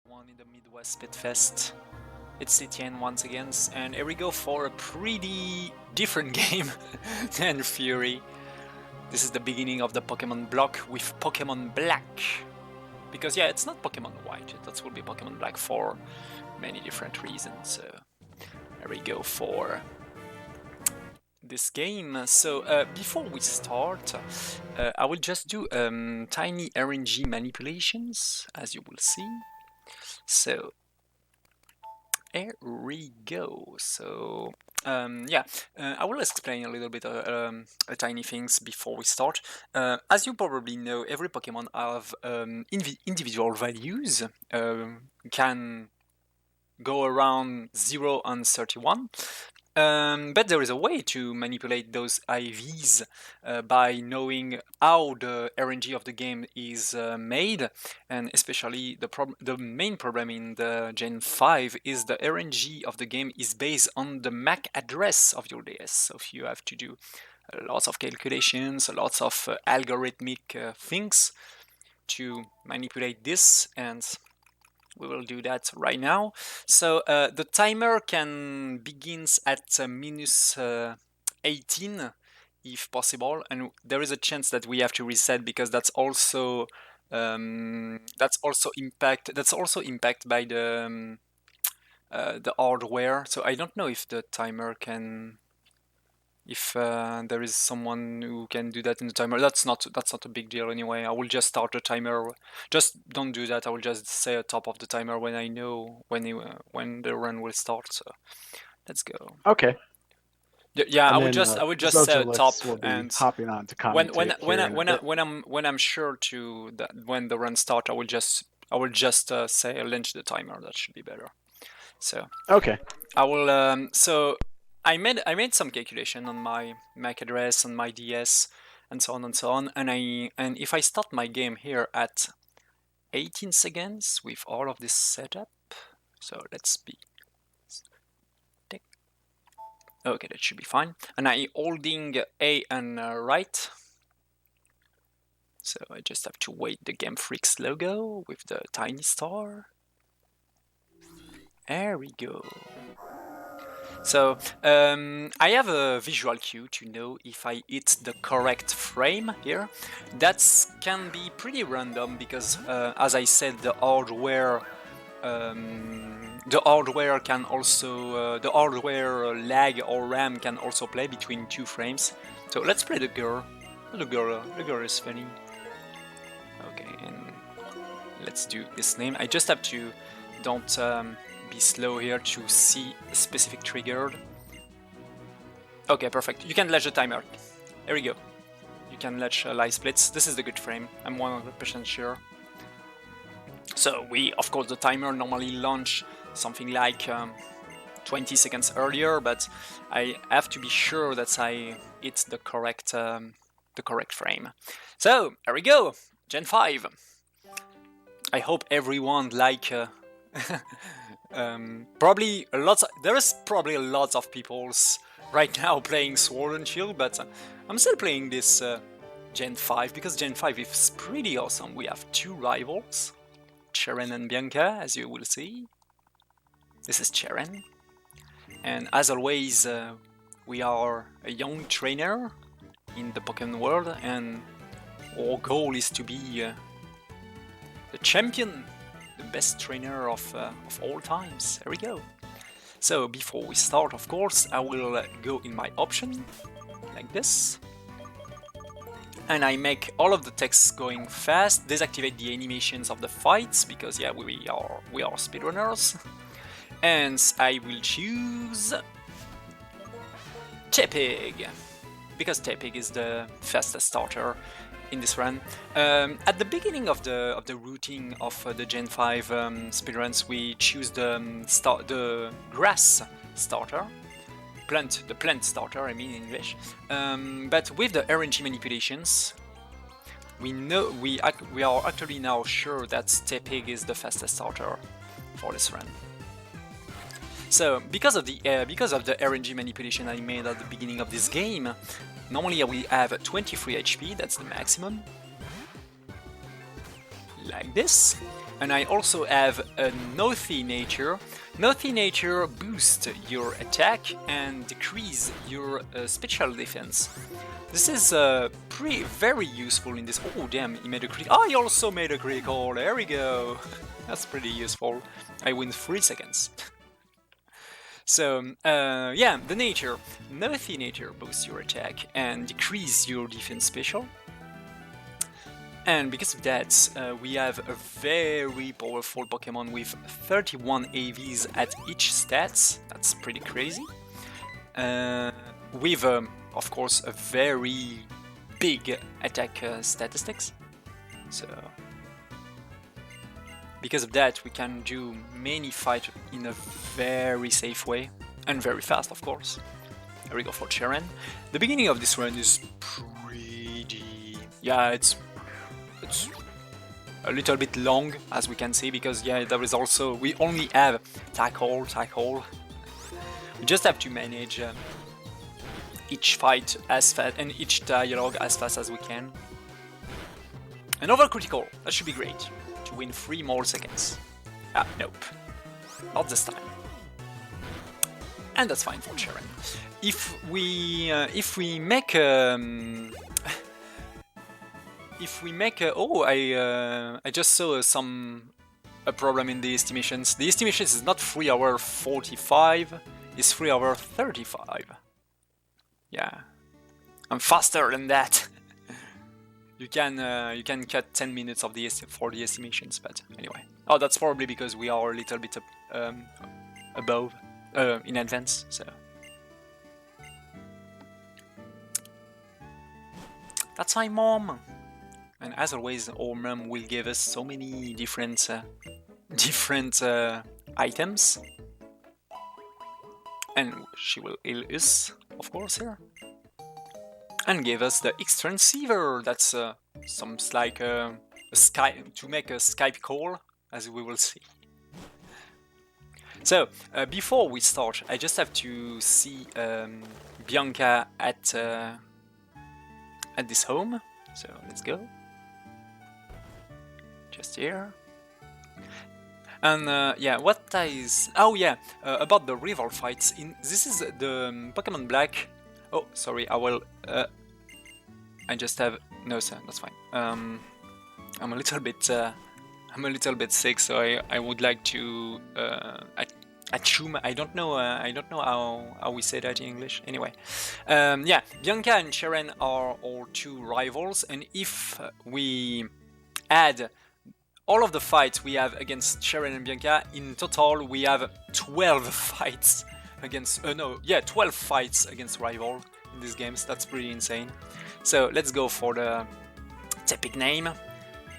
One in the Midwest Pitfest. It's AEtienne once again, and here we go for a pretty different game than Fury. This is the beginning of the Pokemon block with Pokemon Black. Because yeah, it's not Pokemon White, that will be Pokemon Black for many different reasons. So here we go for this game. So before we start, I will just do tiny RNG manipulations, as you will see. So here we go. So I will explain a little bit tiny things before we start. As you probably know, every Pokemon have individual values. Can go around 0 and 31. But there is a way to manipulate those IVs by knowing how the RNG of the game is made, and especially the main problem in the Gen 5 is the RNG of the game is based on the MAC address of your DS, so you have to do lots of calculations, lots of algorithmic things to manipulate this, and we will do that right now. So the timer can begins at minus 18 if possible, and there is a chance that we have to reset because that's also impact by the hardware. So I don't know if the timer can, if there is someone who can do that in the timer. That's not a big deal anyway. I will just start the timer. Just don't do that. I will just say at top of the timer when I know when the run will start. So let's go. Okay. Yeah, And I would just say at top will be and hopping on to commentate when I'm sure to that when the run start, I will just say launch the timer. That should be better. So okay. I will so I made some calculation on my MAC address, on my DS, and so on, and if I start my game here at 18 seconds with all of this setup, so let's be okay, that should be fine, and I holding A and right, so I just have to wait the Game Freaks logo with the tiny star. There we go. So I have a visual cue to know if I hit the correct frame here. That can be pretty random because, as I said, the hardware can also the hardware lag or RAM can also play between 2 frames. So let's play the girl. The girl is funny. Okay, and let's do this name. I just have to don't be slow here to see a specific trigger. Okay, perfect. You can latch the timer. Here we go. You can latch live splits. This is the good frame. I'm 100% sure. So of course, the timer normally launch something like 20 seconds earlier, but I have to be sure that I hit the correct frame. So here we go. Gen 5. I hope everyone like. Probably there is probably a lot of people right now playing Sword and Shield, but I'm still playing this Gen 5 because Gen 5 is pretty awesome. We have 2 rivals, Cheren and Bianca, as you will see. This is Cheren, and as always, we are a young trainer in the Pokemon world, and our goal is to be the champion, the best trainer of all times. There we go. So before we start, of course, I will go in my option like this, and I make all of the text going fast, deactivate the animations of the fights because yeah, we are speedrunners, and I will choose Tepig because Tepig is the fastest starter in this run. At the beginning of the routing of the Gen 5 speedruns, we choose the grass starter, the plant starter, I mean in English. But with the RNG manipulations, we are actually now sure that Tepig is the fastest starter for this run. So because of the RNG manipulation I made at the beginning of this game, normally we have 23 HP, that's the maximum. like this. And I also have a Naughty Nature. Naughty Nature boosts your attack and decrease your special defense. This is very useful in this. Oh damn, he made a crit. I also made a critical, there we go. That's pretty useful. I win 3 seconds. So, yeah, the nature. Naughty Nature boosts your attack and decrease your defense special. And because of that, we have a very powerful Pokemon with 31 AVs at each stats. That's pretty crazy. With, of course, a very big attack statistics. So, because of that, we can do many fights in a very safe way, and very fast, of course. There we go for Cheren. The beginning of this run is pretty... yeah, it's a little bit long, as we can see, because yeah, there is also... we only have tackle. We just have to manage each fight as fast, and each dialogue as fast as we can. Another critical, that should be great. To win 3 more seconds. Ah, nope. Not this time. And that's fine for Cheren. If we make oh, I just saw a problem in the estimations. The estimations is not 3 hour 45, it's 3 hour 35. Yeah, I'm faster than that. You can cut 10 minutes of for the estimations, but anyway. Oh, that's probably because we are a little bit above in advance. So that's my mom. And as always, our mom will give us so many different items, and she will heal us, of course, here. And gave us the X-Transceiver. That's some like a Skype to make a Skype call, as we will see. So before we start, I just have to see Bianca at this home. So let's go. Just here. And yeah, what is... oh yeah, about the rival fights. This is the Pokemon Black. Oh, sorry, I will... I just have... no, sir, that's fine. I'm a little bit sick, so I would like to assume... I don't know how we say that in English. Anyway, yeah, Bianca and Cheren are our 2 rivals, and if we add all of the fights we have against Cheren and Bianca, in total we have 12 fights against... 12 fights against rival in these games. That's pretty insane. So let's go for the epic name.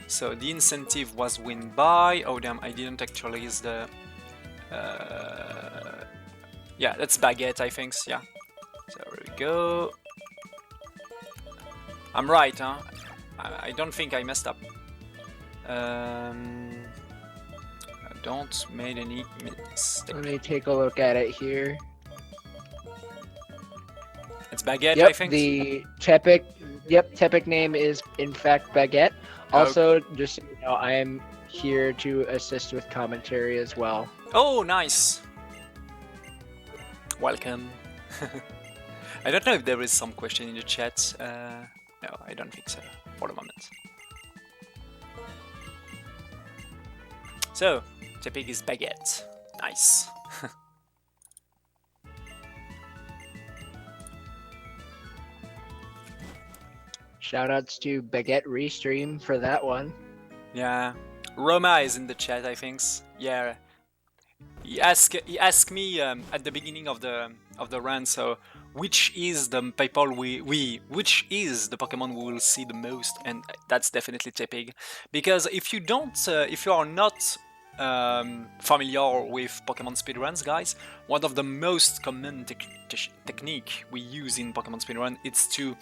So the incentive was win by... oh damn, I didn't actually use the... yeah, that's Baguette, I think, yeah. So there we go. I'm right, huh? I don't think I messed up. I don't made any mistake. Let me take a look at it here. It's Baguette, yep, I think. The Tepic name is in fact Baguette. Also, okay. Just so you know, I am here to assist with commentary as well. Oh, nice. Welcome. I don't know if there is some question in the chat. No, I don't think so for the moment. So, Tepic is Baguette. Nice. Shoutouts to Baguette Restream for that one. Yeah, Roma is in the chat, I think. Yeah, he asked me at the beginning of the run. So, which is the which is the Pokemon we will see the most? And that's definitely Tepic, because if you are not familiar with Pokemon speedruns, guys, one of the most common technique we use in Pokemon speedrun is to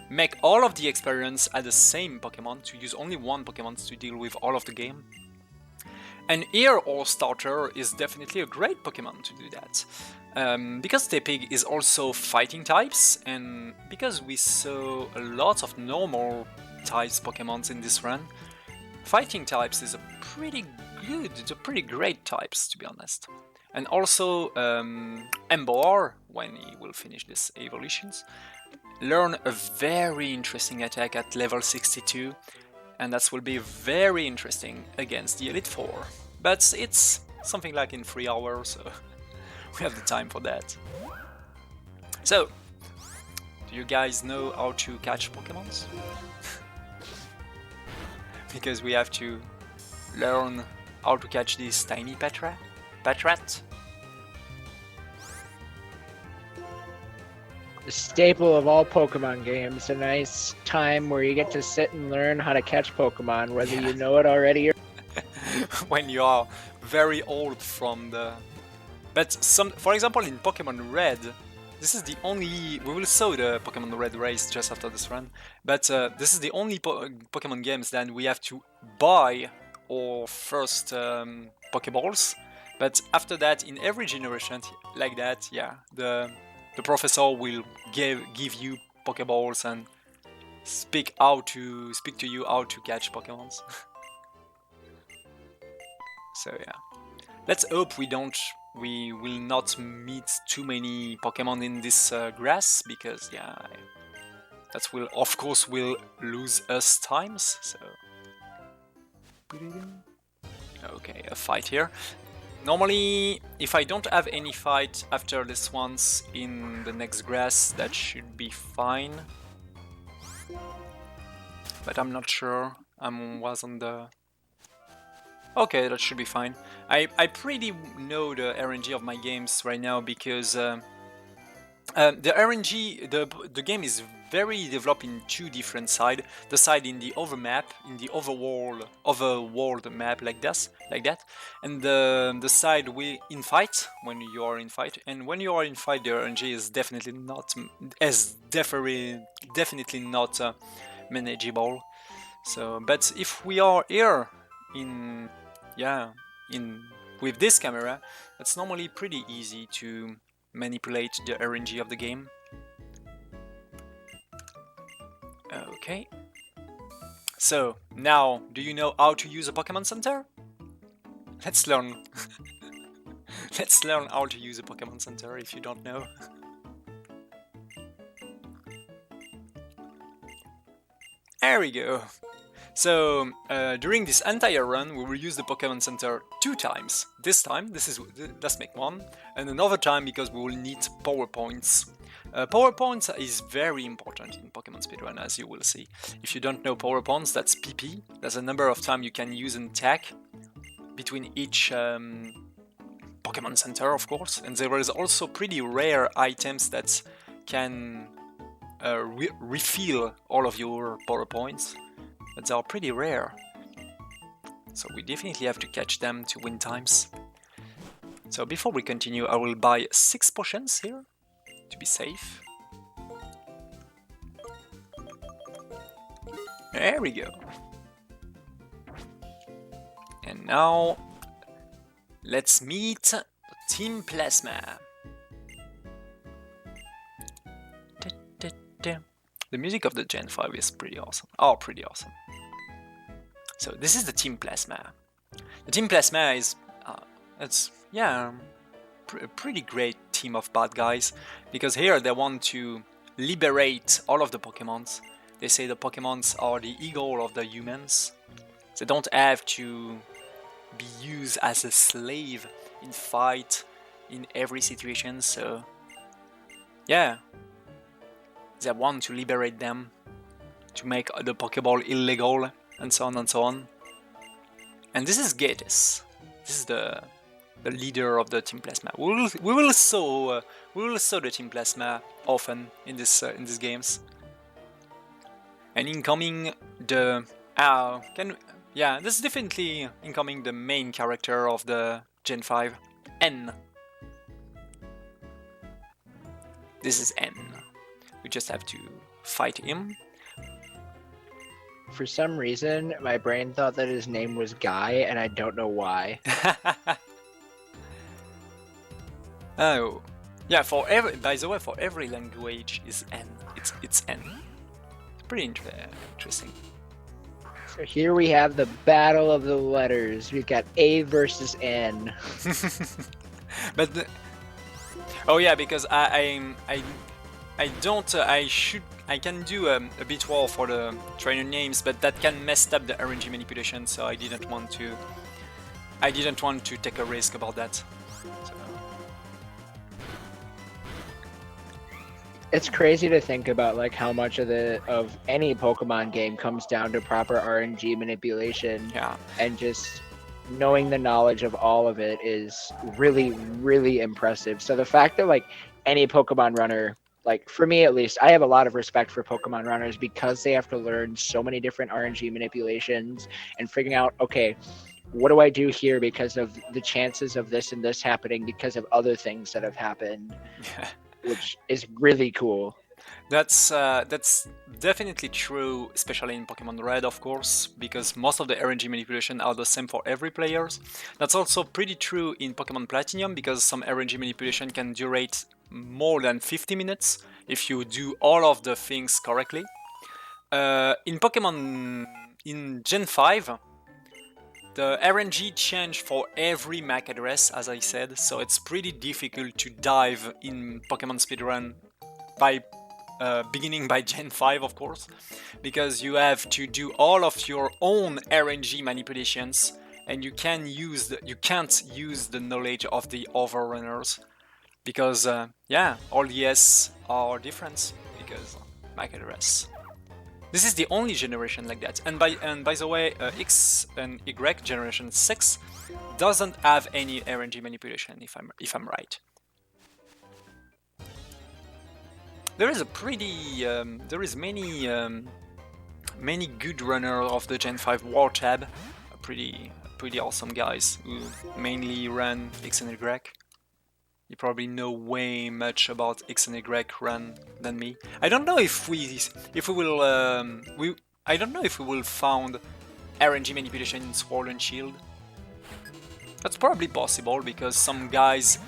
make all of the experience at the same Pokemon, to use only one Pokemon to deal with all of the game. And here our starter is definitely a great Pokemon to do that. Because Tepic is also fighting types, and because we saw a lot of normal types Pokemons in this run, fighting types is a pretty good, it's a pretty great types, to be honest. And also Embor, when he will finish this evolutions, learn a very interesting attack at level 62, and that will be very interesting against the Elite Four. But it's something like in 3 hours, so we have the time for that. So, do you guys know how to catch Pokemons? Because we have to learn how to catch this tiny Patrat. The staple of all Pokemon games, a nice time where you get to sit and learn how to catch Pokemon, whether you know it already or when you are very old from the... But for example, in Pokemon Red, this is the only... We will show the Pokemon Red race just after this run, but this is the only Pokemon games that we have to buy our first Pokeballs. But after that, in every generation, like that, yeah, the professor will give you Pokeballs and speak to you how to catch Pokemons. So yeah, let's hope we will not meet too many Pokemon in this grass, because yeah, that will of course will lose us times. So okay, a fight here. Normally, if I don't have any fight after this once in the next grass, that should be fine. But I'm not sure. I was on the... Okay, that should be fine. I pretty know the RNG of my games right now, because the RNG, the game is very developed in 2 different sides. The side in the overmap, in the overworld map like that, and the side in fight, when you are in fight. And when you are in fight, the RNG is definitely not definitely not manageable. So, but if we are here with this camera, it's normally pretty easy to manipulate the RNG of the game. Okay. So, now, do you know how to use a Pokemon Center? Let's learn. Let's learn how to use a Pokemon Center if you don't know. There we go. So, during this entire run, we will use the Pokemon Center 2 times. This time, let's make 1, and another time because we will need power points. Power points is very important in Pokemon Speedrun, as you will see. If you don't know power points, that's PP. That's the number of time you can use an attack between each Pokemon Center, of course. And there is also pretty rare items that can refill all of your power points. But they are pretty rare, so we definitely have to catch them to win times. So before we continue, I will buy 6 potions here to be safe. There we go. And now let's meet Team Plasma. The music of the Gen 5 is pretty awesome. Oh, pretty awesome. So this is the Team Plasma. The Team Plasma is, a pretty great team of bad guys, because here they want to liberate all of the Pokemons. They say the Pokemons are the ego of the humans. They don't have to be used as a slave in fight in every situation. So yeah. They want to liberate them, to make the Pokeball illegal, and so on and so on. And this is Gatis. This is the leader of the Team Plasma. We will show the Team Plasma often in these games. And incoming this is definitely incoming the main character of the Gen 5, N. This is N. We just have to fight him. For some reason, my brain thought that his name was Guy, and I don't know why. Oh, yeah. By the way, for every language is N. It's N. It's pretty interesting. So here we have the battle of the letters. We've got A versus N. But oh yeah, because I don't I can do a bit wall for the trainer names, but that can mess up the RNG manipulation, so I didn't want to take a risk about that. So. It's crazy to think about like how much of any Pokemon game comes down to proper RNG manipulation. Yeah. And just knowing the knowledge of all of it is really, really impressive. So the fact that like any Pokemon runner, like for me at least, I have a lot of respect for Pokemon runners because they have to learn so many different RNG manipulations and figuring out, okay, what do I do here because of the chances of this and this happening because of other things that have happened. Yeah. Which is really cool. That's definitely true, especially in Pokemon Red, of course, because most of the RNG manipulation are the same for every player. That's also pretty true in Pokemon Platinum, because some RNG manipulation can durate more than 50 minutes if you do all of the things correctly. In Pokemon in Gen 5, the RNG change for every MAC address, as I said, so it's pretty difficult to dive in Pokemon speedrun by beginning by Gen 5, of course, because you have to do all of your own RNG manipulations, and you can't use the knowledge of the other runners, because yeah, all the S are different because MAC address. This is the only generation like that, and by the way, X and Y generation 6 doesn't have any RNG manipulation, if I'm right. There is a pretty there is many good runner of the Gen 5 War Tab, pretty awesome guys who mainly run X and Y. You probably know way much about X and Y run than me. I don't know if we will I don't know if we will found RNG manipulation in Sword and Shield. That's probably possible because some guys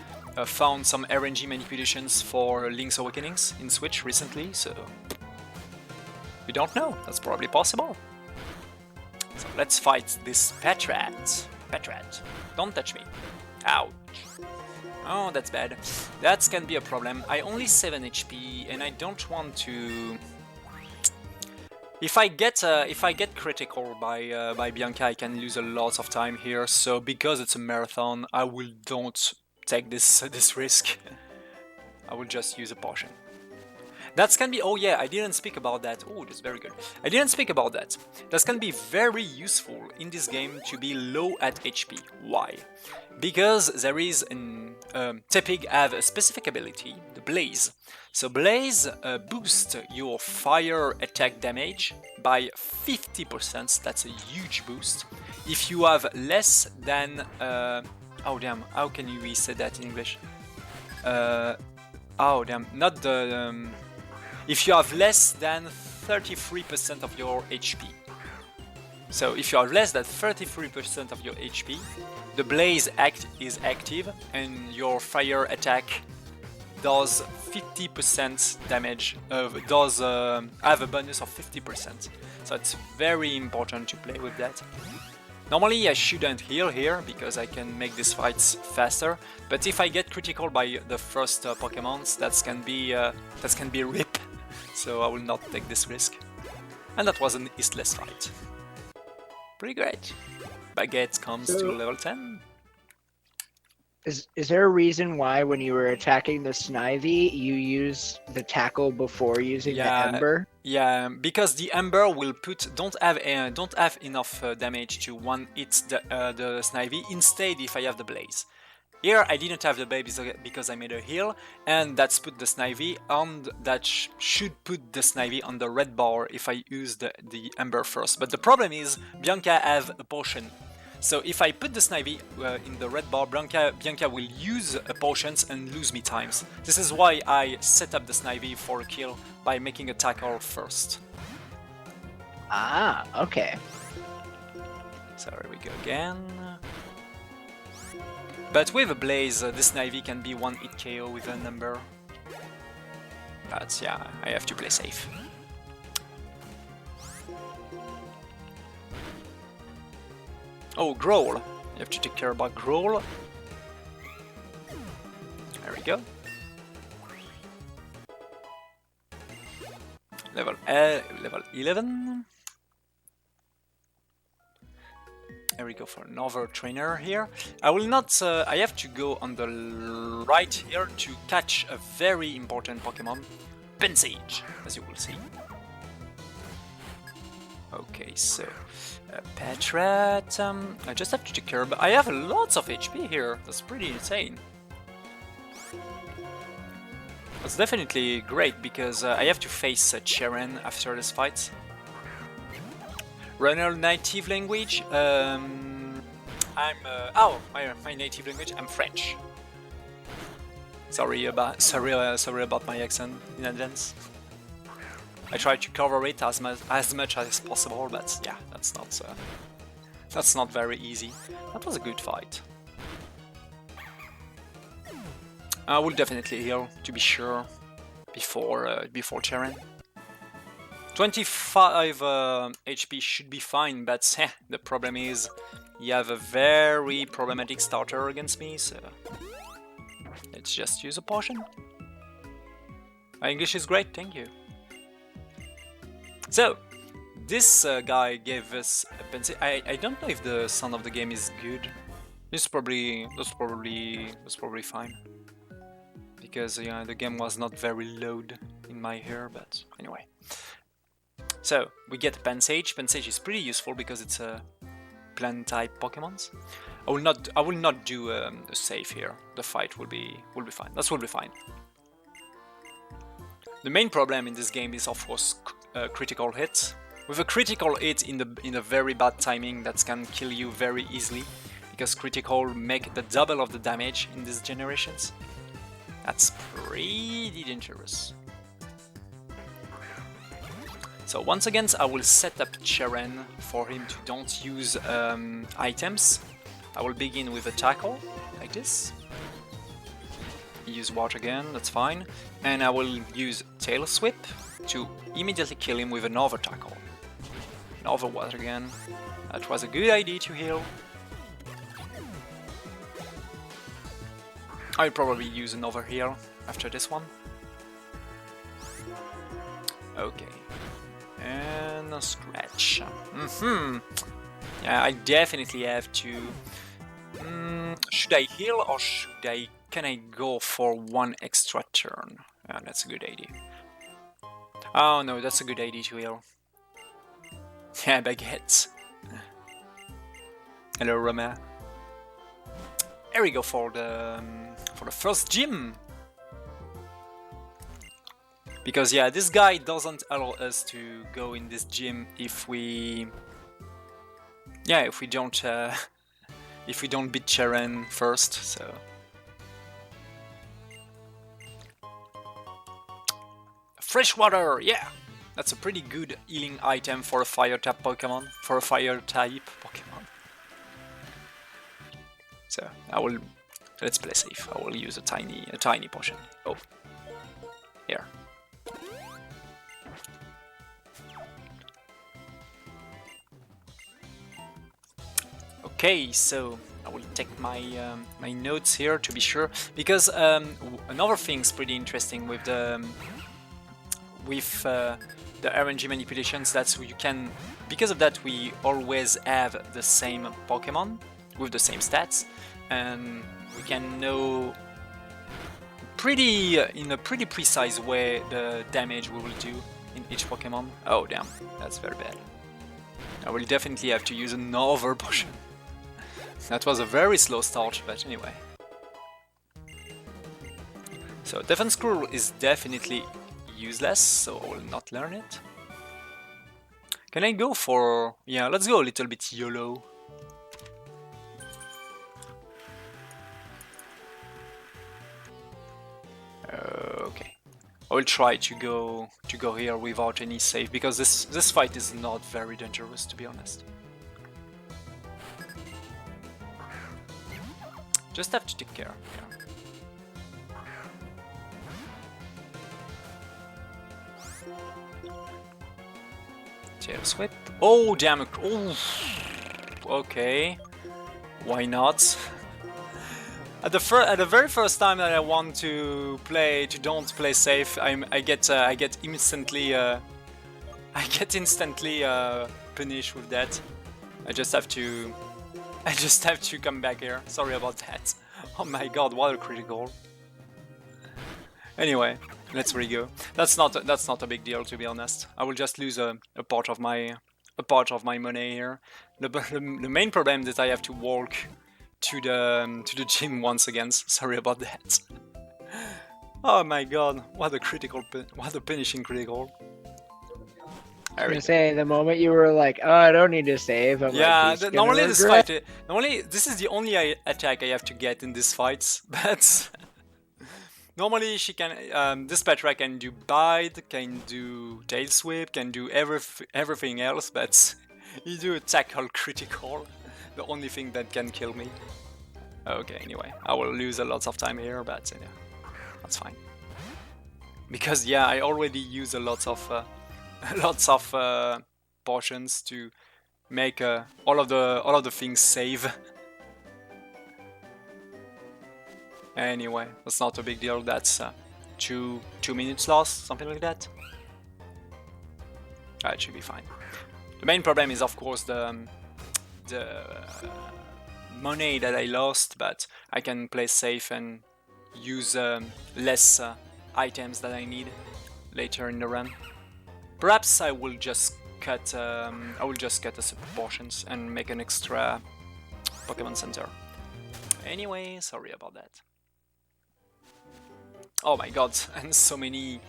found some RNG manipulations for Link's Awakenings in Switch recently, so we don't know. That's probably possible. So let's fight this Petrat. Petrat, don't touch me. Ouch. Oh, that's bad. That can be a problem. I only 7 HP, and I don't want to. If I get critical by Bianca, I can lose a lot of time here. So because it's a marathon, I don't take this risk. I will just use a potion. That can be. Oh yeah, I didn't speak about that. Oh, that's very good. I didn't speak about that. That can be very useful in this game to be low at HP. Why? Because there is an Tepig have a specific ability, the Blaze. So Blaze boosts your fire attack damage by 50%. That's a huge boost. If you have less than oh damn, how can we say that in English? Oh damn, not the if you have less than 33% of your HP. So if you have less than 33% of your HP, the Blaze is active and your fire attack does 50% damage, does have a bonus of 50%. So it's very important to play with that. Normally I shouldn't heal here because I can make these fights faster, but if I get critical by the first Pokemons, that can be RIP. So I will not take this risk. And that was an Eastless fight. Pretty great. Baguette comes to level 10. Is there a reason why when you were attacking the Snivy, you use the tackle before using the Ember? Yeah, because the Ember will don't have enough damage to one hit the Snivy. Instead, if I have the Blaze. Here I didn't have the Blaze because I made a heal, and that's put the Snivy on. That should put the Snivy on the red bar if I use the Ember first. But the problem is Bianca have a potion. So if I put the Snivy in the red bar, Bianca will use potions and lose me times. This is why I set up the Snivy for a kill by making a tackle first. Ah, okay. So here we go again. But with a Blaze, this Snivy can be one hit KO with a number. But yeah, I have to play safe. Oh, Growl. You have to take care about Growl. There we go. Level 11. There we go for another trainer here. I will not. I have to go on the right here to catch a very important Pokemon, Pensage, as you will see. Okay, so Patrat. I just have to take care. But I have lots of HP here. That's pretty insane. That's definitely great because I have to face Cheren after this fight. Runner native language. I'm my native language. I'm French. Sorry about my accent in advance. I try to cover it as much as possible, but yeah, that's not very easy. That was a good fight. I will definitely heal to be sure before Cheren. 25 HP should be fine, but the problem is you have a very problematic starter against me, so let's just use a potion. My English is great, thank you. So, this guy gave us a pencil. I don't know if the sound of the game is good. That's probably fine. Because yeah, the game was not very loud in my ear, but anyway. So we get Pensage. Pensage is pretty useful because it's a plant type Pokemon. I will not do a save here. The fight will be fine. That will be fine. The main problem in this game is of course critical hits. With a critical hit in a very bad timing, that can kill you very easily because critical make the double of the damage in these generations. That's pretty dangerous. So once again, I will set up Cheren for him to don't use items. I will begin with a tackle, like this. Use water again, that's fine. And I will use Tail Sweep to immediately kill him with another tackle. Another water again. That was a good idea to heal. I'll probably use another heal after this one. Okay. And a scratch. Yeah, I definitely have to... should I heal or can I go for one extra turn? That's a good idea. Oh no, that's a good idea to heal. Yeah, Baguette. Hello, Roma. Here we go for the first gym. Because yeah, this guy doesn't allow us to go in this gym if we don't beat Cheren first. So fresh water, yeah, that's a pretty good healing item for a fire type Pokemon. So let's play safe. I will use a tiny potion. Oh, here. Okay, so I will take my my notes here to be sure, because another thing's pretty interesting with the RNG manipulations. That's you can, because of that, we always have the same Pokemon with the same stats, and we can know in a pretty precise way the damage we will do in each Pokemon. Oh damn, that's very bad. I will definitely have to use another potion. That was a very slow start, but anyway. So Defense Scroll is definitely useless, so I will not learn it. Can I go for... yeah, let's go a little bit YOLO. Okay. I will try to go here without any save, because this fight is not very dangerous, to be honest. Just have to take care. Yeah. Tail Sweep. Oh damn it! Oh, Okay, why not? At the very first time that I want to don't play safe, I get instantly punished with that. I just have to come back here. Sorry about that. Oh my god, what a critical. Anyway, let's re-go. That's not a big deal, to be honest. I will just lose a part of my money here. The main problem is that I have to walk to the gym once again. Sorry about that. Oh my god, what a finishing critical. I was gonna say, the moment you were like, "Oh, I don't need to save," I'm like, normally this fight, this is the only attack I have to get in these fights, but normally she can, this Petra can do bite, can do tail sweep, can do everything else, but you do a tackle critical, the only thing that can kill me. Okay, anyway, I will lose a lot of time here, but yeah, that's fine. Because yeah, I already use a lot of potions to make all of the things save. Anyway, that's not a big deal. That's 2 minutes lost, something like that. It should be fine. The main problem is, of course, the money that I lost, but I can play safe and use less items that I need later in the run. Perhaps I will just cut the super portions and make an extra Pokemon Center. Anyway, sorry about that. Oh my god, and so many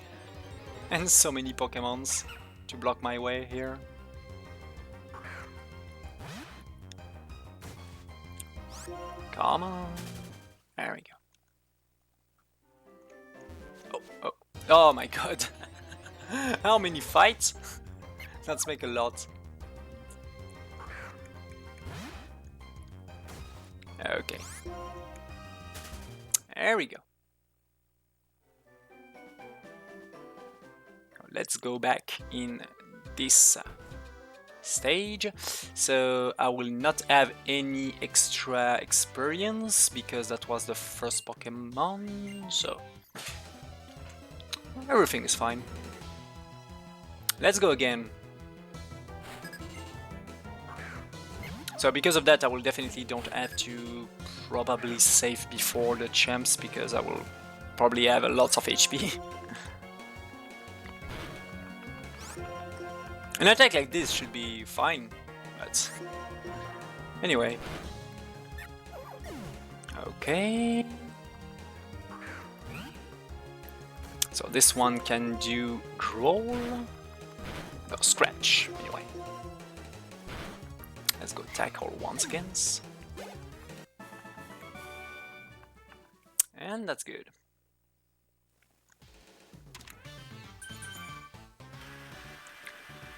Pokemons to block my way here. Come on. There we go. Oh my god. How many fights? Let's make a lot. Okay. There we go. Let's go back in this stage. So I will not have any extra experience because that was the first Pokemon, so everything is fine. Let's go again. So because of that, I will definitely don't have to probably save before the champs because I will probably have a lot of HP. An attack like this should be fine, but anyway. Okay. So this one can do growl. No, scratch, anyway. Let's go tackle once again. And that's good.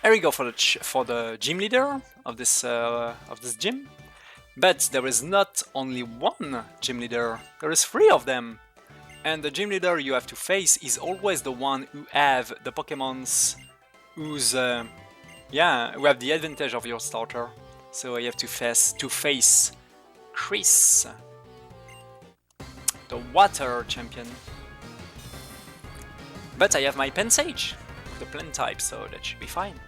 There we go for the gym leader of this gym. But there is not only one gym leader, there is 3 of them. And the gym leader you have to face is always the one who have the Pokemons who have the advantage of your starter. So I have to face Chris, the water champion. But I have my Pensage, the plant type, so that should be fine.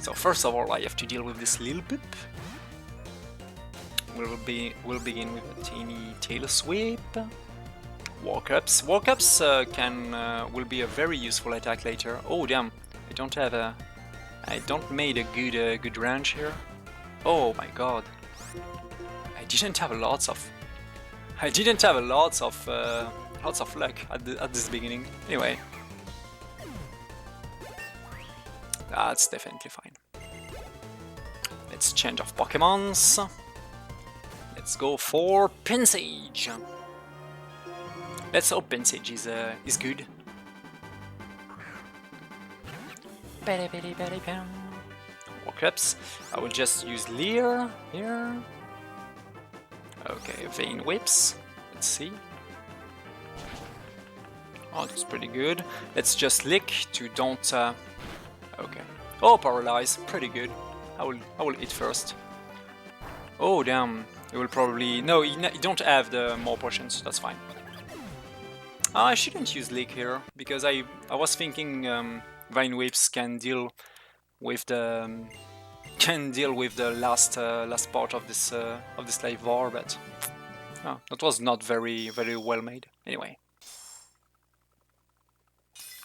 So first of all, I have to deal with this little Lilbip. We'll begin with a teeny tail sweep. Walk-ups. Walk-ups will be a very useful attack later. Oh damn! I don't made a good range here. Oh my god! I didn't have a lots of luck at this beginning. Anyway. That's definitely fine. Let's change of Pokemons. Let's go for Pensage. Let's hope Pensage is good. Walk-ups. I will just use Leer here. Okay, Vein Whips. Let's see. Oh, that's pretty good. Let's just lick to don't Okay. Oh, paralyze, pretty good. I will eat first. Oh damn, you will probably you don't have the more potions. That's fine. I shouldn't use Leak here because I was thinking Vine Whips can deal with the last part of this live war, but oh, that was not very well made. Anyway.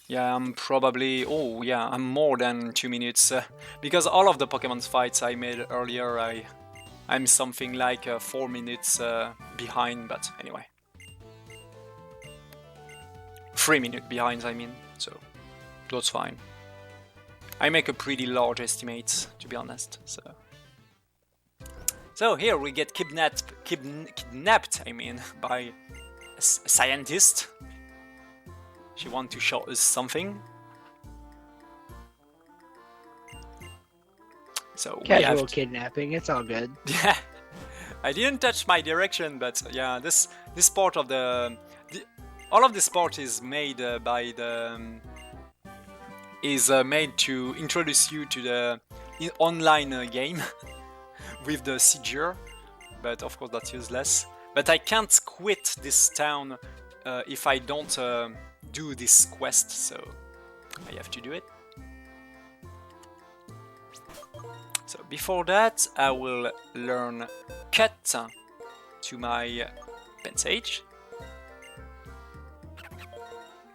Yeah, I'm probably... Oh, yeah, I'm more than 2 minutes. Because all of the Pokemon fights I made earlier, I'm something like 4 minutes behind, but anyway. 3 minutes behind, I mean, so that's fine. I make a pretty large estimate, to be honest, so... So here we get kidnapped, I mean, by a scientist. She wants to show us something. So casual kidnapping, it's all good. Yeah, I didn't touch my direction, but yeah, this part of all of this part is made by the made to introduce you to the online game with the Siegure, but of course that's useless. But I can't quit this town if I don't do this quest, so I have to do it. So before that, I will learn Cut to my Pensage.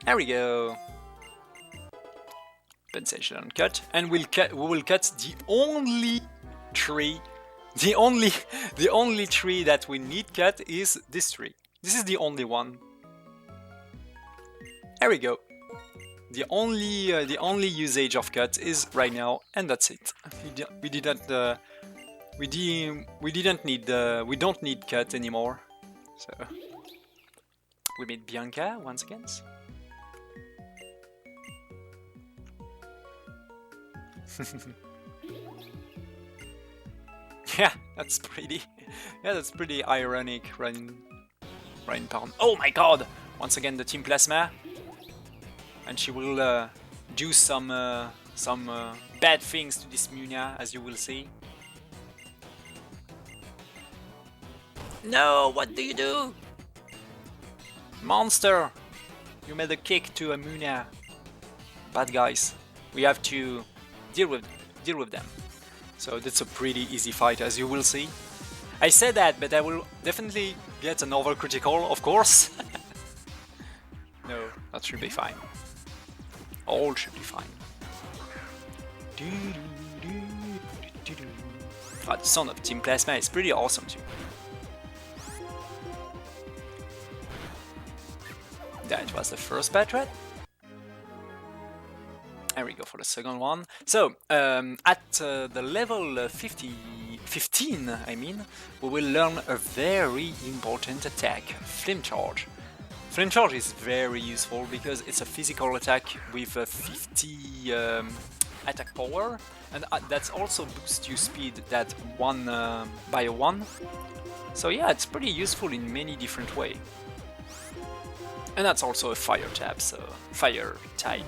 There we go. Pensage learn Cut, and we will cut the only tree. The only tree that we need cut is this tree. This is the only one. There we go. The only usage of cut is right now, and that's it. We don't need cut anymore. So we meet Bianca once again. Yeah, that's pretty. Yeah, that's pretty ironic. Rain Pound. Oh my god! Once again, the Team Plasma. And she will do some bad things to this Munia, as you will see. No, what do you do? Monster! You made a kick to a Munia. Bad guys. We have to deal with them. So that's a pretty easy fight, as you will see. I said that, but I will definitely get another critical, of course. No, that should be fine. All should be fine. Oh, the sound of Team Plasma is pretty awesome too. That was the first bad threat. There we go for the second one. So, at the level 15, I mean, we will learn a very important attack, Flame Charge. Flame Charge is very useful because it's a physical attack with 50 attack power, and that also boosts your speed that by 1. So yeah, it's pretty useful in many different ways. And that's also a fire type, so fire type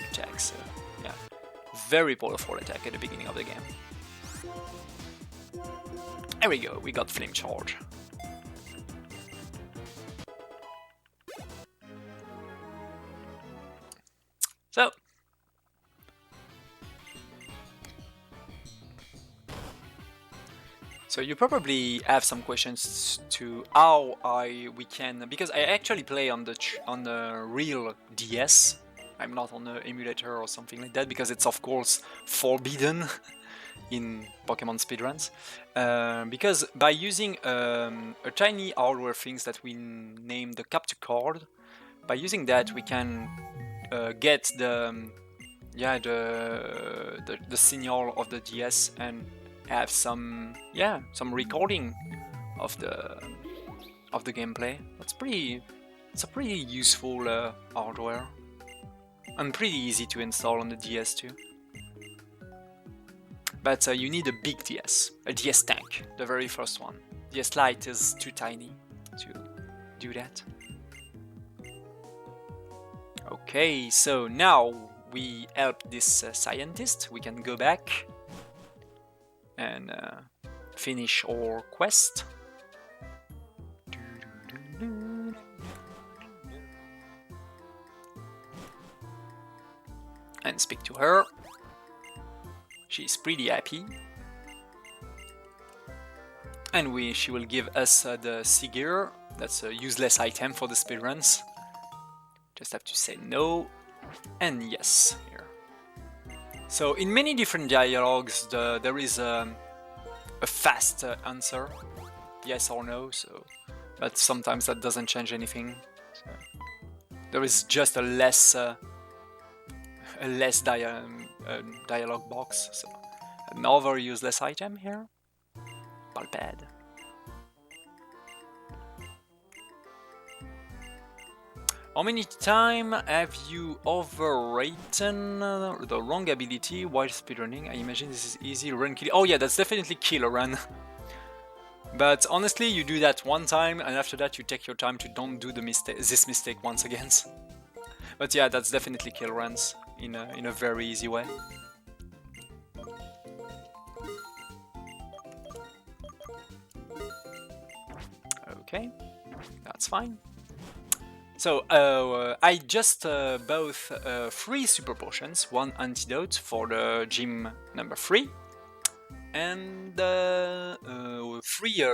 attack. So yeah, very powerful attack at the beginning of the game. There we go, we got Flame Charge. So you probably have some questions to how we can, because I actually play on the real DS. I'm not on the emulator or something like that, because it's of course forbidden in Pokemon speedruns. Because by using a tiny hardware things that we name the capture card, by using that we can get the signal of the DS and have some recording of the gameplay. It's a pretty useful hardware, and pretty easy to install on the DS too. But you need a big DS, a DS tank, the very first one. DS Lite is too tiny to do that. Okay, so now we help this scientist, we can go back and finish our quest. And speak to her. She's pretty happy. And she will give us the sea gear. That's a useless item for the speedruns. Just have to say no and yes here. So in many different dialogues there is a fast answer, yes or no, so but sometimes that doesn't change anything. So there is just a less dialogue box. So another useless item here. Ball pad. How many times have you overwritten the wrong ability while speedrunning? I imagine this is easy run kill. Oh yeah, that's definitely kill a run. But honestly, you do that one time, and after that you take your time to don't do this mistake once again. But yeah, that's definitely kill runs in a very easy way. Okay, that's fine. So I just bought 3 super potions, 1 antidote for the gym number 3, and 3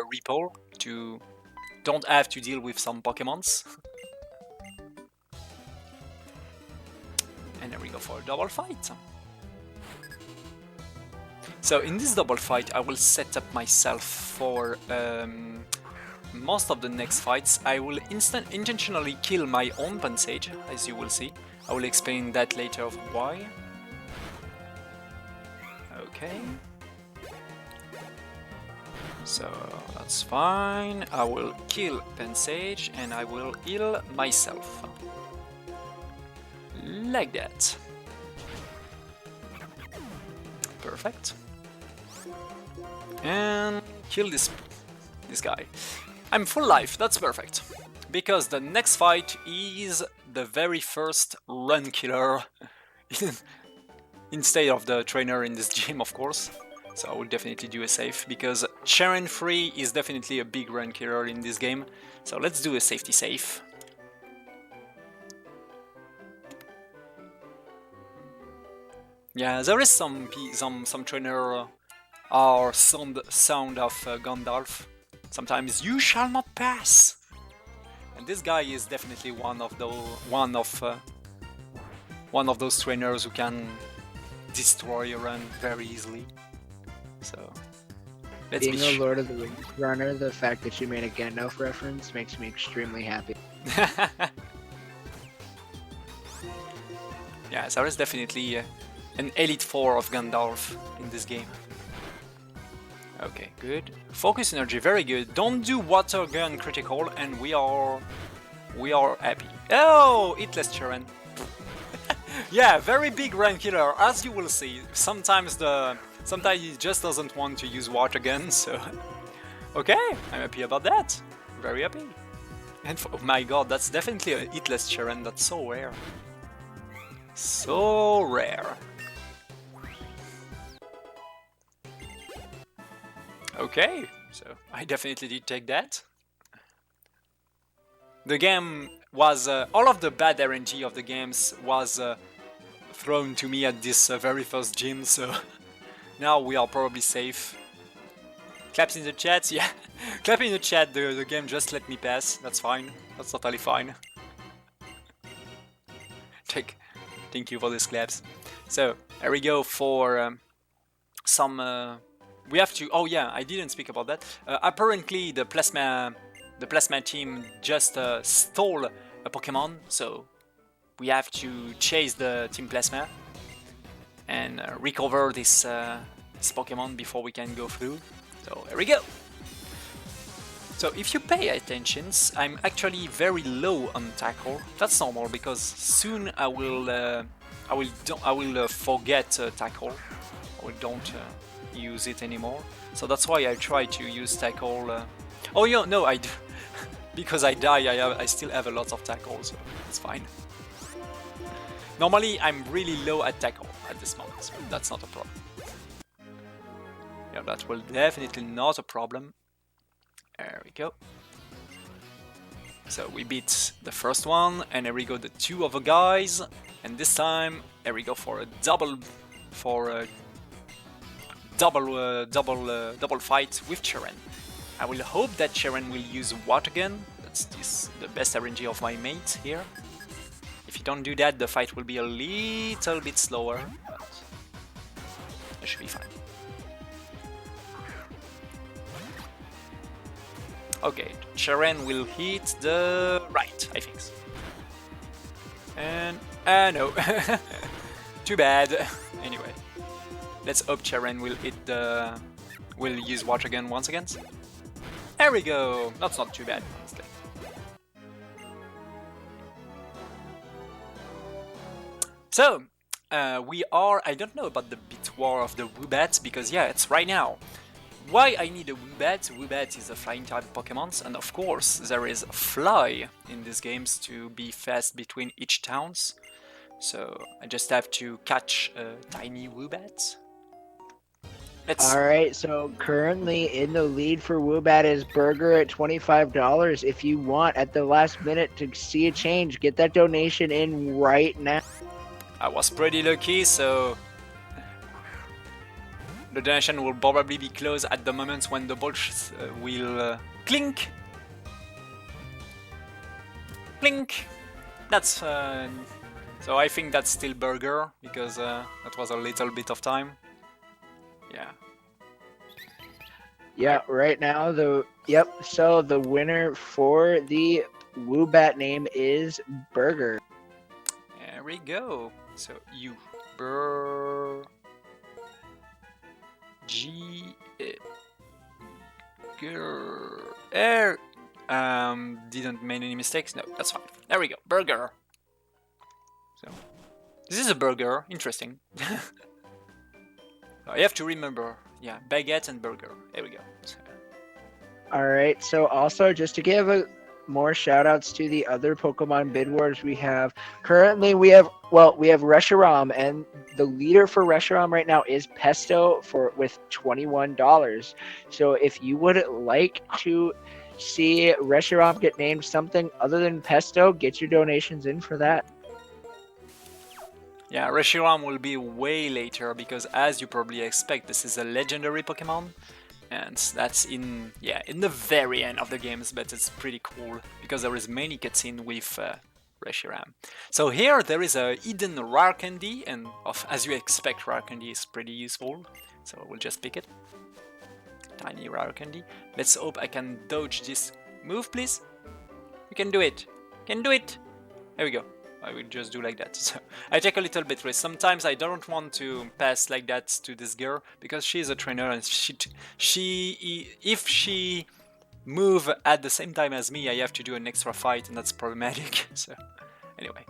repel to don't have to deal with some Pokemons. And there we go for a double fight. So in this double fight I will set up myself for most of the next fights. I will intentionally kill my own Pansage, as you will see. I will explain that later of why. Okay. So that's fine. I will kill Pansage and I will heal myself. Like that. Perfect. And kill this guy. I'm full life, that's perfect. Because the next fight is the very first run killer instead of the trainer in this gym, of course. So I will definitely do a save, because Sharon 3 is definitely a big run killer in this game. So let's do a safety save. Yeah, there is some trainer or sound of Gandalf. Sometimes you shall not pass, and this guy is definitely one of those trainers who can destroy a run very easily. So let's being a Lord of the Rings runner, the fact that you made a Gandalf reference makes me extremely happy. Yeah, there is definitely an Elite 4 of Gandalf in this game. Okay, good. Focus energy, very good. Don't do water gun critical, and we are happy. Oh, hitless Charon. Yeah, very big run killer, as you will see. Sometimes he just doesn't want to use water gun, so okay, I'm happy about that. Very happy. And oh my god, that's definitely a hitless Charon. That's so rare. So rare. Okay, so I definitely did take that. The game was... all of the bad RNG of the games was thrown to me at this very first gym, so now we are probably safe. Claps in the chat, yeah. Clap in the chat, the game just let me pass, that's fine. That's totally fine. Thank you for these claps. So, here we go for some... we have to... Oh yeah, I didn't speak about that. Apparently the plasma team just stole a Pokemon, so we have to chase the Team Plasma and recover this Pokemon before we can go through. So here we go. So if you pay attention, I'm actually very low on tackle. That's normal because soon I will forget tackle. I don't use it anymore. So that's why I try to use tackle. Oh yeah, no, I do. Because I die, I still have a lot of tackle, so it's fine. Normally, I'm really low at tackle at this moment, so that's not a problem. Yeah, that will definitely not a problem. There we go. So we beat the first one, and here we go the two other guys, and this time here we go for a double fight with Cheren. I will hope that Cheren will use Watt again. That's the best RNG of my mate here. If you don't do that, the fight will be a little bit slower, but it should be fine. Okay, Cheren will hit the right, I think. And no, too bad. Anyway, let's hope Cheren will use Watch again once again. There we go. That's not too bad, honestly. So we are. I don't know about the bit war of the Woobat because yeah, it's right now. Why I need a Woobat? Woobat is a flying type Pokemon, and of course there is a fly in these games to be fast between each towns. So I just have to catch a tiny Woobat. Alright, so currently in the lead for Woobat is Burger at $25. If you want at the last minute to see a change, get that donation in right now. I was pretty lucky, so the donation will probably be closed at the moment when the balls will clink. Clink! That's so I think that's still Burger because that was a little bit of time. Yeah. Yeah, right now so the winner for the Woobat name is Burger. There we go. So you didn't make any mistakes? No, that's fine. There we go. Burger. So this is a burger. Interesting. I have to remember. Yeah, baguette and burger. There we go. So. Alright, so also just to give more shout outs to the other Pokemon bid wars we have. Currently we have Reshiram, and the leader for Reshiram right now is Pesto with $21. So if you would like to see Reshiram get named something other than Pesto, get your donations in for that. Yeah, Reshiram will be way later because, as you probably expect, this is a legendary Pokemon, and that's in the very end of the games. But it's pretty cool because there is many cutscene with Reshiram. So here there is a hidden rare candy, and as you expect, rare candy is pretty useful. So we'll just pick it. Tiny rare candy. Let's hope I can dodge this move, please. You can do it. Can do it. There we go. I will just do like that. So I take a little bit risk. Sometimes I don't want to pass like that to this girl because she is a trainer, and if she move at the same time as me, I have to do an extra fight, and that's problematic. So anyway.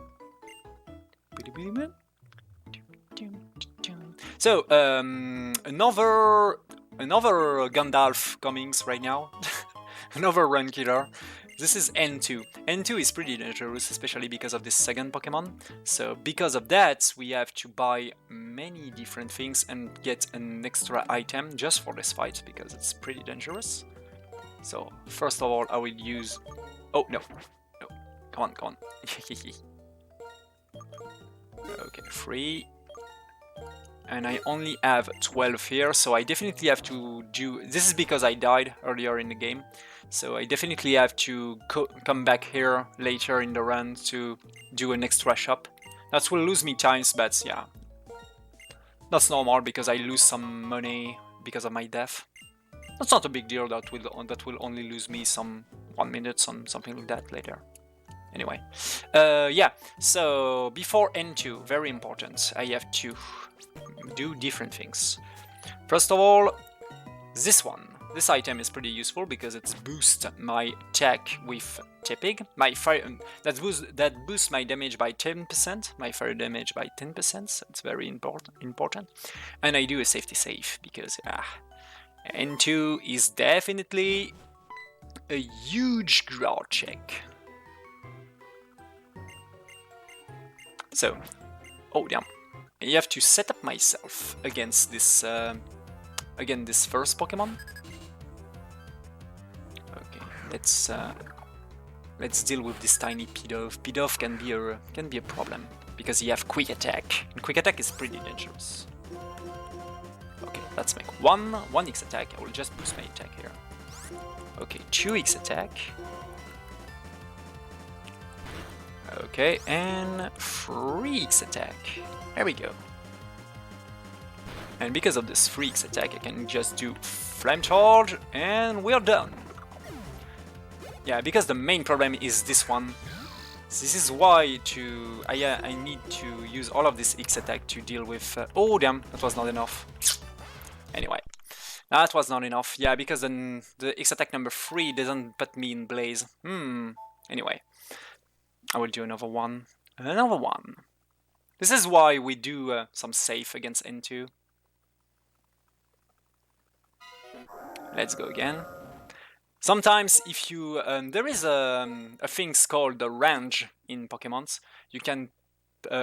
So another Gandalf comings right now. Another run killer. This is N2. N2 is pretty dangerous, especially because of this second Pokemon. So because of that, we have to buy many different things and get an extra item just for this fight, because it's pretty dangerous. So first of all, I will use... Oh, no. No. Come on, come on. Okay, 3. And I only have 12 here, so I definitely have to do... This is because I died earlier in the game. So I definitely have to come back here later in the run to do an extra shop. That will lose me times, but yeah. That's normal because I lose some money because of my death. That's not a big deal, that will only lose me some 1 minute, something like that later. Anyway, yeah, so before N2, very important, I have to do different things. First of all, this one. This item is pretty useful because it boosts my attack with Tepig. My fire that boosts my damage by 10%, my fire damage by 10%. So it's very important. And I do a safety save because N2 is definitely a huge growl check. So Oh damn! You have to set up myself against this again this first Pokemon. Okay, let's deal with this tiny Pidove. Pidove can be a problem because he have quick attack, and quick attack is pretty dangerous. Okay, let's make one X attack. I will just boost my attack here. Okay, 2X attack. Okay, and 3X attack. There we go. And because of this 3X attack, I can just do Flame Charge, and we're done. Yeah, because the main problem is this one. This is why I need to use all of this X attack to deal with... oh damn, that was not enough. Anyway, that was not enough. Yeah, because then the X attack number 3 doesn't put me in Blaze. Anyway, I will do another one. Another one. This is why we do some safe against N2. Let's go again. Sometimes if you... there is a thing called the range in Pokemons. You can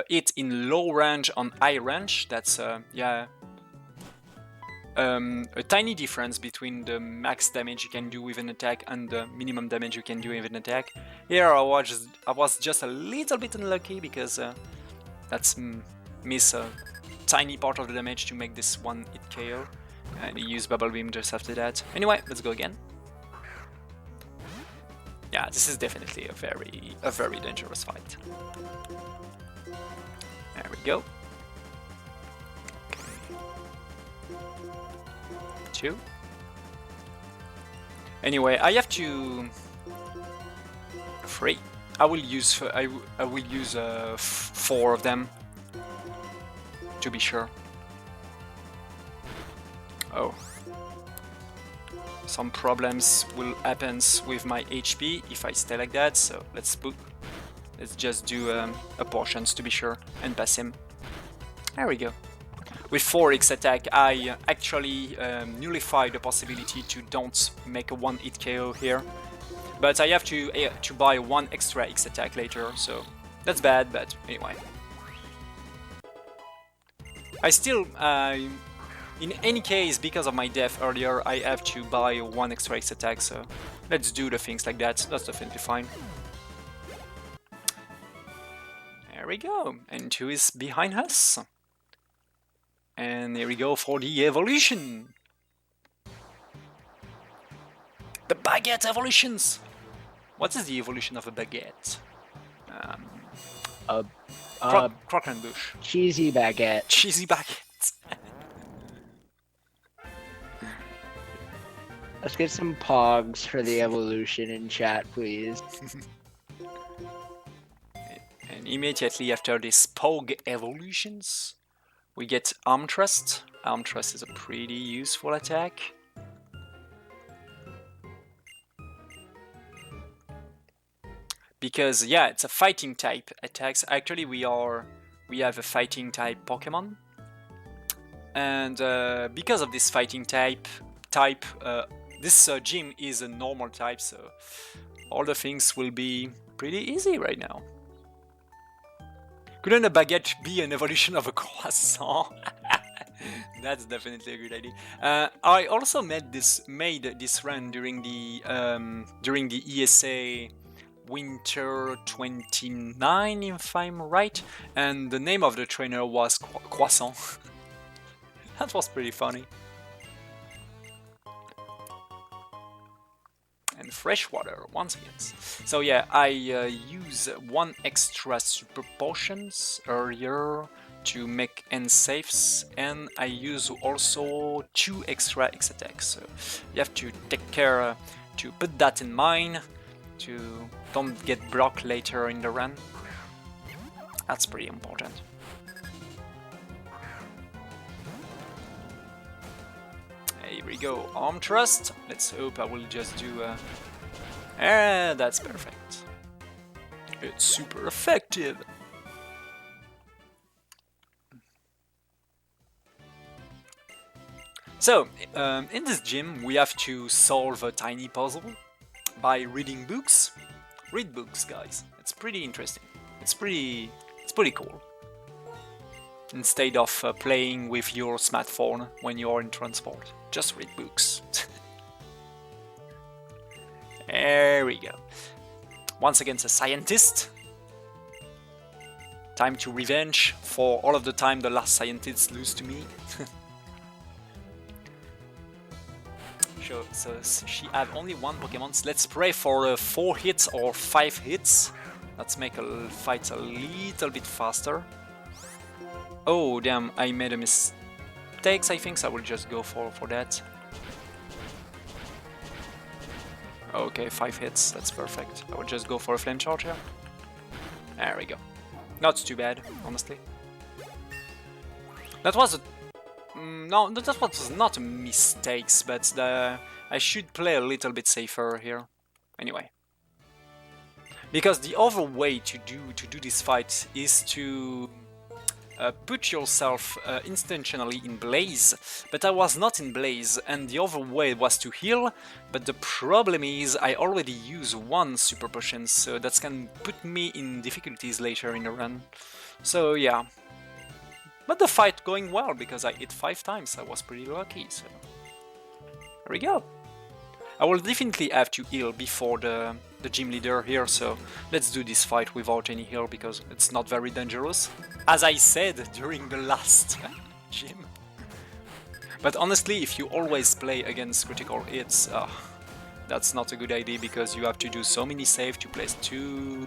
hit in low range on high range. That's, yeah... a tiny difference between the max damage you can do with an attack and the minimum damage you can do with an attack. Here I was just a little bit unlucky because that's miss a tiny part of the damage to make this one hit KO. And he used Bubble Beam just after that. Anyway, let's go again. Yeah, this is definitely a very dangerous fight. There we go. Okay. 2. Anyway, I have to 3. I will use 4 of them to be sure. Oh. Some problems will happen with my HP if I stay like that, so let's just do a portions to be sure and pass him. There we go. With 4X attack, I actually nullify the possibility to don't make a 1-hit KO here. But I have to buy 1 extra X attack later, so that's bad, but anyway. I still... in any case, because of my death earlier, I have to buy 1 extra X attack, so let's do the things like that. That's definitely fine. There we go. And 2 is behind us. And here we go for the evolution. The baguette evolutions. What is the evolution of a baguette? Croquembouche. Cheesy baguette. Cheesy baguette. Let's get some pogs for the evolution in chat, please. And immediately after this Pog evolutions, we get Arm Thrust. Arm Thrust is a pretty useful attack. Because yeah, it's a fighting type attacks. Actually, we have a fighting type Pokemon, and because of this fighting type, this gym is a normal type, so all the things will be pretty easy right now. Couldn't a baguette be an evolution of a croissant? That's definitely a good idea. I also made this run during the ESA Winter 29, if I'm right, and the name of the trainer was Croissant. That was pretty funny. And fresh water once again. So yeah, I use 1 extra super potions earlier to make end safes, and I use also 2 extra X attacks. So you have to take care to put that in mind to don't get blocked later in the run. That's pretty important. Here we go, Arm Thrust. Let's hope I will just do that's perfect. It's super effective. So, in this gym we have to solve a tiny puzzle by reading books. Read books, guys. It's pretty interesting. It's pretty cool. instead of playing with your smartphone when you're in transport. Just read books. There we go. Once against a scientist. Time to revenge for all of the time the last scientists lose to me. So she have only one Pokemon. So let's pray for 4 hits or 5 hits. Let's make a fight a little bit faster. Oh damn, I made a mistake, I think, so I will just go for that. Okay, 5 hits, that's perfect. I will just go for a Flame Charge here. There we go. Not too bad, honestly. That was a... no, that was not a mistake, but I should play a little bit safer here. Anyway. Because the other way to do this fight is to put yourself intentionally in Blaze, but I was not in Blaze, and the other way was to heal, but the problem is I already use 1 Super Potion, so that can put me in difficulties later in the run. So yeah. But the fight going well, because I hit 5 times, I was pretty lucky, so... There we go. I will definitely have to heal before the gym leader here, so let's do this fight without any heal, because it's not very dangerous. As I said during the last gym. But honestly, if you always play against critical hits, that's not a good idea, because you have to do so many saves to place 2...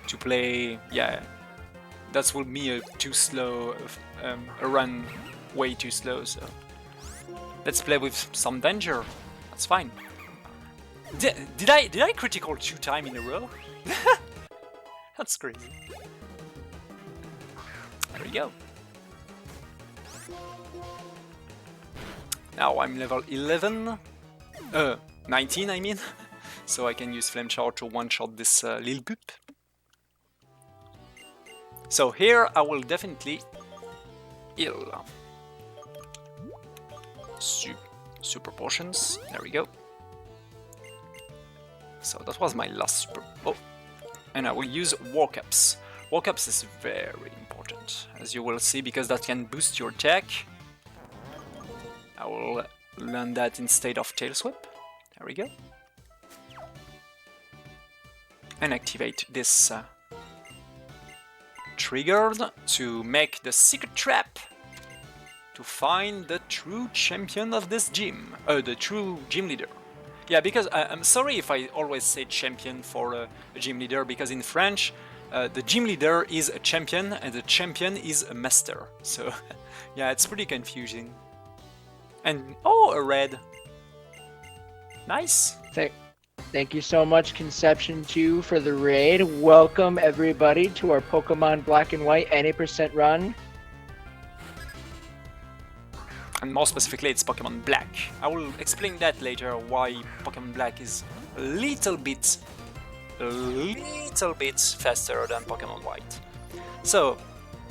to play... yeah. That will be a too slow... a run way too slow, so... Let's play with some danger. That's fine. Did I critical 2 times in a row? That's crazy. There we go. Now I'm level 11. 19 I mean. So I can use Flame Charge to one-shot this little boop. So here I will definitely heal. Super potions. There we go. So that was my last super... oh! And I will use Walk-Ups. Walk-Ups is very important, as you will see, because that can boost your attack. I will learn that instead of Tail Sweep. There we go. And activate this triggered to make the secret trap to find the true champion of this gym. The true gym leader. Yeah, because I'm sorry if I always say champion for a gym leader, because in French the gym leader is a champion and the champion is a master. So yeah, it's pretty confusing. And oh, a red. Nice. Thank you so much, Conception 2, for the raid. Welcome everybody to our Pokemon Black and White NA% run. And more specifically, it's Pokemon Black. I will explain that later, why Pokemon Black is a little bit faster than Pokemon White. So,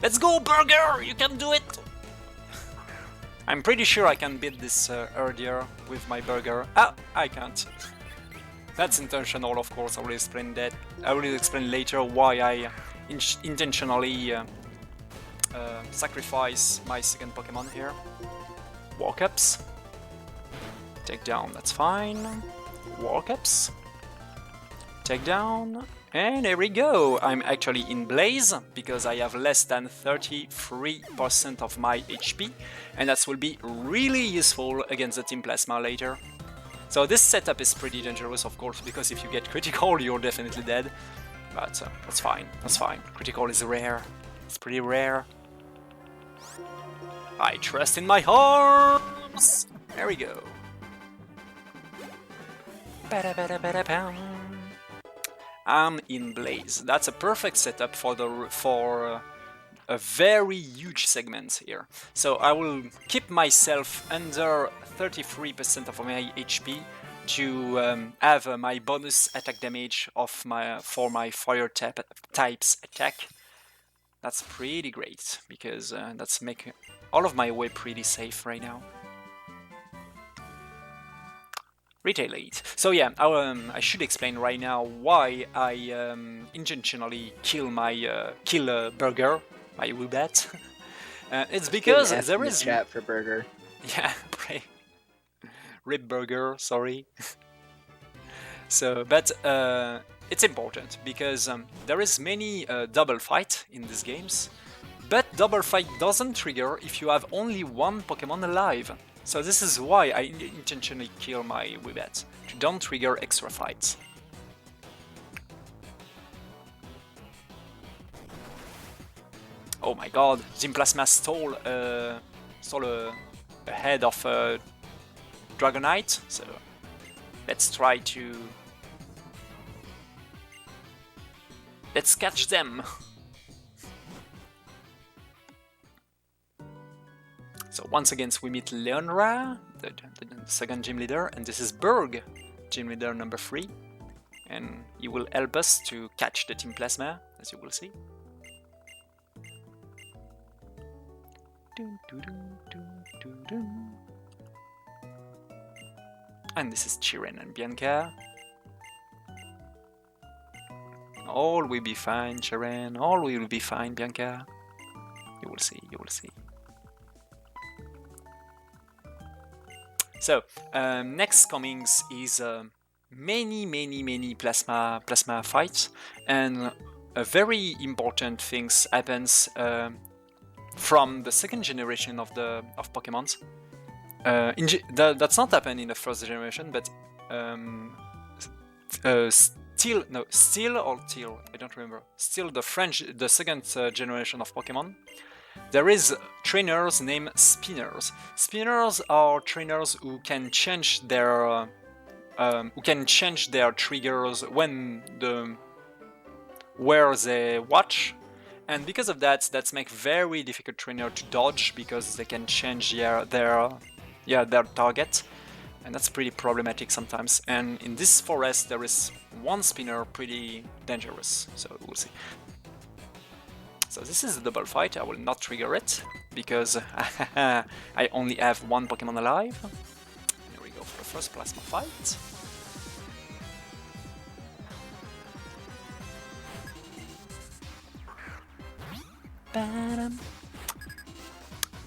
let's go, Burger! You can do it! I'm pretty sure I can beat this earlier with my Burger. Ah, I can't. That's intentional, of course. I will explain that. I will explain later why I intentionally sacrifice my second Pokemon here. Walk-Ups. Take down, that's fine. Walk-Ups. Take down. And there we go. I'm actually in Blaze because I have less than 33% of my HP, and that will be really useful against the Team Plasma later. So this setup is pretty dangerous, of course, because if you get critical, you're definitely dead. But that's fine, that's fine. Critical is rare. It's pretty rare. I trust in my arms! There we go. I'm in Blaze. That's a perfect setup for a very huge segment here. So I will keep myself under 33% of my HP to have my bonus attack damage of for my fire types attack. That's pretty great, because that's making all of my way pretty safe right now. Retail 8. So yeah, I should explain right now why I intentionally kill my Burger, my Woobat. It's Didn't because ask there in the is... chat for burger. Yeah, rib burger, sorry. So, but it's important because there is many double fight in these games, but double fight doesn't trigger if you have only one Pokemon alive. So this is why I intentionally kill my Weebats, to don't trigger extra fights. Oh my god, Zimplasma stole a head of Dragonite, so let's try to... Let's catch them! So once again we meet Leonra, the second gym leader, and this is Berg, gym leader number 3. And he will help us to catch the Team Plasma, as you will see. And this is Chiren and Bianca. All will be fine, Chiren. All will be fine, Bianca. You will see, you will see. So, next comings is many plasma fights, and a very important things happens from the second generation of Pokemons. That's not happened in the first generation, but Steel or Teal, I don't remember. Still the second generation of Pokemon. There is trainers named Spinners. Spinners are trainers who can change their triggers where they watch, and because of that, that's make very difficult trainer to dodge because they can change their target, and that's pretty problematic sometimes. And in this forest, there is one spinner pretty dangerous, so we'll see. So this is a double fight. I will not trigger it because I only have one Pokemon alive. Here we go for the first plasma fight.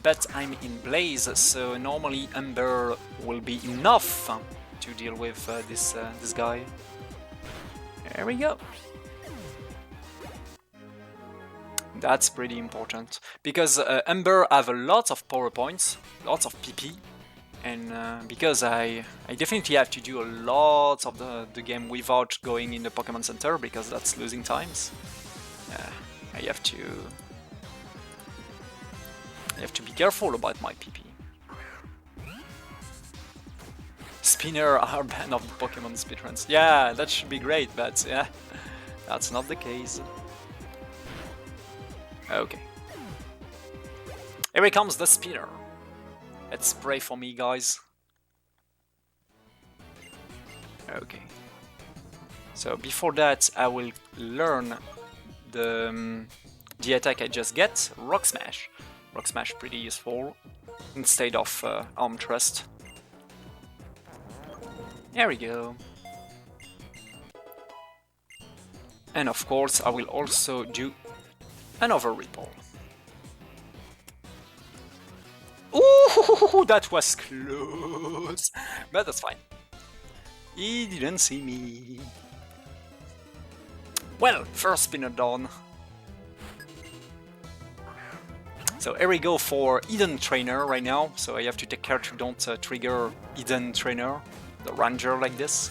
But I'm in Blaze, so normally Ember will be enough to deal with this guy. There we go. That's pretty important, because Ember have a lot of power points, lots of PP, and because I definitely have to do a lot of the game without going in the Pokemon Center, because that's losing times. I have to be careful about my PP. Spinner are banned of the Pokemon speedruns. Yeah, that should be great, but yeah, that's not the case. Okay. Here comes the spinner. Let's pray for me, guys. Okay. So before that, I will learn the attack I just get, Rock Smash. Rock Smash pretty useful instead of Arm Thrust. There we go. And of course, I will also do another Ripple. Ooh, that was close, but that's fine. He didn't see me. Well, first spinner done. So here we go for Eden Trainer right now, so I have to take care to don't trigger Eden Trainer, the Ranger like this.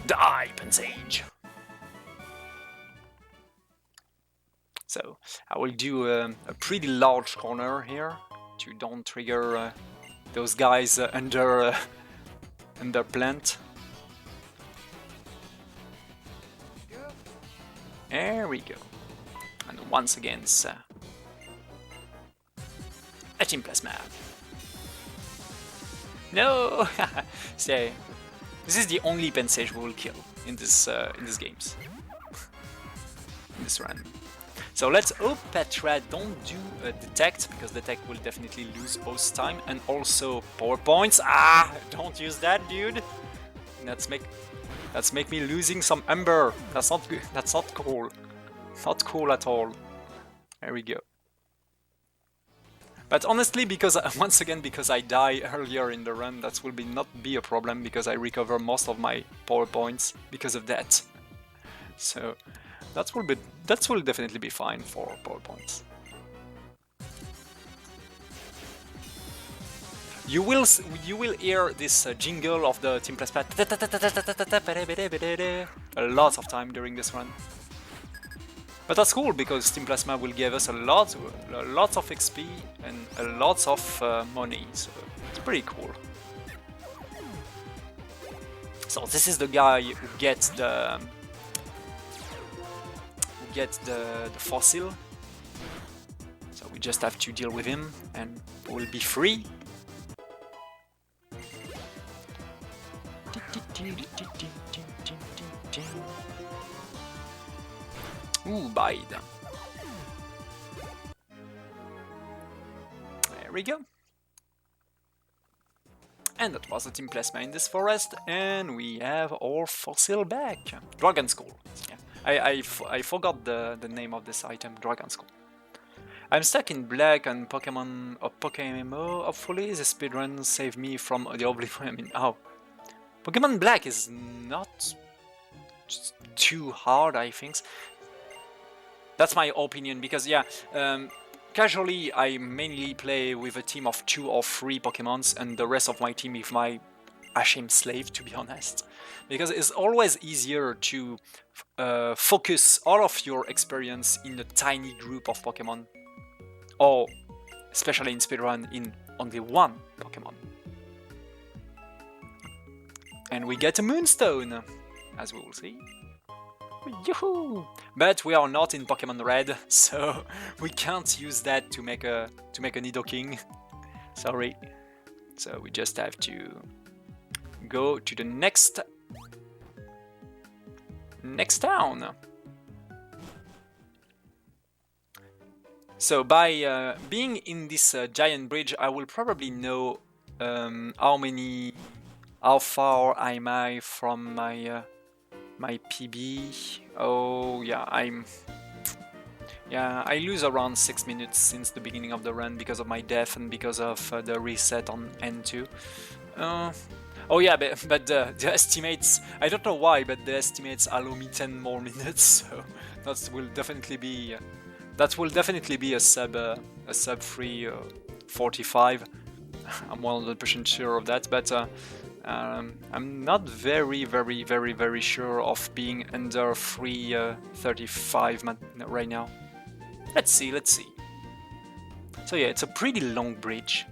Die, Pensage! So I will do a pretty large corner here to don't trigger those guys under plant. There we go. And once again, a Team Plasma. No! So, this is the only Pensage we will kill in these games. In this run. So let's hope Petra don't do Detect, because Detect will definitely lose both time, and also Power Points. Ah! Don't use that, dude! That's make me losing some Ember. That's not good. That's not cool. Not cool at all. There we go. But honestly, because once again, because I die earlier in the run, that will not be a problem because I recover most of my power points because of that. So that will definitely be fine for power points. You will hear this jingle of the Team Plasma a lot of time during this run. But that's cool because Team Plasma will give us a lot of XP and a lot of money, so it's pretty cool. So this is the guy who gets the fossil. So we just have to deal with him and we'll be free. Ooh, bide. There we go. And that was the Team Plasma in this forest, and we have our fossil back. Dragon Skull. Yeah. I forgot the name of this item, Dragon Skull. I'm stuck in black on Pokemon or Pokemon. Hopefully the speedrun saved me from the oblivion. I mean, oh. Pokemon Black is not too hard, I think. That's my opinion, because yeah, casually I mainly play with a team of 2 or 3 Pokemons and the rest of my team with my Ashim slave, to be honest. Because it's always easier to focus all of your experience in a tiny group of Pokemon. Or, especially in speedrun, in only 1 Pokemon. And we get a Moonstone, as we will see. Yoo-hoo! But we are not in Pokemon Red, so we can't use that to make a Nidoking. Sorry. So we just have to go to the next town. So by being in this giant bridge, I will probably know how far am I from my PB. Oh yeah, I lose around 6 minutes since the beginning of the run because of my death and because of the reset on N2. Oh yeah, but the estimates, I don't know why, but the estimates allow me 10 more minutes, so that will definitely be a sub 3 45. I'm 100% sure of that, but I'm not very sure of being under 335 right now. Let's see. So yeah, it's a pretty long bridge.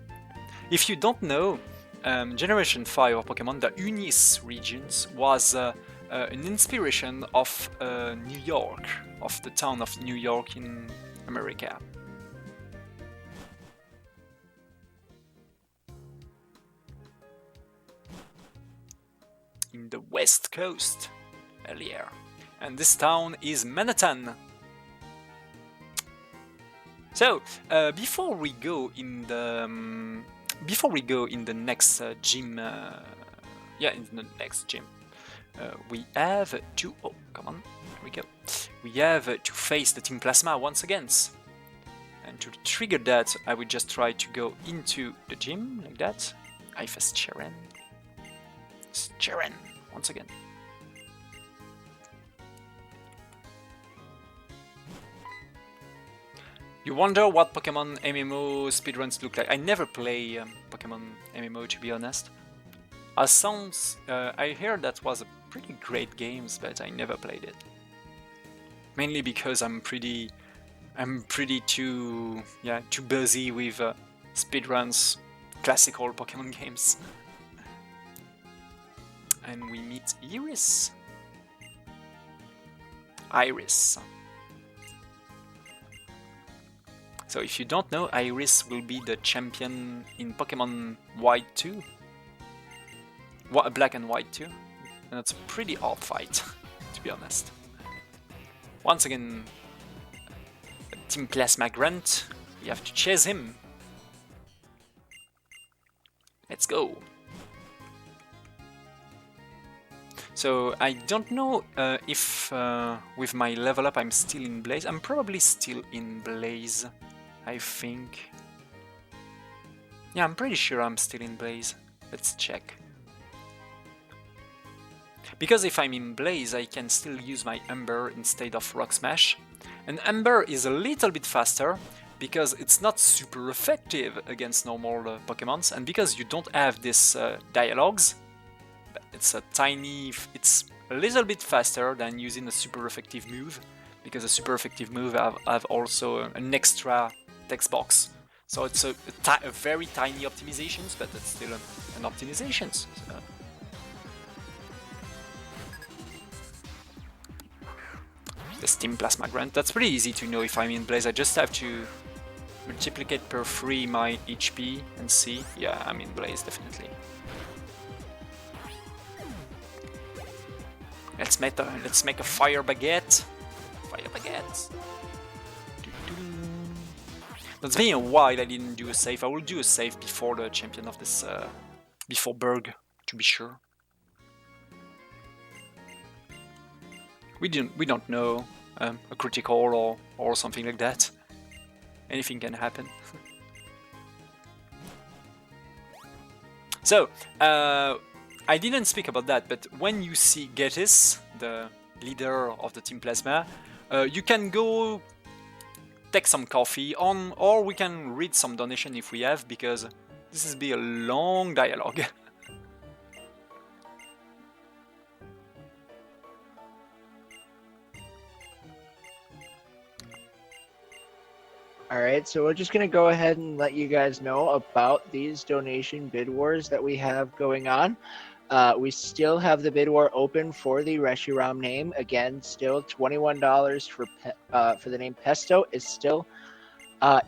If you don't know, Generation 5 of Pokemon, the Unis regions, was an inspiration of New York, of the town of New York in America. In the West Coast earlier, and this town is Manhattan. So before we go in the next gym, we have to. Oh, come on, here we go. We have to face the Team Plasma once again, and to trigger that, I will just try to go into the gym like that. I face Cheren. Cheren, once again. You wonder what Pokemon MMO speedruns look like. I never play Pokemon MMO, to be honest. I hear that was a pretty great game, but I never played it. Mainly because I'm pretty too busy with speedruns, classical Pokemon games. And we meet Iris. So if you don't know, Iris will be the champion in Pokemon White 2. Black and White 2. And it's a pretty hard fight, to be honest. Once again, Team Plasma Grunt. We have to chase him. Let's go. So I don't know if with my level up I'm still in Blaze. I'm probably still in Blaze, I think. Yeah, I'm pretty sure I'm still in Blaze. Let's check. Because if I'm in Blaze, I can still use my Ember instead of Rock Smash. And Ember is a little bit faster, because it's not super effective against normal Pokemons, and because you don't have this dialogues, it's a little bit faster than using a super effective move, because a super effective move have also an extra text box. So it's a very tiny optimizations, but it's still an optimizations. So. The Steam Plasma Grant, that's pretty easy to know if I'm in Blaze. I just have to multiplicate per 3 my HP and see. Yeah, I'm in Blaze, definitely. Let's make a fire baguette. Fire baguette. It's been a while I didn't do a save. I will do a save before the champion of this, before Berg, to be sure. We don't know a critical or something like that. Anything can happen. So, I didn't speak about that, but when you see Getis, the leader of the Team Plasma, you can go take some coffee on, or we can read some donation if we have, because this is be a long dialogue. Alright, so we're just going to go ahead and let you guys know about these donation bid wars that we have going on. We still have the bid war open for the Reshiram name. Again, still $21 for the name Pesto is still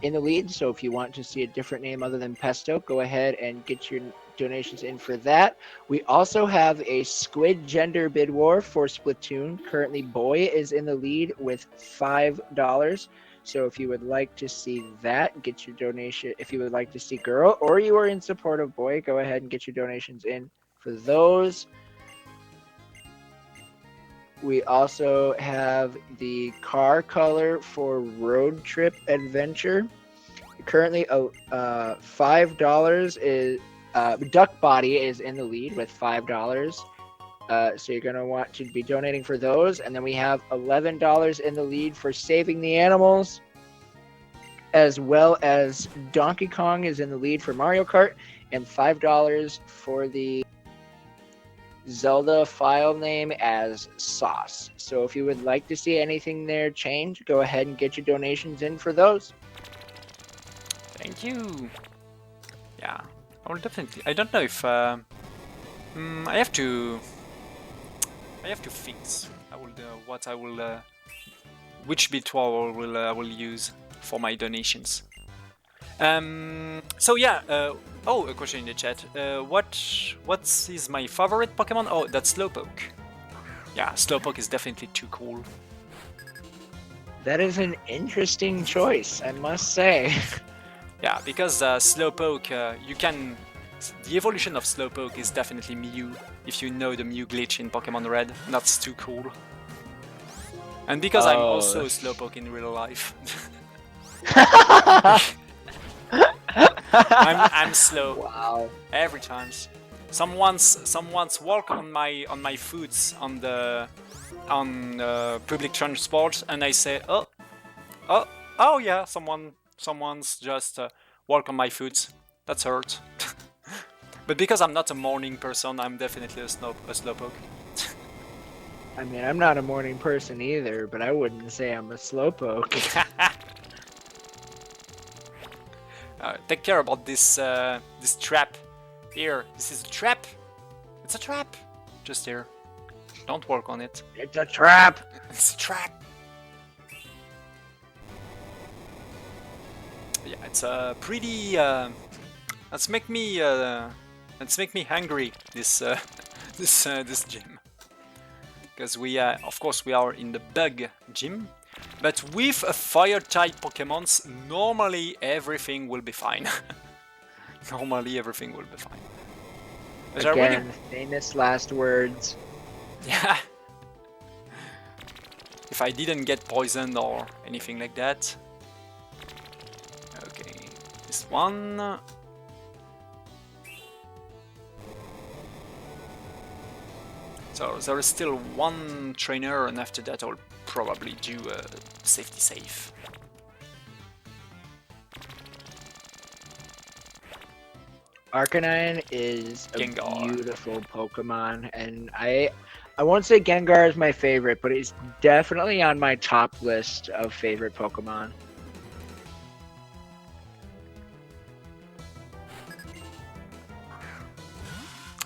in the lead. So if you want to see a different name other than Pesto, go ahead and get your donations in for that. We also have a Squid Gender bid war for Splatoon. Currently, Boy is in the lead with $5. So if you would like to see that, get your donation. If you would like to see Girl, or you are in support of Boy, go ahead and get your donations in for those. We also have the car color for Road Trip Adventure. Currently, $5 is Duck Body is in the lead with $5. So you're going to want to be donating for those. And then we have $11 in the lead for Saving the Animals, as well as Donkey Kong is in the lead for Mario Kart, and $5 for the Zelda file name as Sauce. So if you would like to see anything there change, go ahead and get your donations in for those. Thank you. Yeah, I will definitely. I don't know if I have to fix. I will what I will which bit I will use for my donations. So yeah. Oh, a question in the chat. What is my favorite Pokemon? Oh, that's Slowpoke. Yeah, Slowpoke is definitely too cool. That is an interesting choice, I must say. Yeah, because Slowpoke, you can. The evolution of Slowpoke is definitely Mew, if you know the Mew glitch in Pokemon Red. That's too cool. And because I'm also Slowpoke in real life. I'm slow. Wow. Every time. Someone's walk on my foots on public transport, and I say, oh yeah, someone's just walk on my foots. That's hurt. But because I'm not a morning person, I'm definitely a slowpoke. I mean, I'm not a morning person either, but I wouldn't say I'm a slowpoke. Take care about this this trap. Here, this is a trap. It's a trap. Just here. Don't work on it. It's a trap. It's a trap. Yeah, it's a pretty. Let's make me hungry. This this gym. Because we of course we are in the bug gym. But with a fire-type Pokemons, normally everything will be fine. Normally everything will be fine. Again, famous last words. Yeah. If I didn't get poisoned or anything like that. Okay, this one. So there is still one trainer, and after that I'll probably do a safety save. Arcanine is a Gengar. beautiful Pokemon, and I won't say Gengar is my favorite, but it's definitely on my top list of favorite Pokemon.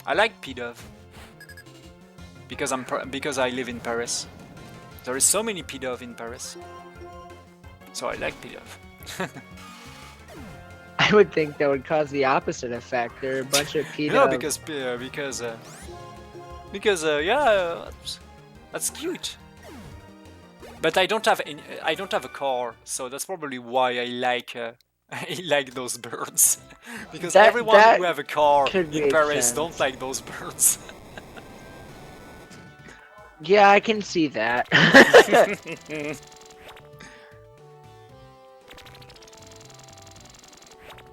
I like Pidove because I live in Paris. There is so many Pidove in Paris, so I like Pidove. I would think that would cause the opposite effect. There are a bunch of Pidove. No, because yeah, that's cute. But I don't have a car, so that's probably why I like I like those birds. Because everyone who have a car in Paris don't like those birds. Yeah, I can see that.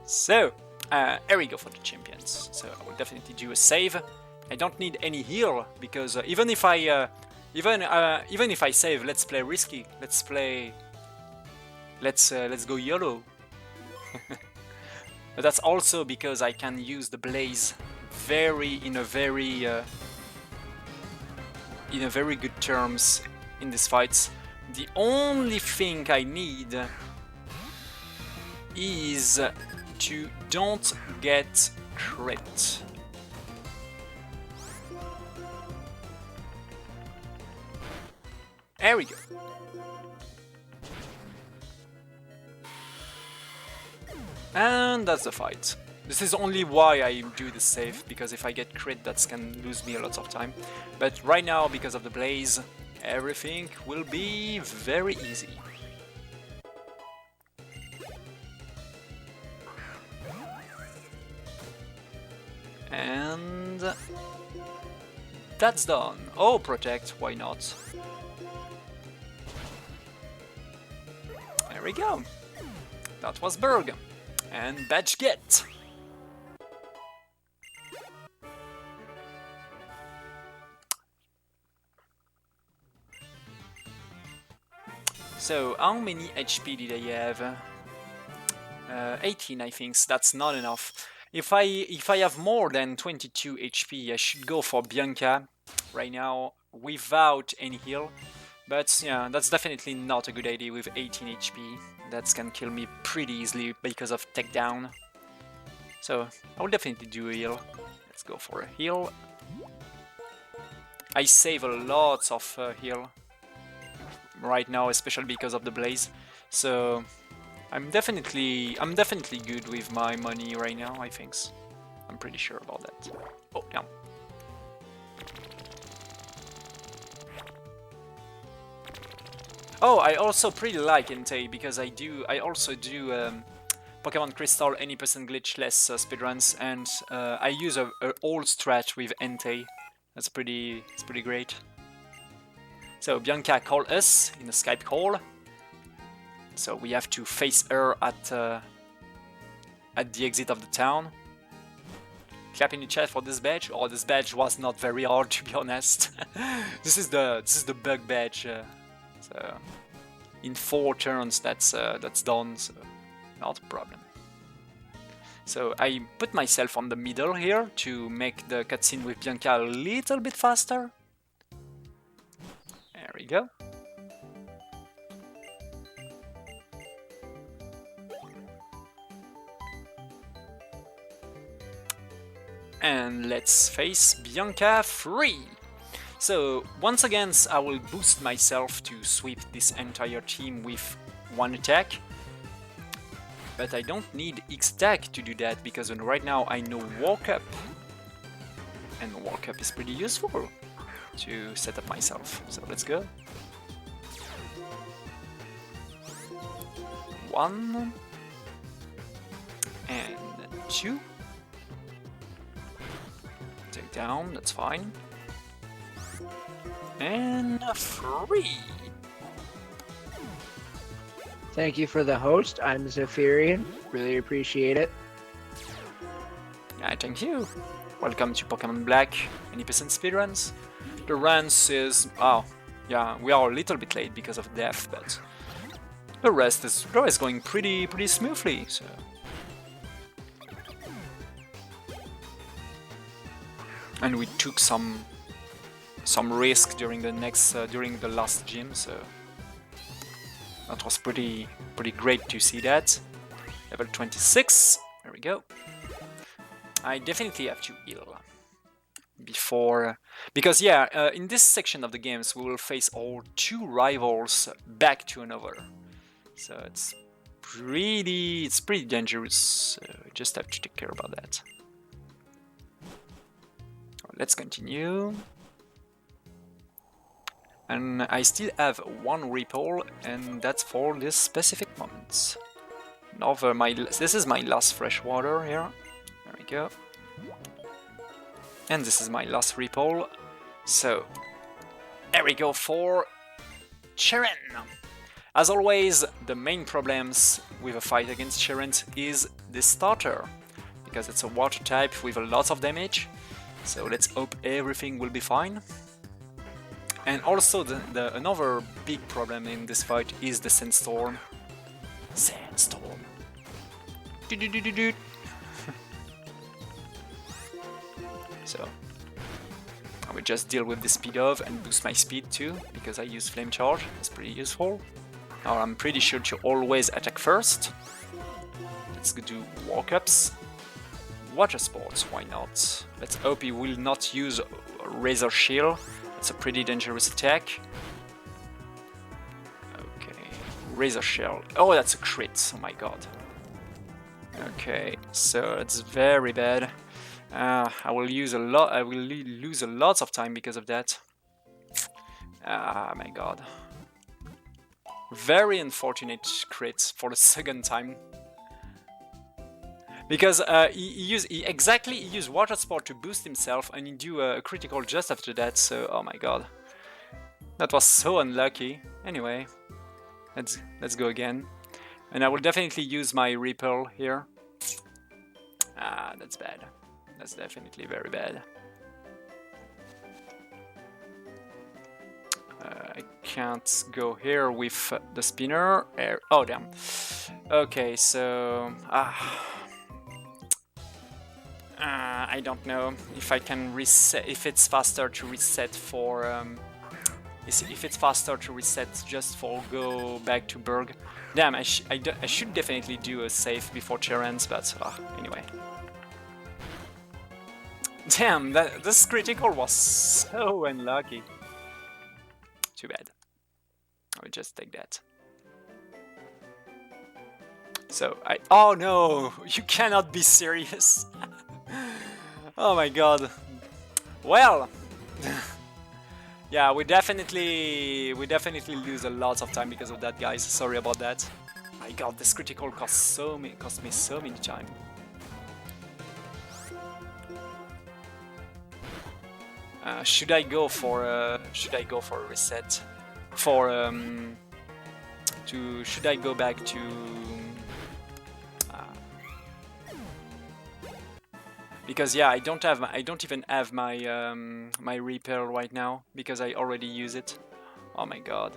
So, here we go for the champions. So I will definitely do a save. I don't need any heal because even if I save, let's play risky. Let's go YOLO. But that's also because I can use the blaze in a very good terms in these fights. The only thing I need is to don't get crit. There we go. And that's the fight. This is only why I do the save, because if I get crit that can lose me a lot of time. But right now, because of the blaze, everything will be very easy. And that's done. Oh, protect, why not? There we go. That was Berg. And badge get. So, how many HP did I have? 18, I think. That's not enough. If I have more than 22 HP, I should go for Bianca right now without any heal. But yeah, that's definitely not a good idea with 18 HP. That can kill me pretty easily because of takedown. So I will definitely do a heal. Let's go for a heal. I save a lot of heal right now, especially because of the blaze. So I'm definitely good with my money right now, I think. I'm pretty sure about that. Oh, yeah. Oh, I also pretty like Entei because I also do Pokemon Crystal any percent glitchless speedruns, and I use a old strat with Entei. It's pretty great. So Bianca called us in a Skype call. So we have to face her at the exit of the town. Clap in the chat for this badge. Oh, this badge was not very hard, to be honest. This is the bug badge. So in 4 turns, that's done. So not a problem. So I put myself on the middle here to make the cutscene with Bianca a little bit faster. There we go. And let's face Bianca 3. So once again, I will boost myself to sweep this entire team with 1 attack. But I don't need X-Attack to do that, because right now I know Walk Up. And Walk Up is pretty useful to set up myself. So let's go. 1 and 2. Take down, that's fine. And free. Thank you for the host. I'm Zephyrian. Really appreciate it. Yeah, thank you. Welcome to Pokemon Black. Any percent speedruns? The runs is... oh, yeah, we are a little bit late because of death, but the rest is going pretty smoothly, so... And we took some risk during the last gym, so that was pretty great to see that. Level 26, there we go. I definitely have to heal before, because yeah, in this section of the games we will face our two rivals back to another, so it's pretty dangerous. So just have to take care about that. Let's continue. And I still have one repel, and that's for this specific moment. This is my last fresh water here. There we go. And this is my last repel. So, there we go for Cheren. As always, the main problems with a fight against Cheren is the starter, because it's a water type with a lot of damage. So let's hope everything will be fine. And also another big problem in this fight is the Sandstorm. Sandstorm. So I will just deal with the speed of and boost my speed too, because I use Flame Charge. That's pretty useful. Now I'm pretty sure to always attack first. Let's do walk-ups. Water Sports, why not? Let's hope he will not use Razor Shield. It's a pretty dangerous attack. Okay, Razor Shield. Oh, that's a crit. Oh my god. Okay, so it's very bad. I will lose a lot of time because of that. Ah, my god. Very unfortunate crit for the second time. Because he used Water Sport to boost himself, and he do a critical just after that, so oh my god. That was so unlucky. Anyway, let's go again. And I will definitely use my Repel here. Ah, that's bad. That's definitely very bad. I can't go here with the spinner. Oh, damn. Okay, so... I don't know if I can reset, if it's faster to reset for... if it's faster to reset just for go back to Berg. Damn, I should definitely do a save before Cheren's, but anyway. Damn, this critical was so unlucky. Too bad. I will just take that. So oh no, you cannot be serious. Oh my god. Well, yeah, we definitely lose a lot of time because of that, guys. Sorry about that. My god, this critical cost me so many time. Should I go for a reset? Should I go back to? Because yeah, I don't even have my my repel right now because I already use it. Oh my god,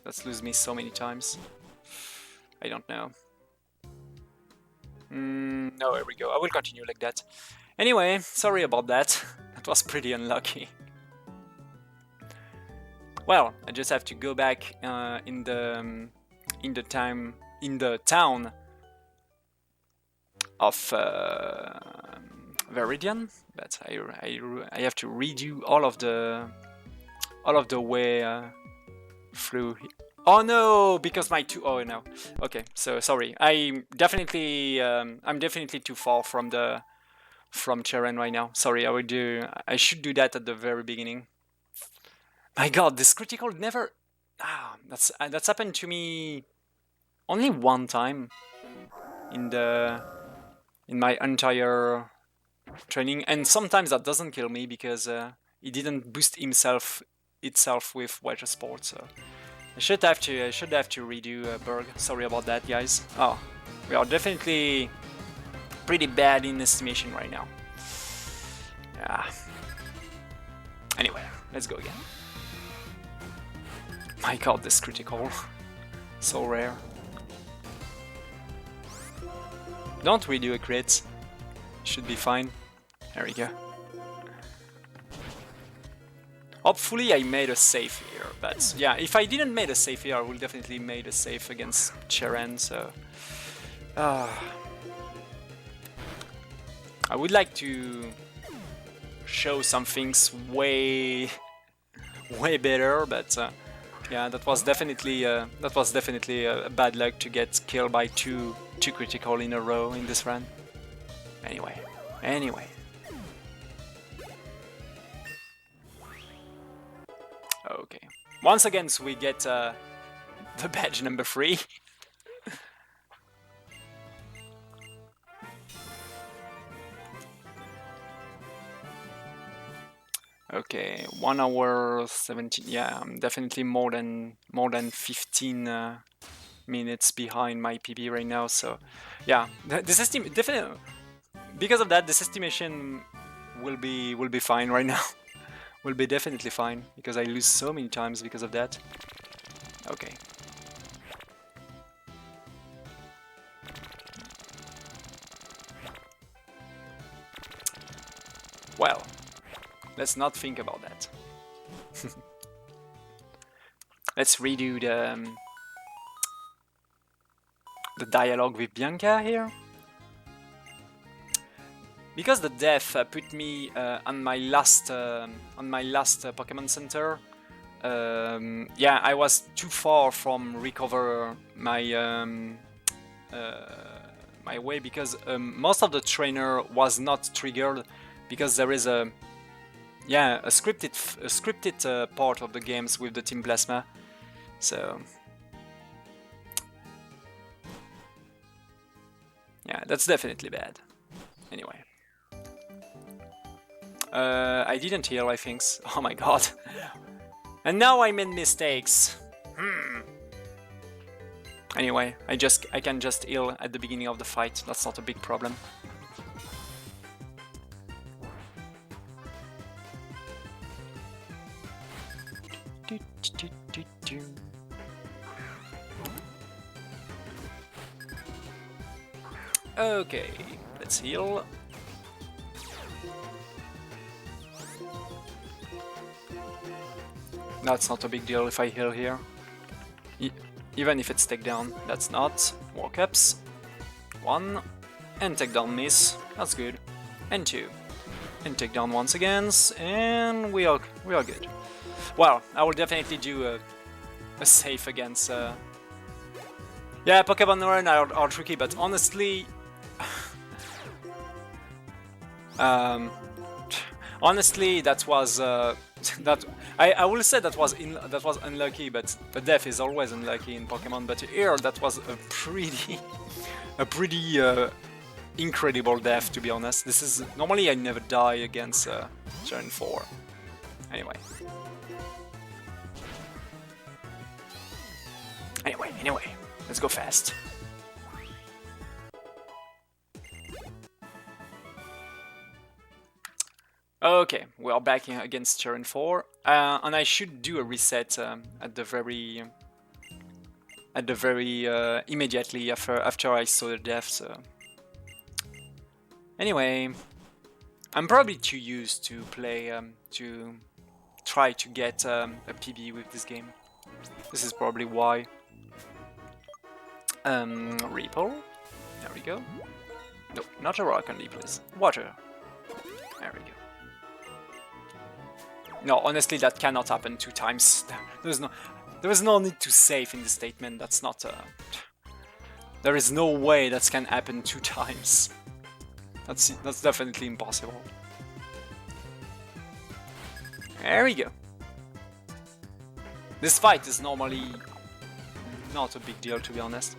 that's lose me so many times. I don't know. No, here we go. I will continue like that. Anyway, sorry about that. That was pretty unlucky. Well, I just have to go back in the town of Viridian, but I have to redo all of the way through. Oh no, because my two. Oh no. Okay, so sorry. I'm definitely too far from Cheren right now. Sorry, I should do that at the very beginning. My god, this critical never... that's happened to me only one time in my entire training, and sometimes that doesn't kill me because he didn't boost himself itself with water sports. So I should have to redo Berg. Sorry about that, guys. Oh, we are definitely pretty bad in estimation right now. Yeah. Anyway, let's go again. My god, this critical. So rare. Don't redo a crit. Should be fine. There we go. Hopefully I made a save here, but yeah, if I didn't make a save here, I would definitely made a save against Cheren, so... I would like to show some things way better, but yeah, that was definitely a bad luck to get killed by two critical in a row in this run. Anyway. Okay. Once again, so we get the badge number 3. Okay, 1 hour 17. Yeah, I'm definitely more than 15 minutes behind my PB right now. So, yeah, definitely because of that, this estimation will be fine right now. Will be definitely fine because I lose so many times because of that. Okay. Well, let's not think about that. Let's redo the dialogue with Bianca here. Because the death put me on my last Pokemon Center. Yeah, I was too far from recover my my way because most of the trainer was not triggered because there is a scripted part of the games with the Team Plasma. So yeah, that's definitely bad. Anyway. I didn't heal, I think. Oh my god. And now I made mistakes. Anyway, I can just heal at the beginning of the fight. That's not a big problem. Okay, let's heal. That's not a big deal if I heal here. Even if it's takedown, that's not. Walk-ups. 1. And takedown miss. That's good. And 2. And takedown once again. And we are good. Well, I will definitely do a save against... Yeah, Pokemon Run are tricky, but honestly... honestly, that was... I will say that was unlucky, but the death is always unlucky in Pokemon. But here, that was a pretty incredible death, to be honest. This is normally I never die against Gen 4. Anyway, let's go fast. Okay, we are back against Cheren 4, and I should do a reset at the very immediately after I saw the death. So anyway, I'm probably too used to play to try to get a PB with this game. This is probably why. Repel. There we go. No, not a rock candy, please. Water. There we go. No, honestly, that cannot happen 2 times. There is no need to save in the statement. That's not there is no way that can happen 2 times. That's definitely impossible. There we go. This fight is normally not a big deal, to be honest.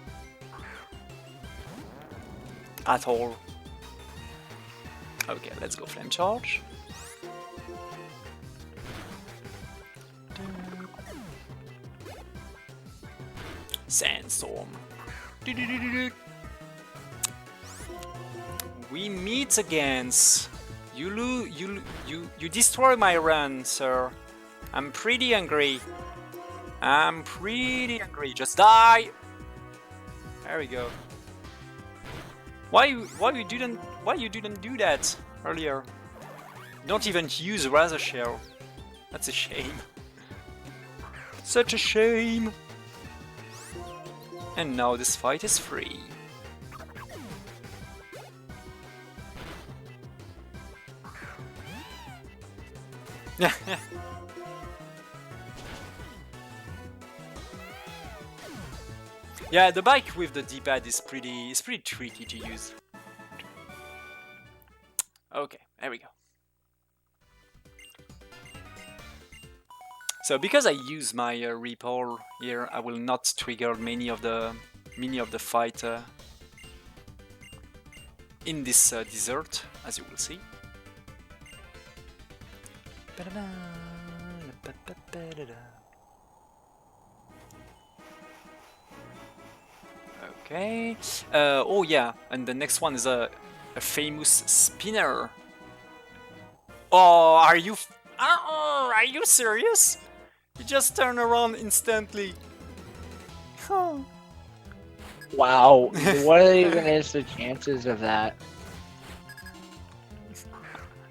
At all. Okay, let's go Flame Charge. Sandstorm. We meet against. You destroy my run, sir. I'm pretty angry. I'm pretty angry. Just die. There we go. Why you didn't do that earlier? Don't even use Razor Shell. That's a shame. Such a shame. And now this fight is free. Yeah, the bike with the D-pad is pretty tricky to use. Okay, there we go. So because I use my repel here, I will not trigger many of the fight in this desert, as you will see. Okay. Oh yeah, and the next one is a famous spinner. Oh, are you serious? You just turn around instantly. Wow, what even is the chances of that?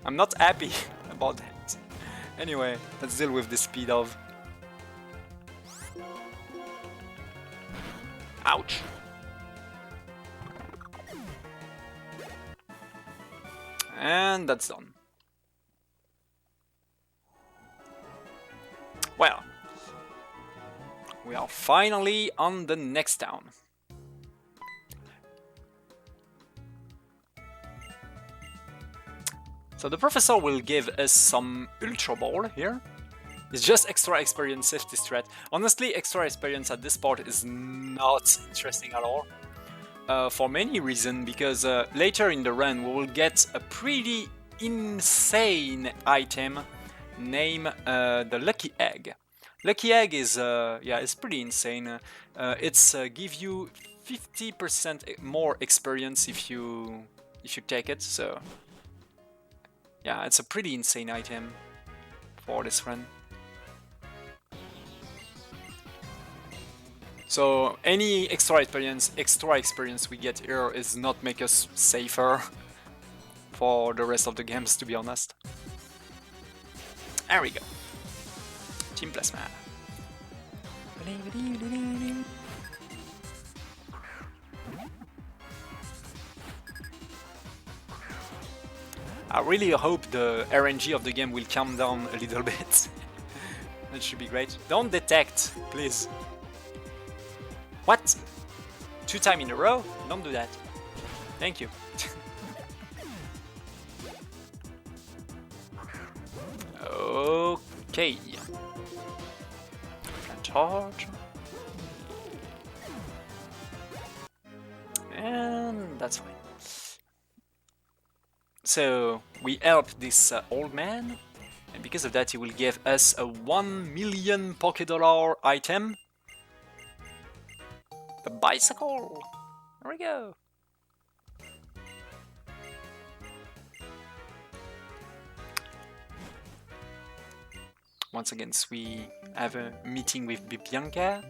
I'm not happy about that. Anyway, let's deal with the speed of. Ouch. And that's done. Well, we are finally on the next town. So the professor will give us some Ultra Ball here. It's just extra experience safety strat. Honestly, extra experience at this part is not interesting at all. For many reasons, because later in the run we will get a pretty insane item named the Lucky Egg. Lucky Egg is yeah, it's pretty insane. It's give you 50% more experience if you take it. So yeah, it's a pretty insane item for this run. So any extra experience we get here is not make us safer for the rest of the games, to be honest. There we go. Team Plasma. I really hope the RNG of the game will calm down a little bit. That should be great. Don't detect, please. What? 2 times in a row? Don't do that. Thank you. Okay. Charge. And that's fine. So we help this old man, and because of that he will give us a 1 million $Poké item. The bicycle! There we go! Once again, we have a meeting with Bianca.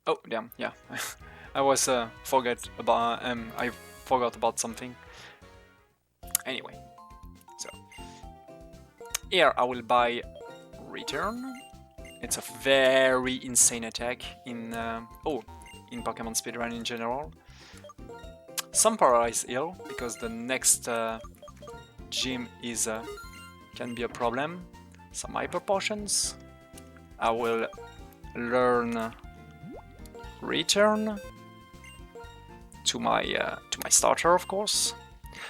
Oh damn, yeah. I was I forgot about something. Anyway, so here I will buy Return. It's a very insane attack in in Pokemon speedrun in general. Some Paralyze Heal because the next gym is can be a problem. Some Hyper Potions. I will learn Return to my starter, of course.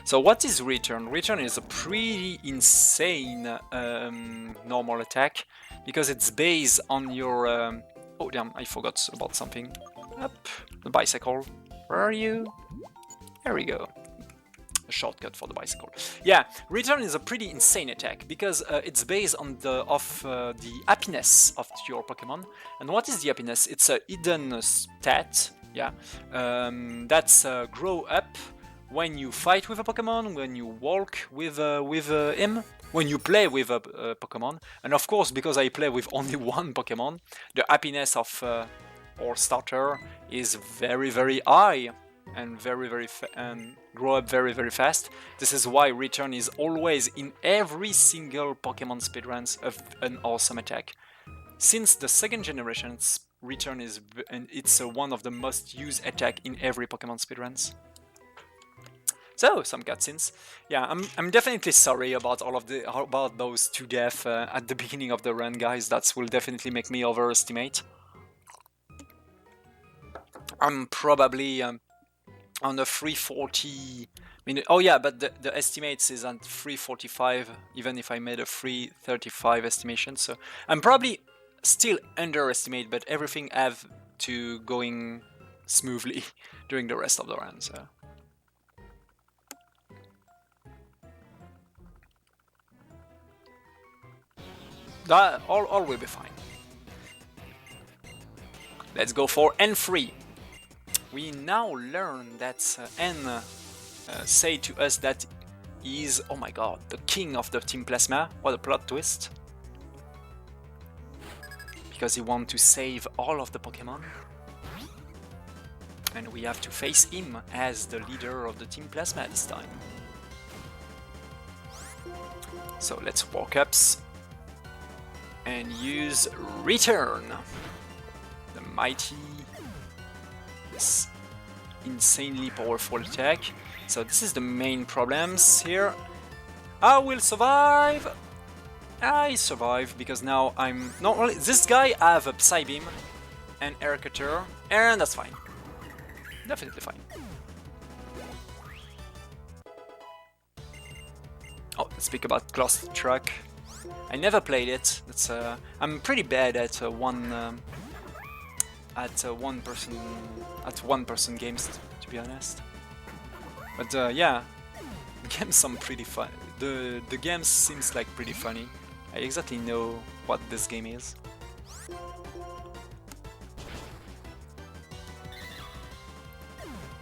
So what is Return? Return is a pretty insane normal attack because it's based on your oh damn, I forgot about something. Up, the bicycle. Where are you? There we go. a shortcut for the bicycle. Yeah, Return is a pretty insane attack because it's based on the happiness of your Pokemon. And what is the happiness? It's a hidden stat. Yeah, that's grow up when you fight with a Pokemon, when you walk with him, when you play with a Pokemon. And of course, because I play with only one Pokemon, the happiness of our starter is very, very high and and grow up very, very fast. This is why Return is always in every single Pokemon speedruns of an awesome attack. Since the second generation, Return is it's one of the most used attack in every Pokemon speedruns. So, some cutscenes. Yeah, I'm definitely sorry about about those 2 deaths at the beginning of the run, guys. That will definitely make me overestimate. I'm probably on a 340 minute. Oh yeah, but the estimates is at 345, even if I made a 335 estimation. So I'm probably still underestimate, but everything have to going smoothly during the rest of the run. So. That all will be fine. Let's go for N3. We now learn that N say to us that he is, oh my god, the king of the Team Plasma. What a plot twist. Because he wants to save all of the Pokemon. And we have to face him as the leader of the Team Plasma this time. So let's walk ups and use Return, the mighty, insanely powerful attack. So this is the main problems here. I will survive. I survive because now I'm not only this guy. I have a Psybeam and Air Cutter, and that's fine. Definitely fine. Oh, let's speak about Cloth Truck. I never played it. It's I'm pretty bad at one person games, to be honest. But yeah, the games sound pretty fun. The game seems like pretty funny. I exactly know what this game is.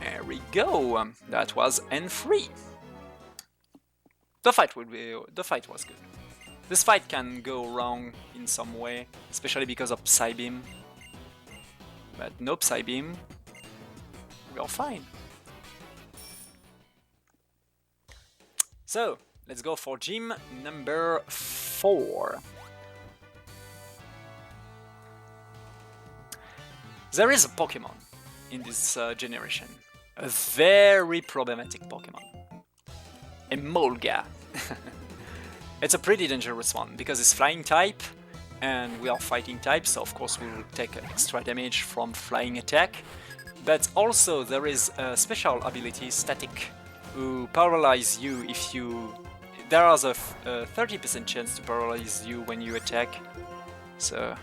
There we go. That was N3. The fight was good. This fight can go wrong in some way, especially because of Psybeam. But no Psybeam, we're fine. So, let's go for gym number 4. There is a Pokemon in this generation. A very problematic Pokemon. A Molga. It's a pretty dangerous one because it's flying type and we are fighting type, so of course we will take extra damage from flying attack. But also there is a special ability, Static, who paralyze you if you... There is a 30% chance to paralyze you when you attack. So...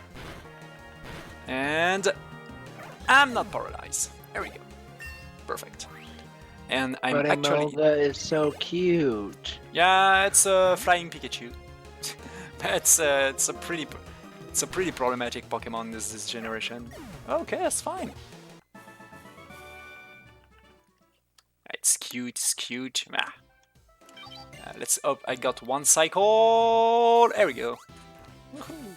And... I'm not paralyzed. There we go. Perfect. And I'm but actually... Imelda is so cute. Yeah, it's a flying Pikachu. it's a pretty problematic Pokemon this generation. Okay, that's fine. It's cute, it's cute. Ah. Let's up. I got one cycle. There we go. Woohoo.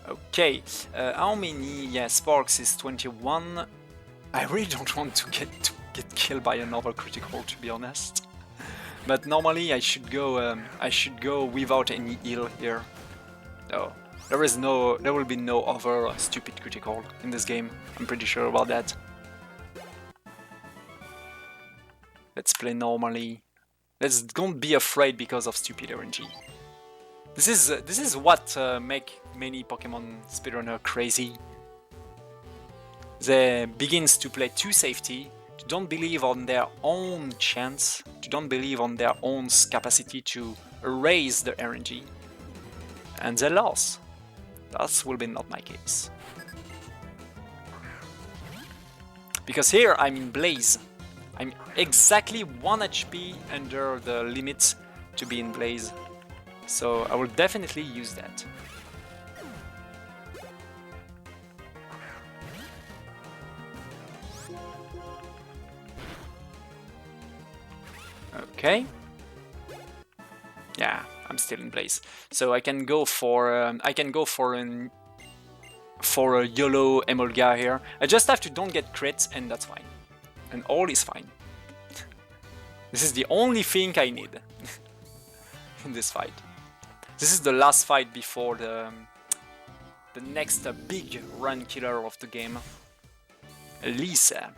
Okay, how many? Yeah, Sparks is 21. I really don't want to get killed by another critical, to be honest. But normally I should go without any heal here. No, there will be no other stupid critical in this game. I'm pretty sure about that. Let's play normally. Don't be afraid because of stupid RNG. This is what make many Pokemon speedrunner crazy. They begins to play too safety, to don't believe on their own chance, to don't believe on their own capacity to erase the RNG, and they lost. That will be not my case. Because here I'm in Blaze. I'm exactly 1 HP under the limit to be in Blaze. So I will definitely use that. Okay. Yeah, I'm still in Blaze. So I can go for a YOLO Emolga here. I just have to don't get crits and that's fine. And all is fine. This is the only thing I need in this fight. This is the last fight before the next big run killer of the game. Lisa.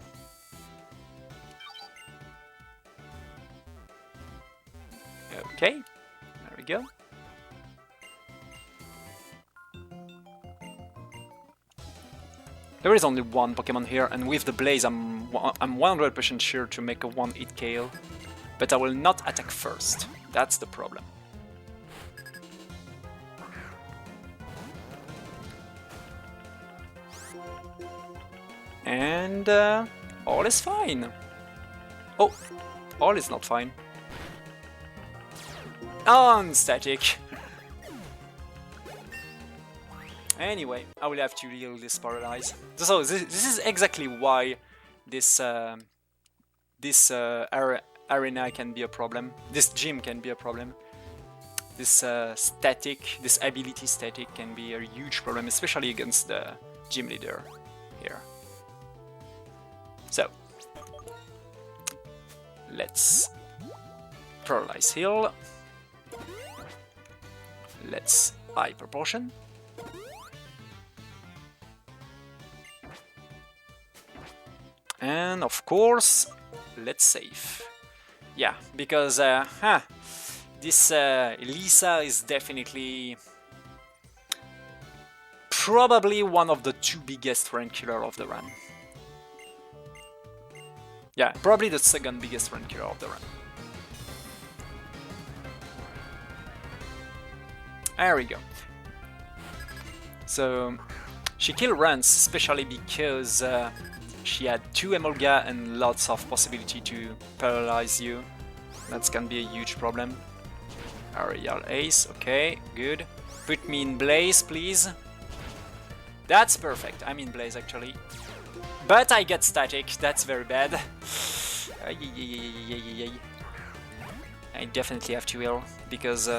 Okay, there we go. There is only one Pokemon here, and with the Blaze I'm 100% sure to make a 1-hit KO. But I will not attack first, that's the problem. And all is fine. Oh, all is not fine. On static. Anyway, I will have to heal this Paralyze. So this is exactly why this arena can be a problem. This gym can be a problem. This this ability static can be a huge problem, especially against the gym leader here. So let's Paralyze heal. Let's High Proportion. And of course, let's save. Yeah, because this Lisa is definitely probably one of the 2 biggest run killer of the run. Yeah, probably the 2nd biggest run killer of the run. There we go. So she kill runs, especially because she had 2 Emolga and lots of possibility to paralyze you. That's gonna be a huge problem. Aerial Ace, okay, good. Put me in Blaze, please. That's perfect, I'm in Blaze actually. But I get static, that's very bad. I definitely have to heal, because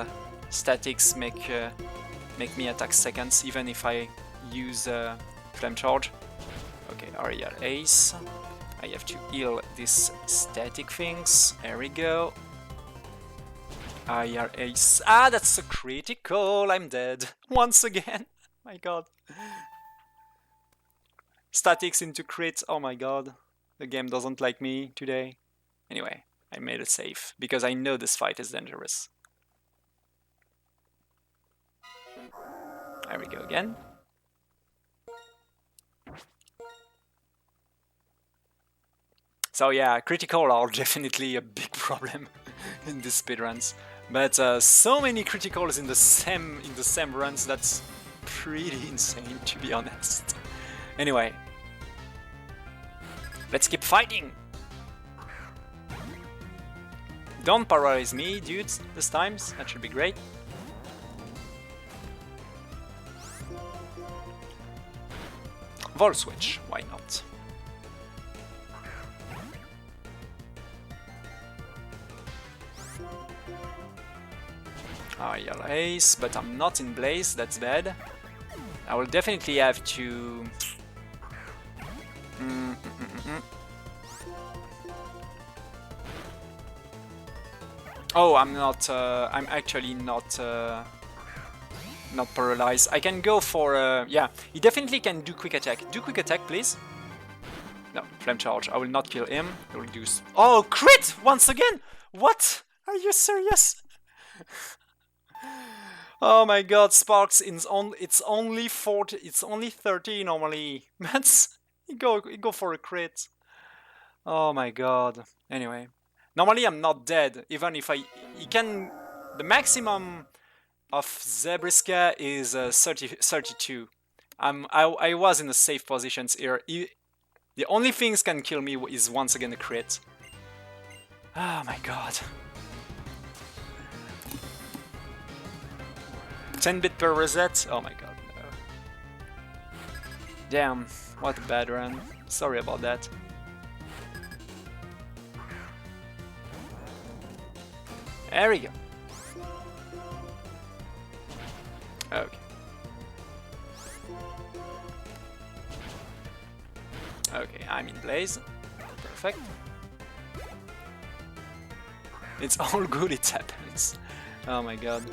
statics make me attack seconds, even if I use Flame Charge. Okay, Aerial Ace. I have to heal these static things. There we go. Aerial Ace. Ah, that's a critical. I'm dead. Once again. My god. Statics into crit. Oh my god. The game doesn't like me today. Anyway, I made it safe, because I know this fight is dangerous. There we go again. So yeah, critical are definitely a big problem in these speedruns. But so many criticals in the same runs, that's pretty insane, to be honest. Anyway, let's keep fighting! Don't paralyze me, dudes, this time. That should be great. Vol Switch, why not? Yellow Ace, but I'm not in Blaze, that's bad. I will definitely have to... Oh, I'm not, I'm actually not paralyzed. I can go for, yeah, he definitely can do quick attack. Do quick attack, please. No, Flame Charge. I will not kill him. I will do... Oh, crit! Once again! What? Are you serious? Oh my god, Sparks, it's only 40, it's only 30 normally. That's... You go for a crit. Oh my god. Anyway. Normally I'm not dead, even if he can... The maximum of Zebriska is 32. I was in a safe positions here. The only things can kill me is once again a crit. Oh my god. 10 bit per reset? Oh my god, no. Damn, what a bad run. Sorry about that. There we go. Okay. Okay, I'm in place. Perfect. It's all good, it happens. Oh my god.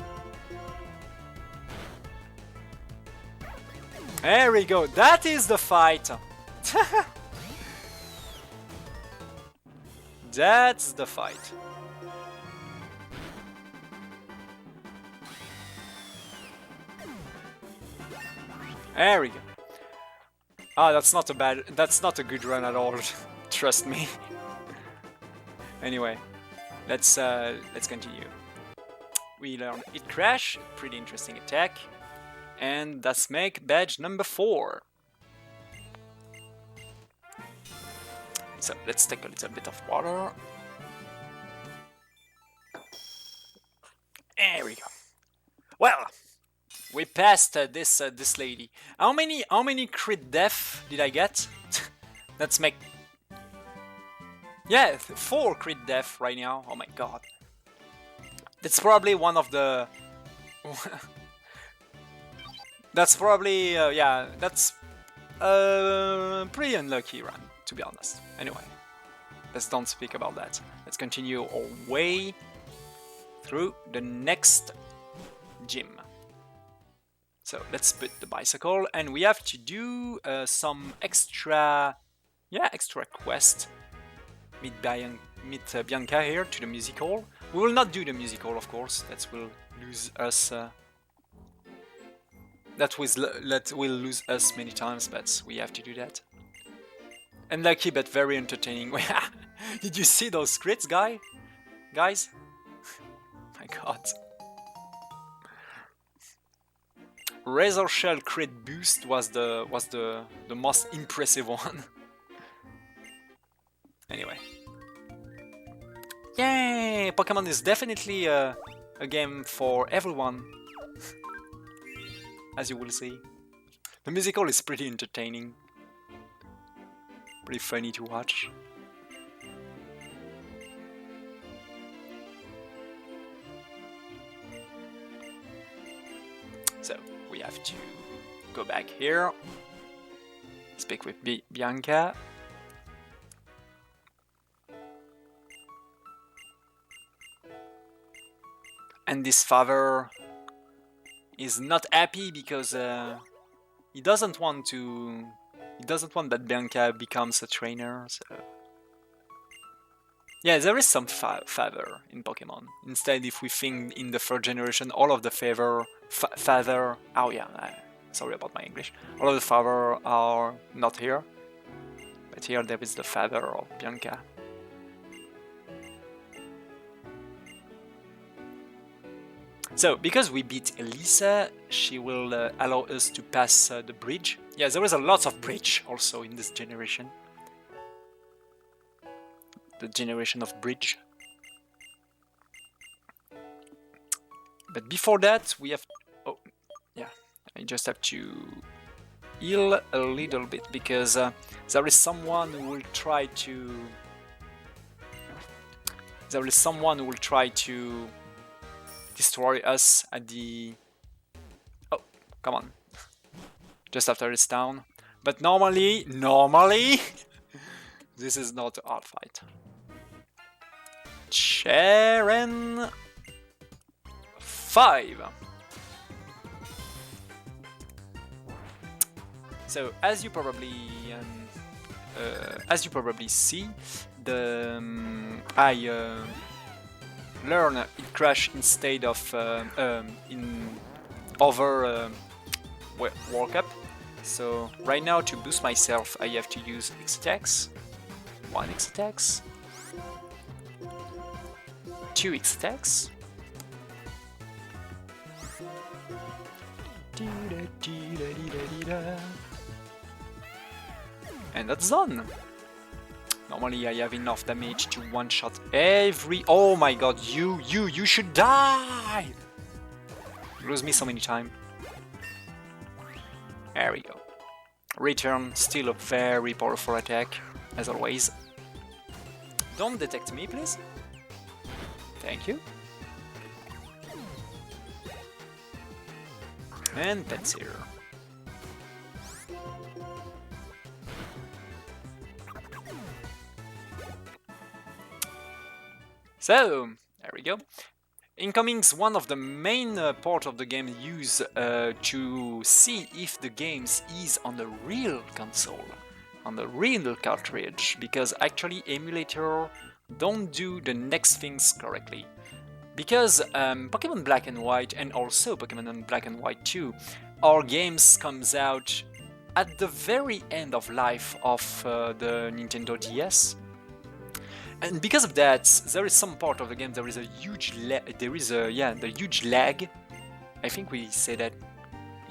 There we go, that is the fight! That's the fight. There we go. Ah, that's not a good run at all. Trust me. Anyway, let's continue. We learned It Crash, pretty interesting attack. And that's make badge number 4. So let's take a little bit of water. There we go. Well, we passed this lady. How many crit death did I get? Let's make. Yeah, 4 crit death right now. Oh my god. That's probably one of the. That's probably yeah. That's pretty unlucky run, to be honest. Anyway, let's don't speak about that. Let's continue our way through the next gym. So let's put the bicycle, and we have to do some extra quest. Meet Bianca here to the music hall. We will not do the music hall, of course. That will lose us. That will lose us many times, but we have to do that. Unlucky, but very entertaining. Did you see those crits, guys? My god. Razor Shell crit boost was the most impressive one. Anyway. Yay! Pokemon is definitely a game for everyone. As you will see. The musical is pretty entertaining. Pretty funny to watch. So, we have to go back here. Speak with Bianca. And this father is not happy because he doesn't want that Bianca becomes a trainer. So yeah, there is some favor in Pokemon. Instead, if we think in the third generation, all of the favor. Oh yeah, sorry about my English. All of the favor are not here, but here there is the father of Bianca. So, because we beat Elisa, she will allow us to pass the bridge. Yeah, there is a lot of bridge also in this generation. The generation of bridge. But before that, we have... Oh, yeah, I just have to heal a little bit, because there is someone who will try to... destroy us at the... Oh, come on. Just after it's down. But normally, this is not a hard fight. Sharon 5. So as you probably see, the I learn It Crash instead of in over World Cup. So right now, to boost myself, I have to use X-Attacks. 1 X-Attacks. 2 X-Attacks. And that's done. Normally I have enough damage to one-shot every... Oh my god, you should die! You lose me so many times. There we go. Return, still a very powerful attack, as always. Don't detect me, please. Thank you. And that's here. So, there we go. Incoming's one of the main part of the game used to see if the game is on the real console, on the real cartridge, because actually emulator don't do the next things correctly. Because Pokemon Black and White, and also Pokemon Black and White 2, our games comes out at the very end of life of the Nintendo DS. And because of that, there is some part of the game there is a huge the huge lag. I think we say that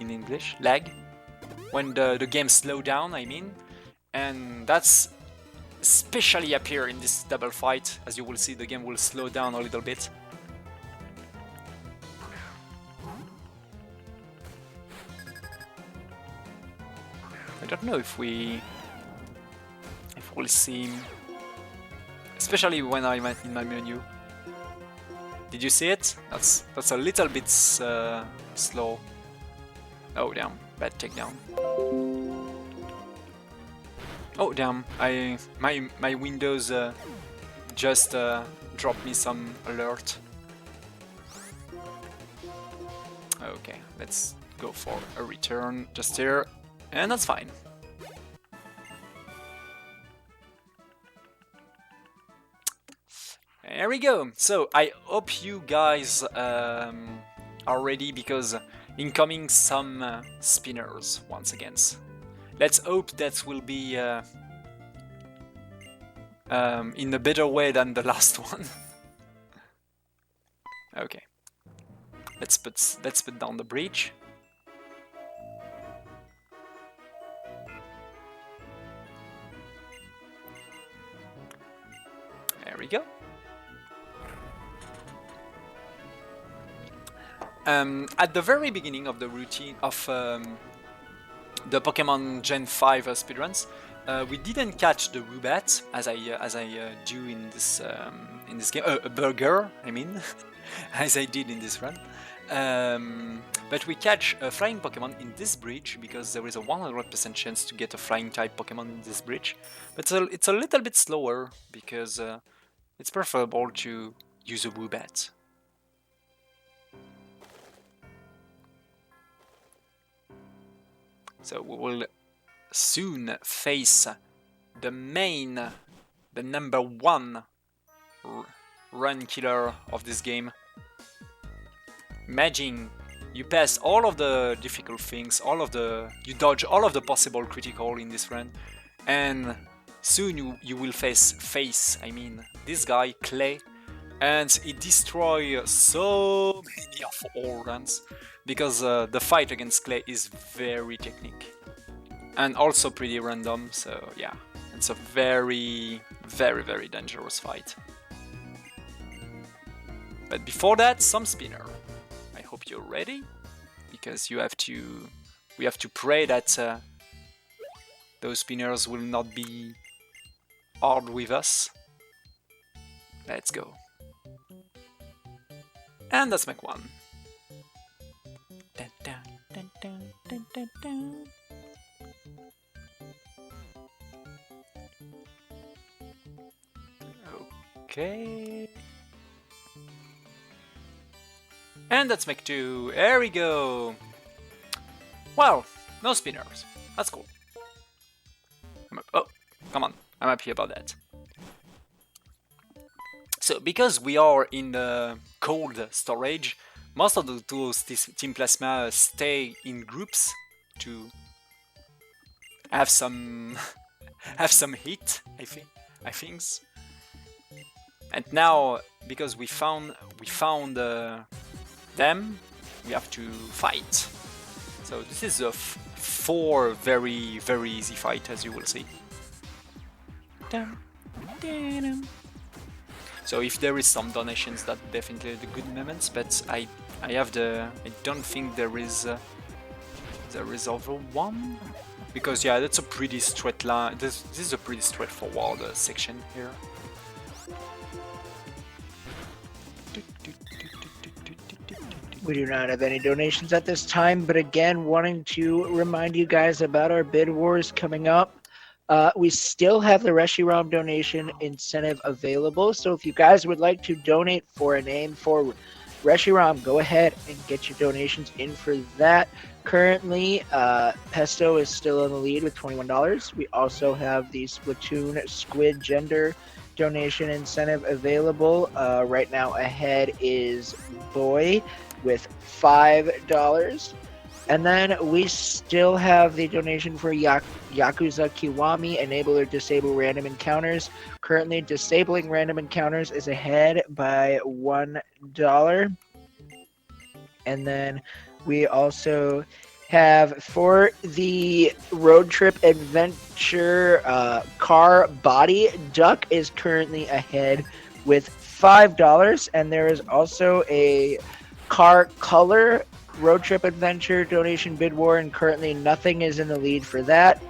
in English, lag. When the game slow down, I mean. And that's especially appear in this double fight. As you will see, the game will slow down a little bit. I don't know if we'll see, especially when I'm in my menu. Did you see it? That's a little bit slow. Oh damn, bad takedown. Oh damn, my Windows just dropped me some alert. Okay, let's go for a return just here, and that's fine. There we go. So I hope you guys are ready, because incoming some spinners once again. Let's hope that will be in a better way than the last one. Okay. Let's put down the bridge. There we go. At the very beginning of the routine of the Pokemon Gen 5 speedruns, we didn't catch the Woobat as I do in this game. A burger, I mean, as I did in this run. But we catch a flying Pokemon in this bridge, because there is a 100% chance to get a flying type Pokemon in this bridge. But it's a little bit slower, because it's preferable to use a Woobat. So we will soon face the number one run killer of this game. Imagine you pass all of the difficult things, you dodge all of the possible critical in this run, and soon you will face this guy, Clay, and he destroys so many of our runs, because the fight against Clay is very technique and also pretty random. So yeah, it's a very, very, very dangerous fight. But before that, some spinner. I hope you're ready, because we have to pray that those spinners will not be hard with us. Let's go. And let's make one. Dun, dun, dun, dun, dun, dun. Okay. And let's make two. There we go. Well, no spinners. That's cool. Oh, come on. I'm happy about that. So, because we are in the cold storage, most of those Team Plasma stay in groups to have some heat, I think. And now, because we found them, we have to fight. So this is a 4 very easy fight, as you will see. So if there is some donations, that definitely the good moments, but I don't think there is over one, because yeah, that's a pretty straight line. This is a pretty straightforward section here. We do not have any donations at this time, but again, wanting to remind you guys about our bid wars coming up. We still have the Reshiram donation incentive available, so if you guys would like to donate for a name for Reshiram, go ahead and get your donations in for that. Currently, Pesto is still in the lead with $21. We also have the Splatoon Squid Gender donation incentive available. Right now, ahead is Boy with $5. And then we still have the donation for Yakuza Kiwami, enable or disable random encounters. Currently, disabling random encounters is ahead by $1. And then we also have for the road trip adventure car body, Duck is currently ahead with $5. And there is also a car color road trip adventure donation bid war, and currently nothing is in the lead for that.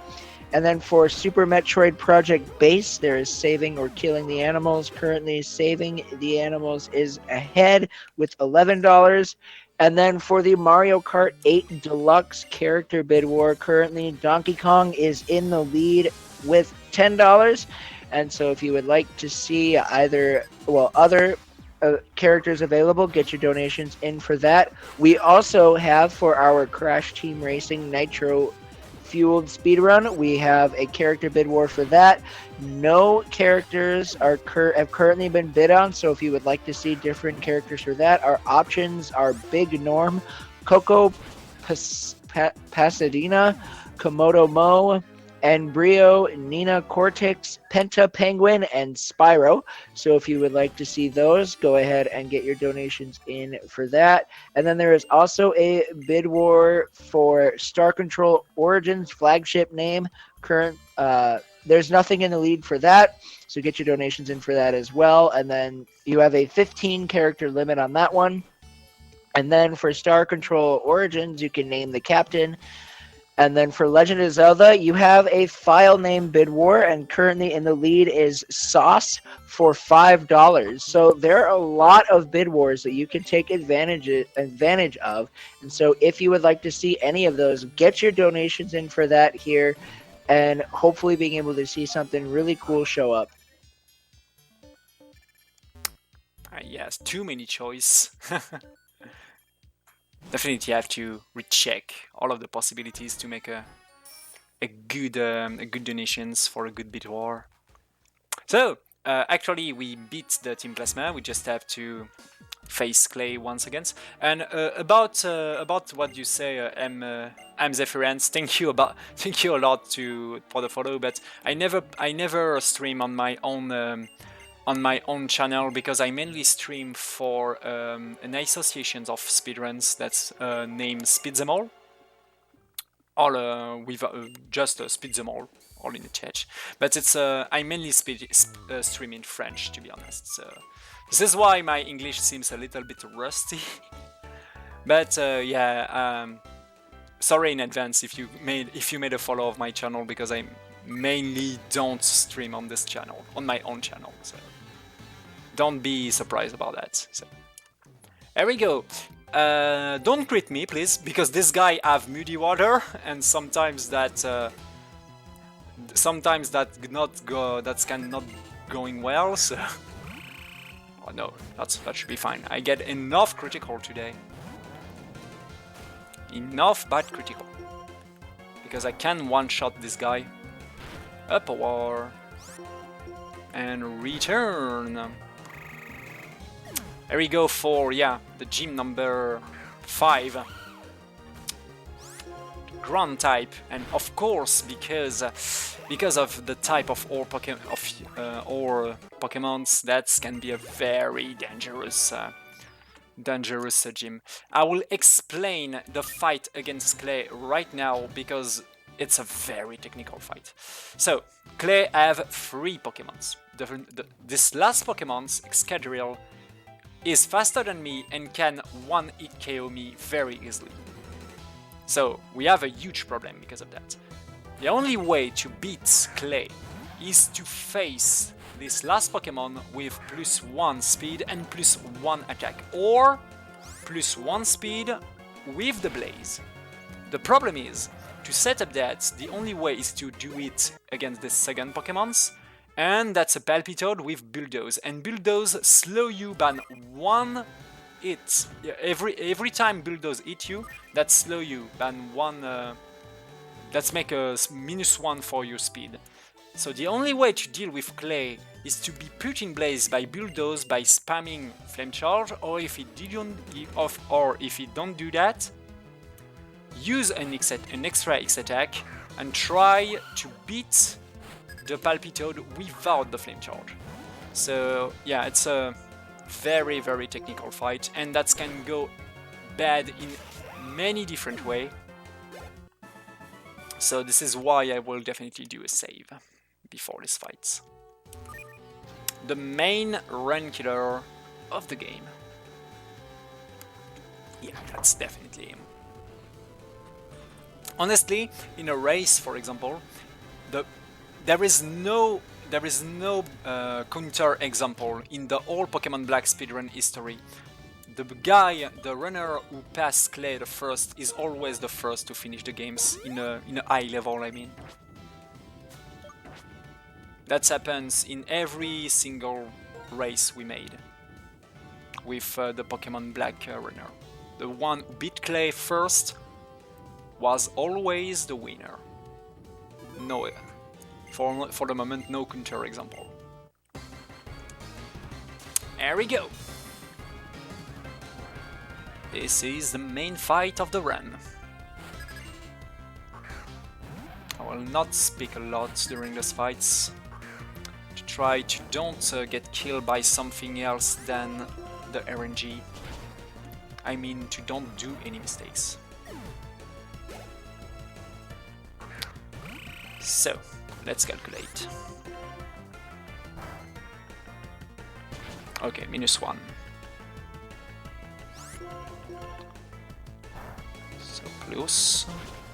And then for Super Metroid Project Base, there is saving or killing the animals. Currently saving the animals is ahead with $11. And then for the Mario Kart 8 Deluxe character bid war, currently Donkey Kong is in the lead with $10. And so if you would like to see other characters available, get your donations in for that. We also have for our Crash Team Racing Nitro Fueled Speedrun, we have a character bid war for that. No characters are have currently been bid on, so if you would like to see different characters for that, our options are Big Norm, Coco Pasadena, Komodo Mo, Embryo, Nina Cortex, Penta Penguin, and Spyro. So if you would like to see those, go ahead and get your donations in for that. And then there is also a bid war for Star Control Origins flagship name. There's nothing in the lead for that, so get your donations in for that as well. And then you have a 15 character limit on that one. And then for Star Control Origins, you can name the captain. And then for Legend of Zelda, you have a file name bid war, and currently in the lead is Sauce for $5. So there are a lot of bid wars that you can take advantage of. And so if you would like to see any of those, get your donations in for that here, and hopefully being able to see something really cool show up. Yes, too many choice. Definitely have to recheck all of the possibilities to make a good donations for a good bid war. So actually we beat the team plasma. We just have to face Clay once again. And about what you say, I'm Zephyrance. Thank you a lot for the follow. But I never stream on my own channel, because I mainly stream for an association of speedruns that's named Speed Them All. All with just Speed Them all in the chat. But it's I mainly stream in French, to be honest. So this is why my English seems a little bit rusty. But yeah, sorry in advance if you made a follow of my channel, because I mainly don't stream on this channel, on my own channel. So don't be surprised about that. So there we go. Don't crit me, please, because this guy have muddy water, and sometimes that cannot going well. So oh no, that should be fine. I get enough critical today. Enough bad critical, because I can one-shot this guy. Up a war and return. There we go for, yeah, the gym number 5. Ground type, and of course because of the type of ore Pokemons, that can be a very dangerous dangerous gym. I will explain the fight against Clay right now because it's a very technical fight. So, Clay have 3 Pokemons. This last Pokemon's Excadrill is faster than me and can 1-hit KO me very easily. So, we have a huge problem because of that. The only way to beat Clay is to face this last Pokemon with +1 speed and +1 attack, or +1 speed with the Blaze. The problem is, to set up that, the only way is to do it against the second Pokemons, and that's a Palpitoad with Bulldoze, and Bulldoze slow you by 1 hit. Yeah, every time Bulldoze hit you, that slow you by 1. Let's make a -1 for your speed. So the only way to deal with Clay is to be put in Blaze by Bulldoze by spamming Flame Charge, or if he don't do that, use an extra X attack and try to beat the Palpitoad without the Flame Charge. So yeah, it's a very, very technical fight, and that can go bad in many different ways. So this is why I will definitely do a save before this fight. The main run killer of the game. Yeah, that's definitely him. Honestly, in a race, for example, there is no counter example in the whole Pokemon Black speedrun history. The runner who passed Clay the first is always the first to finish the games in a high level, I mean. That happens in every single race we made with the Pokemon Black runner. The one who beat Clay first was always the winner. No, for the moment, no counter example. There we go. This is the main fight of the run. I will not speak a lot during these fights, to try to don't get killed by something else than the RNG. I mean, to don't do any mistakes. So, let's calculate. Okay, -1. So close.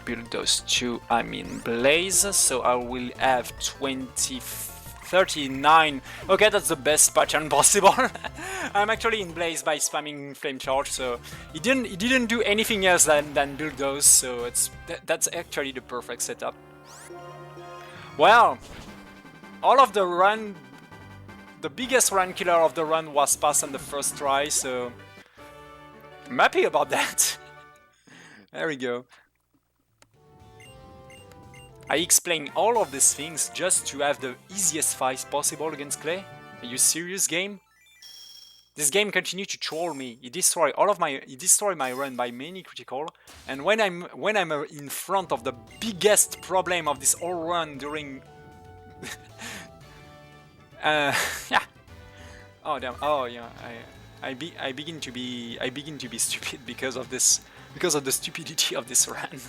Build those two, I mean Blaze, so I will have 39. Okay, that's the best pattern possible. I'm actually in Blaze by spamming Flame Charge, so he didn't do anything else than build those, so that's actually the perfect setup. Well, all of the run, the biggest run killer of the run was passed on the first try, so I'm happy about that. There we go. I explain all of these things just to have the easiest fight possible against Clay. Are you serious, game? This game continues to troll me. He destroyed my run by many critical, and when I'm in front of the biggest problem of this whole run during yeah. Oh damn. Oh yeah. I begin to be stupid because of the stupidity of this run.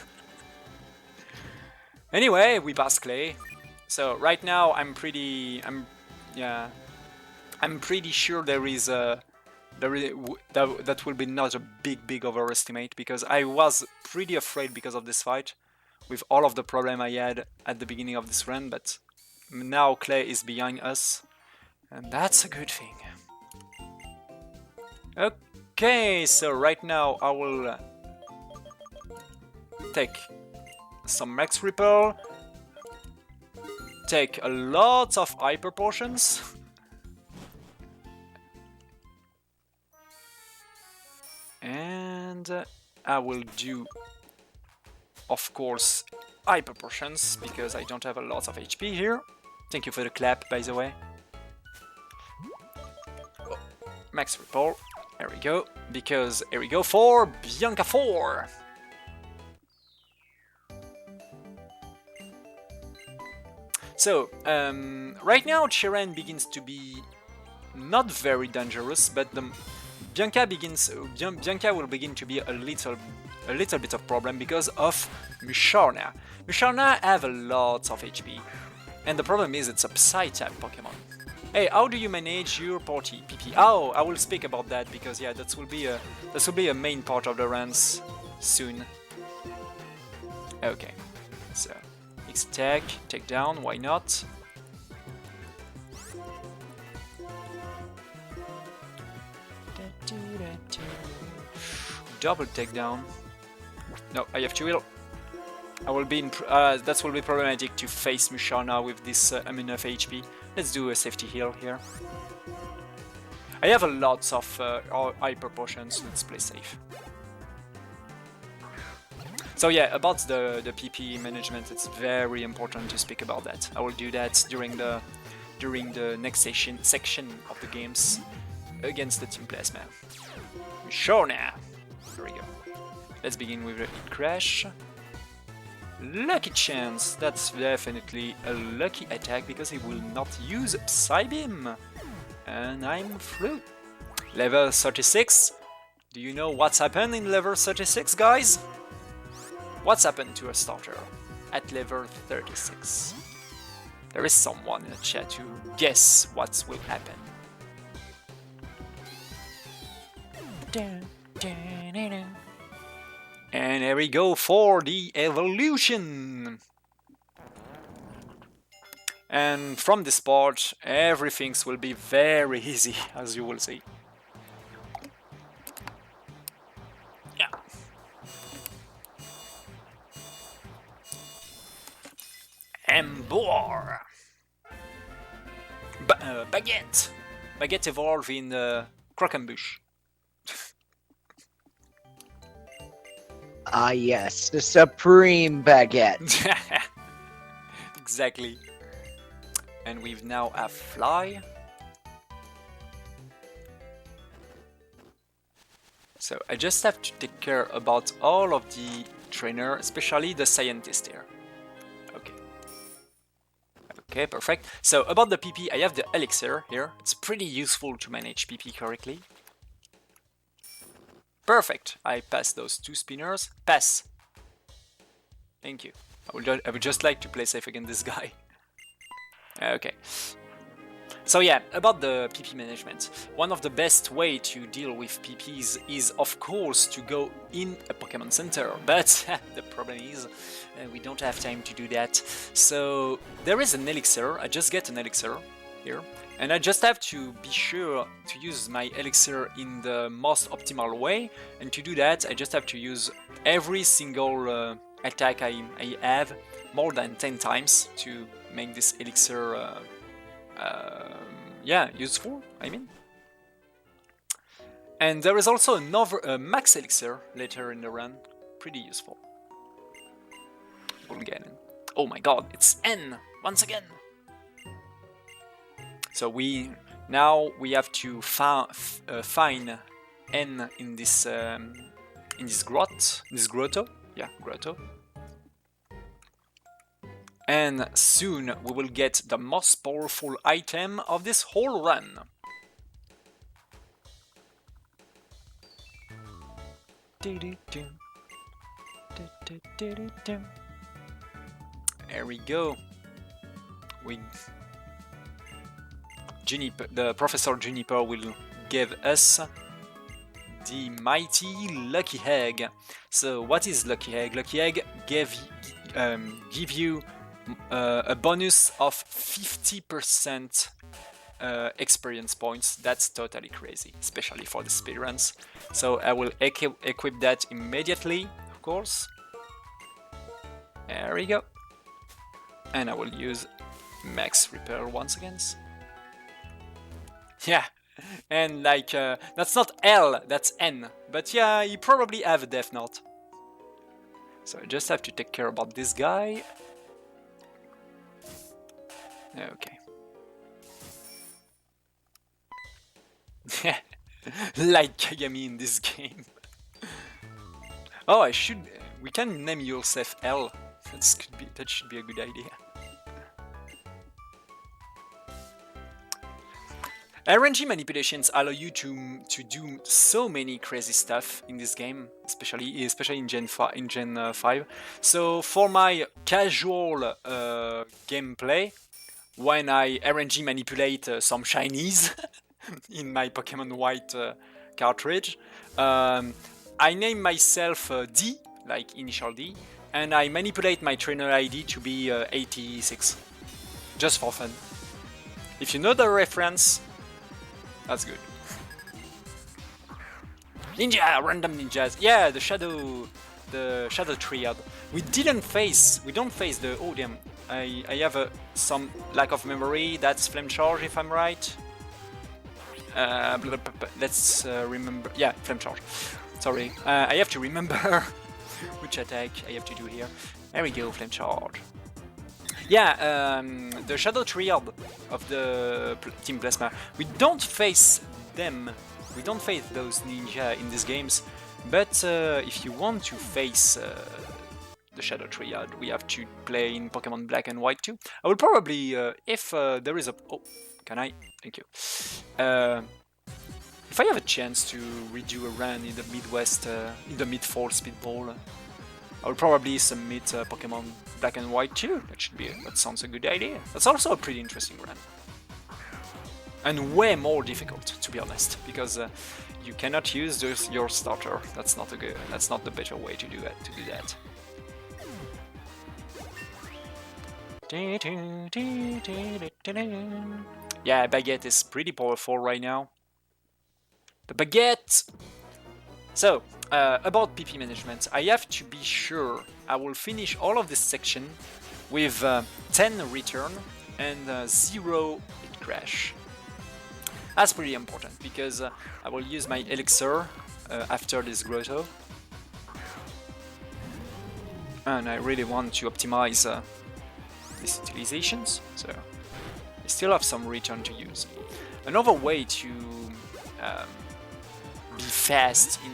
Anyway, we passed Clay. So right now I'm pretty sure that will be not a big overestimate, because I was pretty afraid because of this fight with all of the problem I had at the beginning of this run, but now Clay is behind us, and that's a good thing. Okay, so right now I will take some Max Repel, take a lot of Hyper Potions, and I will do, of course, Hyper Potions, because I don't have a lot of HP here. Thank you for the clap, by the way. Max Repel, there we go, because here we go for Bianca 4. So, right now Chiren begins to be not very dangerous, but Bianca Bianca will begin to be a little bit of problem because of Musharna. Musharna have a lot of HP, and the problem is it's a Psy-type Pokemon. Hey, how do you manage your party PP? Oh, I will speak about that because yeah, that will be a main part of the runs soon. Okay, so X-Tech, take down, why not? Double takedown. No, I have to heal. I will be in. That will be problematic to face Musharna with this enough HP. Let's do a safety heal here. I have a lot of hyper potions. Let's play safe. So yeah, about the PP management, it's very important to speak about that. I will do that during the next section of the games against the Team Plasma. Musharna. There we go. Let's begin with a hit crash. Lucky chance. That's definitely a lucky attack because he will not use Psybeam. And I'm through. Level 36. Do you know what's happened in level 36, guys? What's happened to a starter at level 36? There is someone in the chat to guess what will happen. And here we go for the evolution. And from this part, everything will be very easy, as you will see. Yeah. Embor. Baguette. Baguette evolve in Croquembouche. Ah, yes, the supreme baguette. Exactly. And we've now a fly. So I just have to take care about all of the trainer, especially the scientist here. Okay. Okay, perfect. So about the PP, I have the elixir here. It's pretty useful to manage PP correctly. Perfect. I pass those two spinners. Pass. Thank you. I would just like to play safe against this guy. Okay. So yeah, about the PP management. One of the best way to deal with PPs is of course to go in a Pokemon Center, but the problem is we don't have time to do that. So there is an elixir. I just get an elixir here. And I just have to be sure to use my elixir in the most optimal way. And to do that, I just have to use every single attack I have more than 10 times to make this elixir yeah, useful, I mean. And there is also another max elixir later in the run, pretty useful. We'll get it. Oh my god, it's N once again. So we have to find N in this grotto. Yeah, grotto. And soon we will get the most powerful item of this whole run. There we go. The Professor Juniper will give us the mighty Lucky Egg. So what is Lucky Egg? Lucky Egg give you a bonus of 50% experience points. That's totally crazy, especially for the speedruns. So I will equip that immediately, of course. There we go. And I will use Max Repair once again. Yeah, and like, that's not L, that's N. But yeah, you probably have a Death Knot. So I just have to take care about this guy. Okay. Like Kagami in this game. Oh, we can name yourself L. That should be a good idea. RNG manipulations allow you to do so many crazy stuff in this game, especially in Gen 5. So for my casual gameplay, when I RNG manipulate some shinies in my Pokemon White cartridge, I name myself D, like initial D, and I manipulate my trainer ID to be 86, just for fun. If you know the reference, that's good. Ninja, random ninjas. Yeah, the shadow triad. We don't face the. Oh damn! I have some lack of memory. That's flame charge, if I'm right. Let's remember. Yeah, flame charge. Sorry, I have to remember which attack I have to do here. There we go, flame charge. Yeah, the shadow triad of the Team Plasma. We don't face them. We don't face those ninja in these games. But if you want to face the shadow triad, we have to play in Pokemon Black and White too. I will probably, if there is a... Oh, can I? Thank you. If I have a chance to redo a run in the Midwest, in the MidFall SpeedBall, I will probably submit Pokemon Black and White too. That sounds a good idea. That's also a pretty interesting run. And way more difficult, to be honest, because you cannot use your starter. That's not the better way to do that. Yeah, Baguette is pretty powerful right now. The Baguette! So, about PP management, I have to be sure I will finish all of this section with 10 return and 0 hit crash. That's pretty important, because I will use my elixir after this grotto. And I really want to optimize these utilizations, so I still have some return to use. Another way to be fast in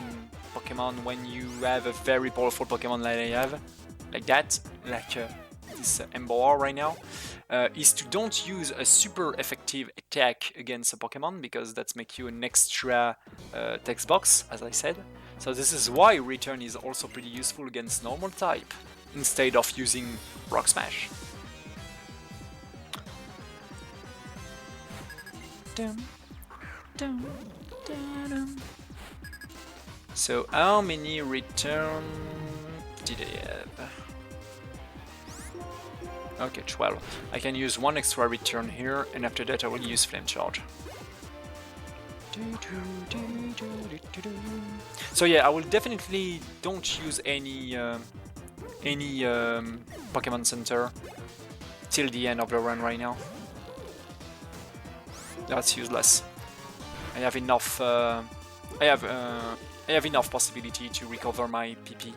Pokemon when you have a very powerful Pokemon like I have, like this Emboar right now, is to don't use a super effective attack against a Pokemon, because that's make you an extra text box, as I said. So this is why return is also pretty useful against normal type, instead of using Rock Smash. So how many return did I have? Okay, 12. I can use one extra return here, and after that I will use Flame Charge. So yeah, I will definitely don't use any Pokemon Center till the end of the run right now. That's useless. I have enough. I have enough possibility to recover my PP.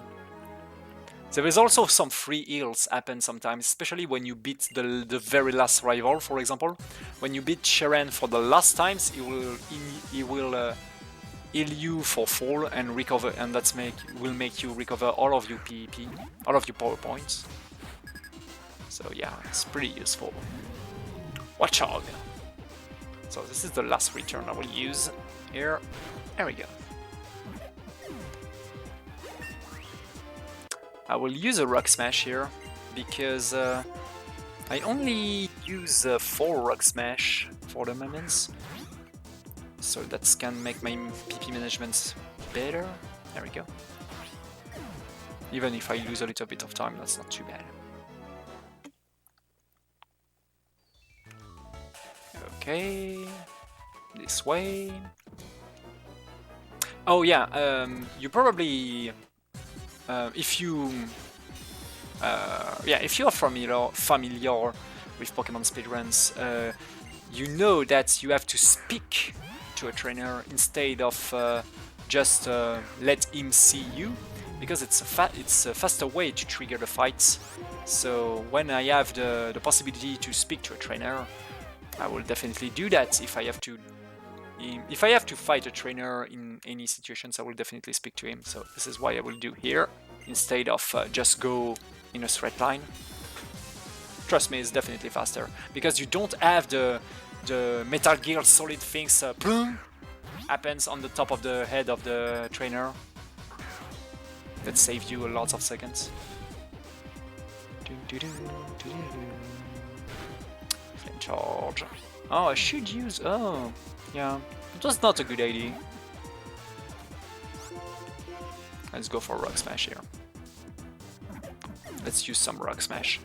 There is also some free heals happen sometimes, especially when you beat the very last rival. For example, when you beat Sharon for the last times, he will heal you for full and recover, and will make you recover all of your PP, all of your power points. So yeah, it's pretty useful. Watchog. So this is the last return I will use here. There we go. I will use a Rock Smash here, because I only use 4 Rock Smash for the moments. So that can make my PP management better. There we go. Even if I lose a little bit of time, that's not too bad. Okay, this way. Oh yeah, you probably, if you are familiar with Pokemon speedruns, you know that you have to speak to a trainer instead of just let him see you, because it's a faster way to trigger the fights. So when I have the possibility to speak to a trainer, I will definitely do that. If I have to fight a trainer in any situations, I will definitely speak to him. So this is why I will do here, instead of just go in a straight line. Trust me, it's definitely faster, because you don't have the the Metal Gear Solid things boom, happens on the top of the head of the trainer. That saves you lots of seconds. Flame charge. Oh, I should use... Oh, yeah. It was not a good idea. Let's go for Rock Smash here. Let's use some Rock Smash.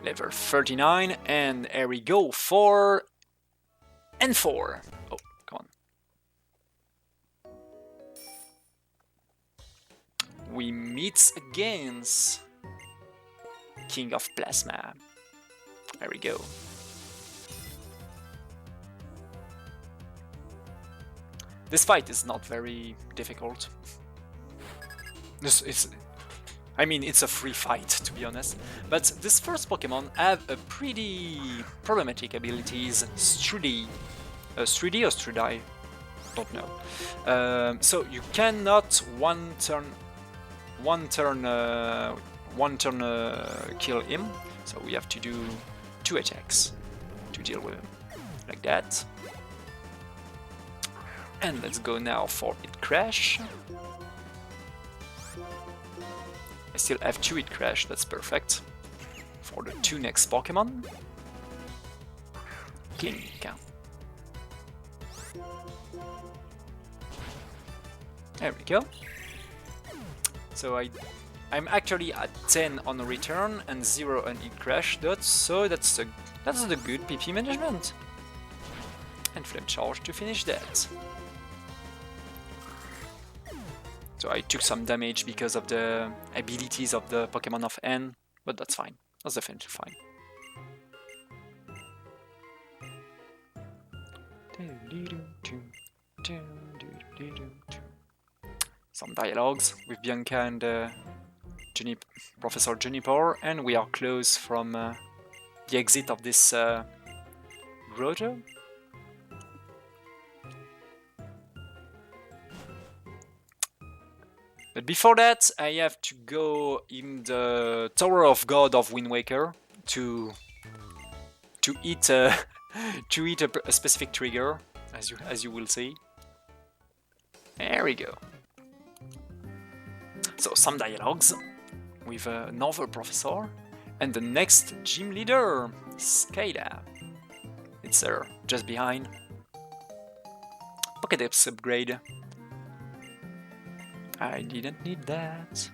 Level 39, and here we go for N4. Oh, come on. We meet against King of Plasma. There we go. This fight is not very difficult. I mean, it's a free fight, to be honest. But this first Pokemon have a pretty problematic abilities. Strudy. Strudy or Strudai? Don't know. So you cannot one turn kill him. So we have to do 2 attacks to deal with him. Like that. And let's go now for Hit Crash. I still have 2 Hit Crash, that's perfect. For the 2 next Pokemon. Klink. There we go. So I'm actually at 10 on the return and 0 on Hit Crash. So that's the good PP management. And Flame Charge to finish that. So I took some damage because of the abilities of the Pokemon of N, but that's fine. That's definitely fine. Some dialogues with Bianca and Professor Juniper, and we are close from the exit of this grotto. But before that, I have to go in the Tower of God of Wind Waker to hit a specific trigger, as you will see. There we go. So some dialogues with another professor and the next gym leader, Skyda. It's her just behind. Pokédex upgrade. I didn't need that.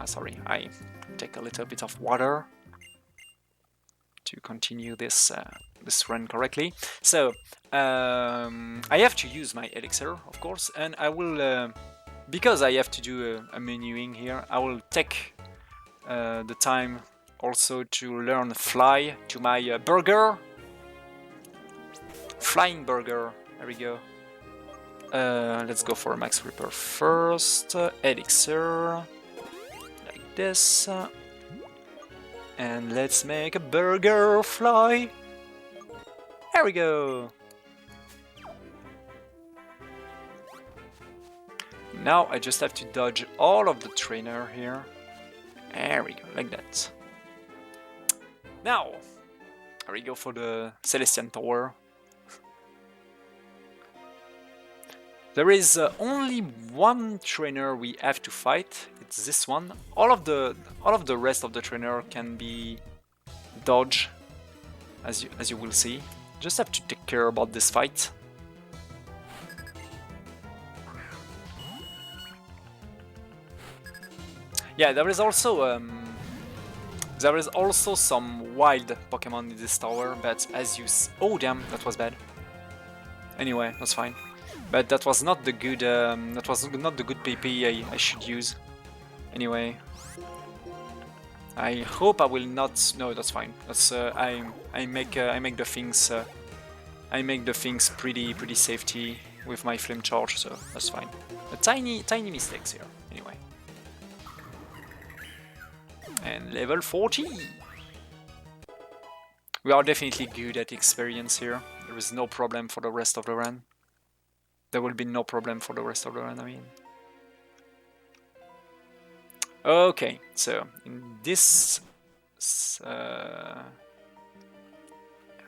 Sorry, I take a little bit of water to continue this this run correctly. So I have to use my elixir, of course, and I will. Because I have to do a menuing here, I will take the time also to learn Fly to my burger. Flying burger, there we go. Let's go for a Max Reaper first. Elixir, like this. And let's make a burger fly. There we go. Now I just have to dodge all of the trainer here. There we go, like that. Now, here we go for the Celestian Tower. There is only one trainer we have to fight. It's this one. All of the rest of the trainer can be dodged, as you will see. Just have to take care about this fight. Yeah, there is also some wild Pokemon in this tower, but as you oh damn, that was bad. Anyway, that's fine. But that was not the good PP I should use. Anyway, I hope I will not. No, that's fine. That's I make the things pretty safety with my Flame Charge, so that's fine. A tiny mistakes here. Anyway. And level 40. We are definitely good at experience here. There is no problem for the rest of the run. There will be no problem for the rest of the run, I mean. Okay, so in this... I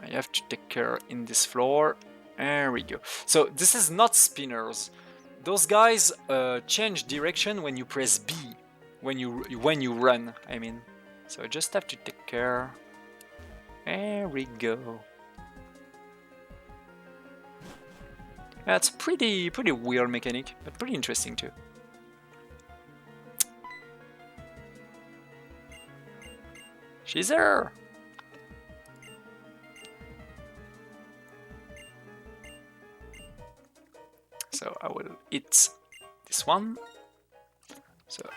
have to take care in this floor. There we go. So this is not spinners. Those guys change direction when you press B. When you run, I mean. So I just have to take care. There we go. That's pretty weird mechanic, but pretty interesting too. She's there! So I will hit this one. So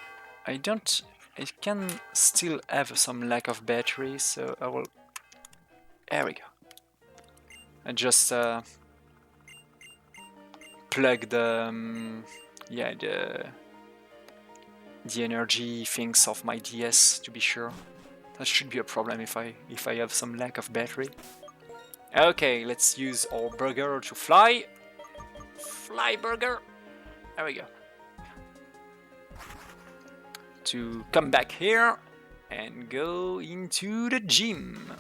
I can still have some lack of battery, so I will... There we go. I just plug the... yeah, the energy things of my DS to be sure. That should be a problem if I have some lack of battery. Okay, let's use our burger to fly. Fly burger. There we go. To come back here and go into the gym.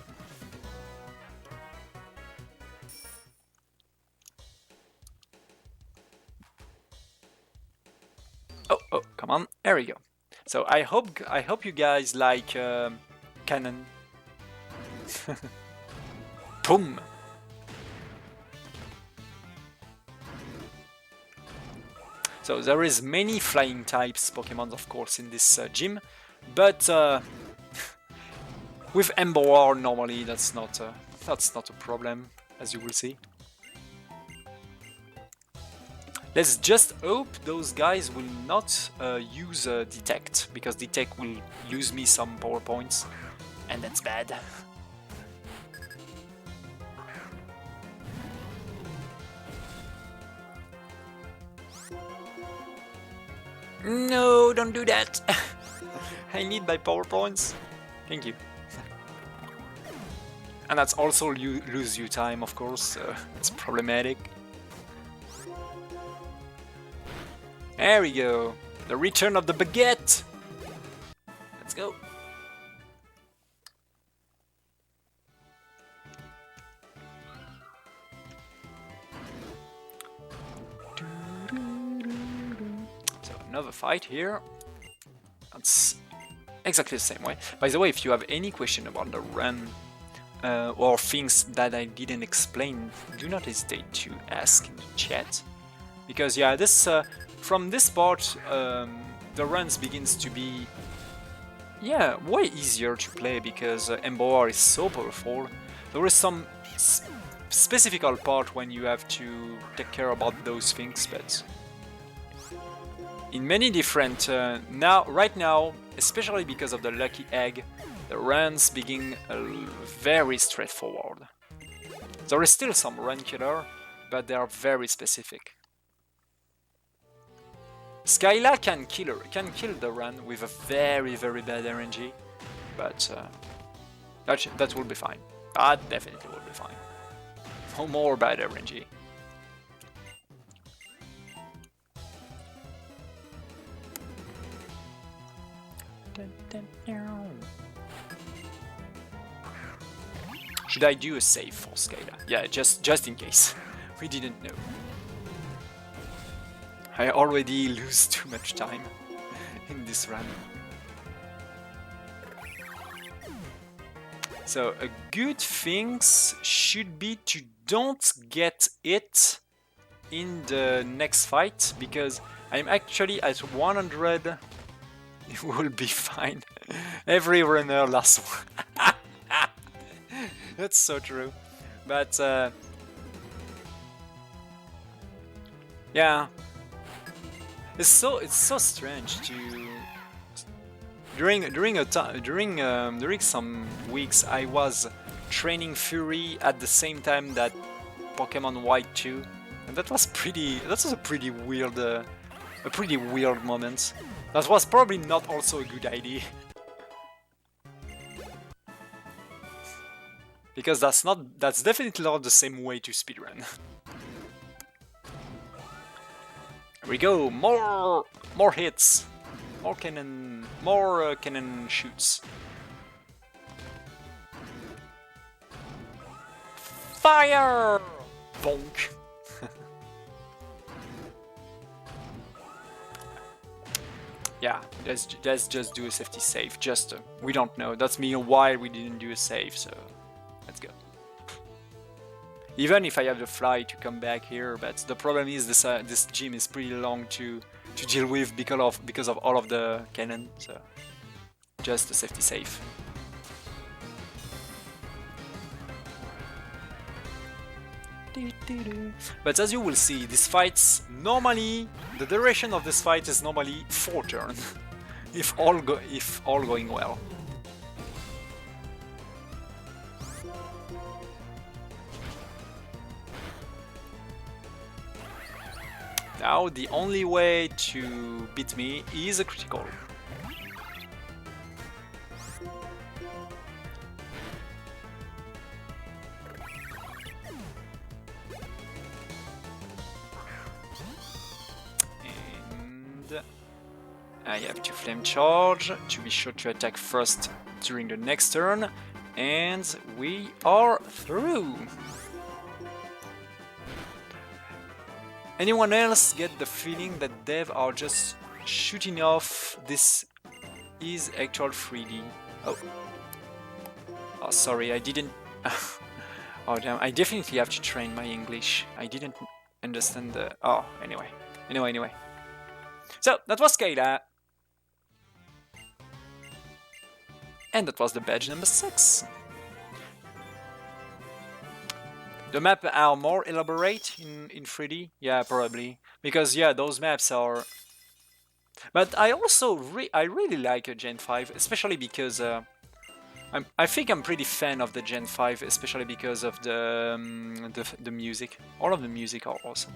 Oh, come on. There we go. So I hope you guys like cannon. Boom. So there is many flying types Pokemon, of course, in this gym, but with Ember War normally that's not a problem, as you will see. Let's just hope those guys will not use Detect, because Detect will lose me some power points, and that's bad. No, don't do that! I need my power points. Thank you. And that's also lose you time, of course, so it's problematic. There we go! The return of the baguette! Let's go! So another fight here. That's exactly the same way. By the way, if you have any question about the run or things that I didn't explain, do not hesitate to ask in the chat. Because yeah, this from this part, the runs begins to be way easier to play because Ember War is so powerful. There is some specific part when you have to take care about those things, but in many different right now, especially because of the lucky egg, the runs begin very straightforward. There is still some run killer, but they are very specific. Skyla can kill the run with a very bad RNG, but that will be fine. That definitely will be fine. No more bad RNG. Should I do a save for Skyla? Yeah, just in case. We didn't know. I already lose too much time in this run. So a good thing should be to don't get it in the next fight, because I'm actually at 100. It will be fine. Every runner last one. That's so true. But yeah. It's so strange to during some weeks I was training Fury at the same time that Pokemon White 2, and that was a pretty weird moment. That was probably not also a good idea. Because that's definitely not the same way to speedrun. Here we go, more hits, more cannon shoots. Fire! Bonk. Yeah, let's just do a safety save. Just we don't know. That's me why we didn't do a save. So let's go. Even if I have the fly to come back here, but the problem is this gym is pretty long to deal with because of all of the cannon. So just a safety save. But as you will see, these fights normally the duration of this fight is normally 4 turns, if all going well. Now the only way to beat me is a critical. I have to flame charge to be sure to attack first during the next turn, and we are through. Anyone else get the feeling that devs are just shooting off this is actual 3D? Oh, sorry, I didn't. Oh damn, I definitely have to train my English. I didn't understand the. Oh, anyway. So that was Kayla. And that was the badge number 6. The maps are more elaborate in 3D? Yeah, probably. Because, yeah, those maps are... But I also I really like Gen 5, especially because... I think I'm pretty fan of the Gen 5, especially because of the music. All of the music are awesome.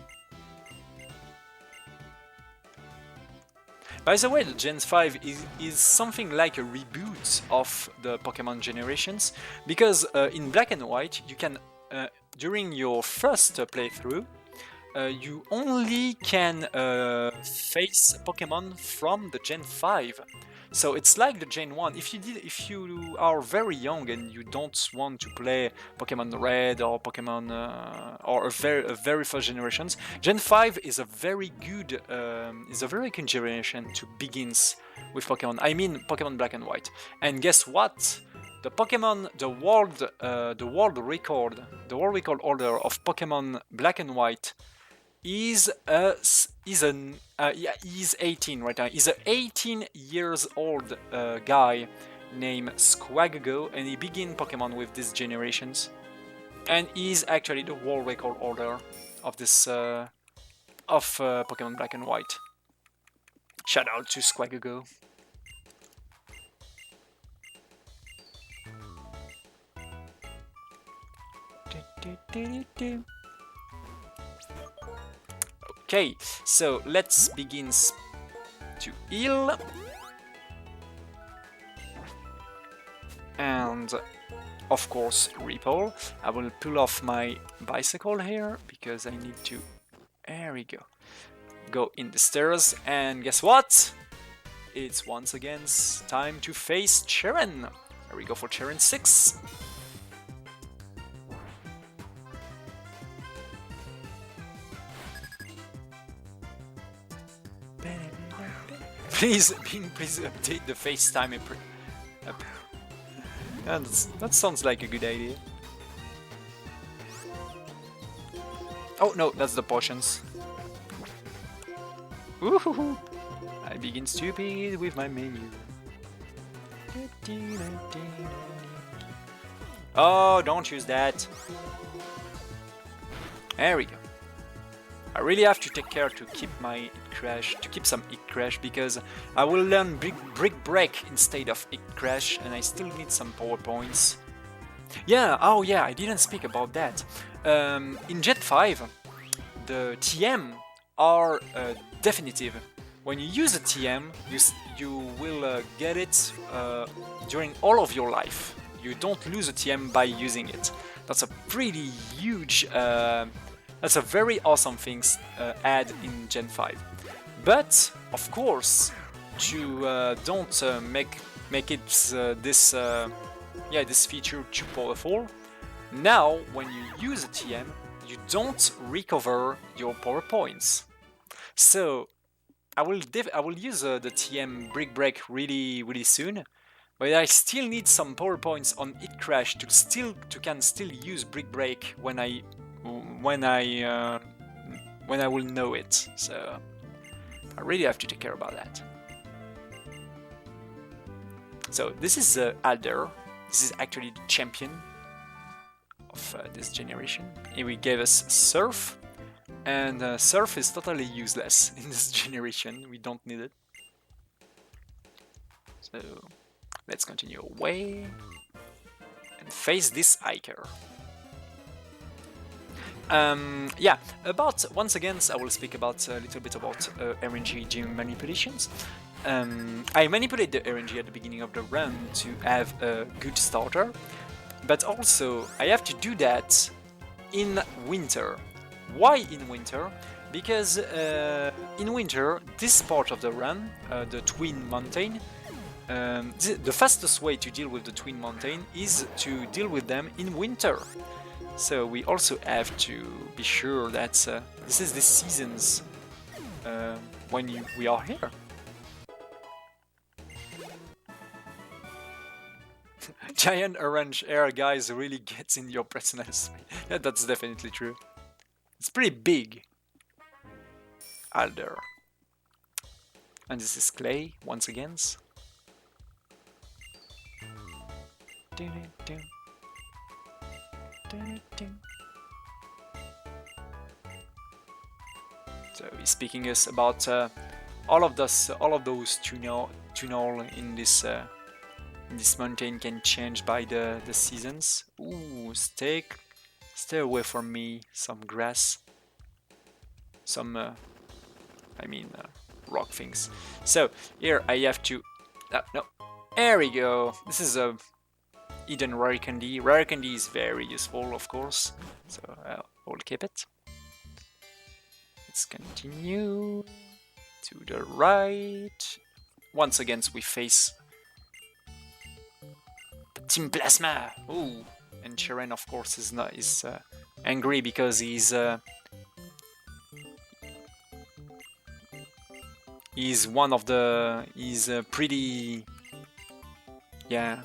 By the way, the Gen 5 is something like a reboot of the Pokemon generations, because in Black and White, you can, during your first playthrough, you only can face Pokemon from the Gen 5. So it's like the Gen 1. If you are very young and you don't want to play Pokemon Red or Pokemon or a very first generations, Gen 5 is a very good generation to begins with Pokemon. I mean Pokemon Black and White. And guess what? The world record order of Pokemon Black and White is 18 right now. He's an 18 years old guy named Squagago, and he began Pokemon with these generations, and he's actually the world record holder of this Pokemon Black and White. Shout out to Squagago. Okay, so let's begin to heal. And of course, Ripple. I will pull off my bicycle here because I need to. There we go. Go in the stairs, and guess what? It's once again time to face Cheren. Here we go for Cheren 6. Please update the FaceTime. That sounds like a good idea. Oh no, that's the potions. Woohoo! I begin stupid with my menu. Oh, don't use that. There we go. I really have to take care to keep my crash, to keep some crash, because I will learn brick break instead of crash, and I still need some power points. Yeah, oh yeah, I didn't speak about that. In Jet 5, the TM are definitive. When you use a TM, you will get it during all of your life. you don't lose a TM by using it. That's a pretty huge, that's a very awesome thing add in Gen 5. But of course, you don't make it this feature too powerful. Now, when you use a TM, you don't recover your power points. So I will use the TM Brick Break really soon, but I still need some power points on It Crash to can still use Brick Break when I will know it. So I really have to take care about that. So this is Alder. This is actually the champion of this generation. He gave us Surf, and Surf is totally useless in this generation. We don't need it. So let's continue away and face this hiker. Yeah, once again, I will speak about a little bit about RNG gym manipulations. I manipulate the RNG at the beginning of the run to have a good starter, but also I have to do that in winter. Why in winter? Because in winter, this part of the run, the Twin Mountain, the fastest way to deal with the Twin Mountain is to deal with them in winter. So we also have to be sure that this is the seasons when we are here. Giant orange hair, guys, really gets in your personal space. Yeah, that's definitely true. It's pretty big. Alder. And this is Clay, once again. So he's speaking us about all of those tunnel in this mountain can change by the seasons. Ooh, stay away from me. Some grass, some rock things. So here I have to. No, there we go. This is a Eden Rare Candy. Rare Candy is very useful, of course. So I'll keep it. Let's continue to the right. Once again, we face Team Plasma. Ooh, and Sharon, of course, is angry because he's pretty, yeah,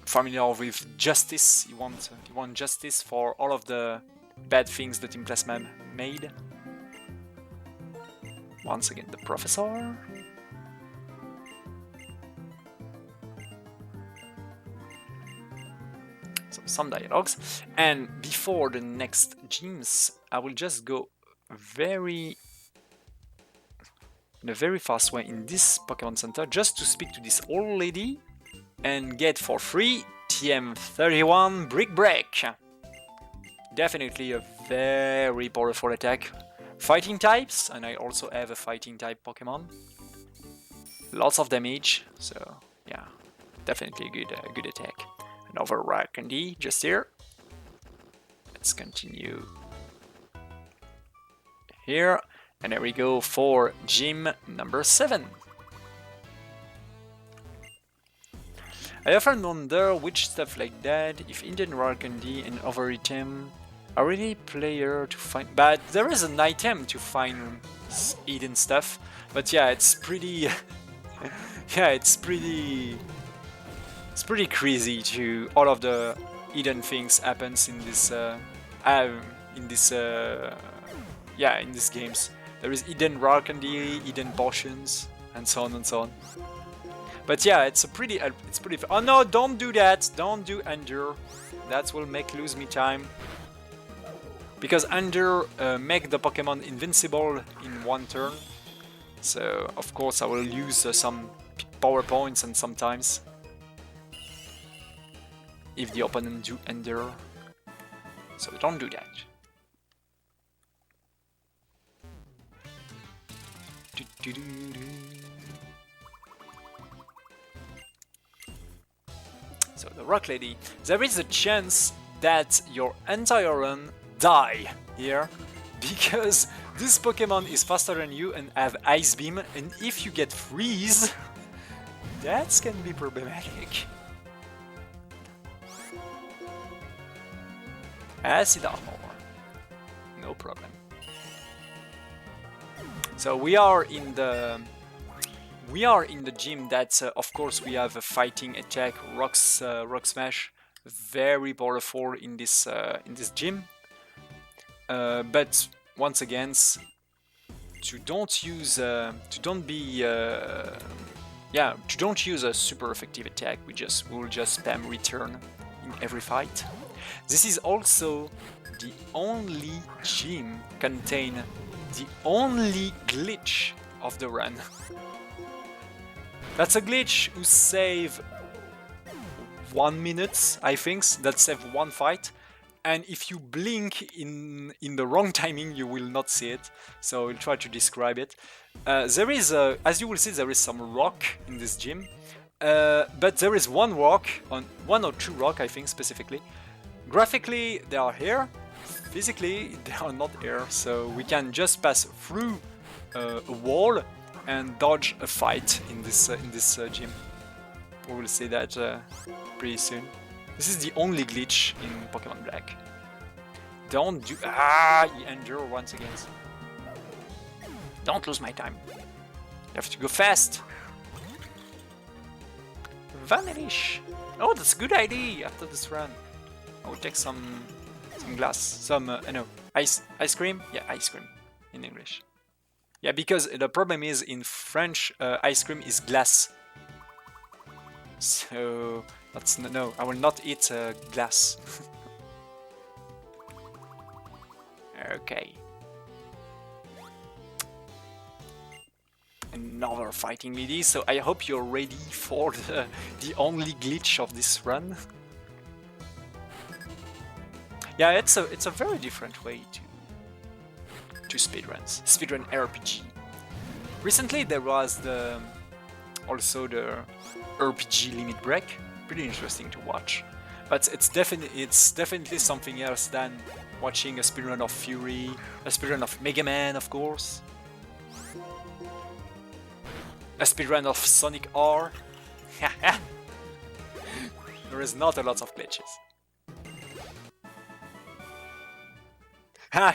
familiar with justice. He wants justice for all of the bad things that Team Plasma made. Once again, the Professor. So some dialogues. And before the next gyms, I will just go in a very fast way in this Pokemon Center just to speak to this old lady and get for free TM31 Brick Break. Definitely a very powerful attack. Fighting types, and I also have a fighting type Pokemon. Lots of damage, so yeah, definitely a good attack. Another Rare Candy just here. Let's continue here, and there we go for gym number 7. I often wonder which stuff like that, if Indian Rare Candy and other item are really player to find, but there is an item to find hidden stuff. But yeah, it's pretty, yeah, it's pretty crazy to all of the hidden things happens in this, in these games. There is hidden Rare Candy, hidden potions, and so on and so on. But yeah, it's pretty. Oh no! Don't do that! Don't do Endure. That will lose me time. Because Endure make the Pokemon invincible in one turn. So of course I will use some power points and sometimes if the opponent do Endure. So don't do that. So the Rock Lady, there is a chance that your entire run die here because this Pokemon is faster than you and have Ice Beam, and if you get Freeze, that can be problematic. Acid Armor, no problem. So we are in the gym that of course we have a fighting attack, Rock Smash, very powerful in this gym. But once again, to don't use a super effective attack, we will just spam return in every fight. This is also the only gym contain the only glitch of the run. That's a glitch who save 1 minute, I think, that save one fight. And if you blink in the wrong timing, you will not see it. So I'll try to describe it. There is, as you will see, there is some rock in this gym. But there is one or two rock, I think, specifically. Graphically, they are here. Physically, they are not here. So we can just pass through a wall and dodge a fight in this gym. We will see that pretty soon. This is the only glitch in Pokemon Black. Don't do... he endure once again. Don't lose my time. You have to go fast. Vanish. Oh, that's a good idea after this run. I will take some glass, no, ice cream? Yeah, ice cream in English. Yeah, because the problem is in French, ice cream is glass. So that's no, I will not eat glass. Okay. Another fighting lady, so I hope you're ready for the only glitch of this run. Yeah, it's a very different way to speedruns. Speedrun RPG. Recently there was also the RPG Limit Break. Pretty interesting to watch. But it's definitely something else than watching a speedrun of Fury, a speedrun of Mega Man, of course. A speedrun of Sonic R. There is not a lot of glitches.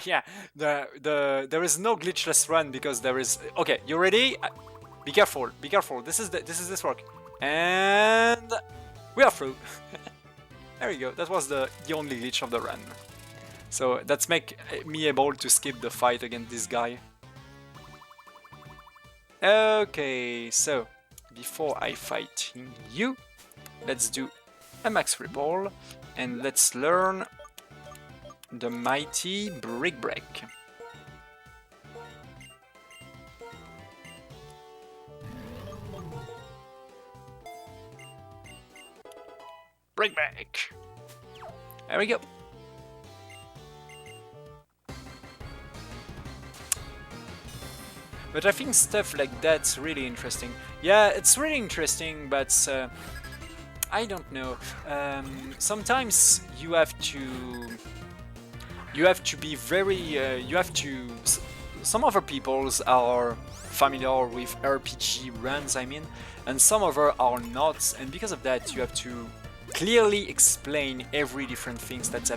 Yeah, there is no glitchless run because there is... Okay, you ready? Be careful, be careful. This is this rock. And we are through. There you go. That was the only glitch of the run. So that's make me able to skip the fight against this guy. Okay, so before I fight you, let's do a max report and let's learn the mighty Brick Break. Brick Break. There we go. But I think stuff like that's really interesting. Yeah, it's really interesting, but I don't know. Sometimes you have to be very. Some other peoples are familiar with RPG runs, I mean, and some other are not, and because of that, you have to clearly explain every different things that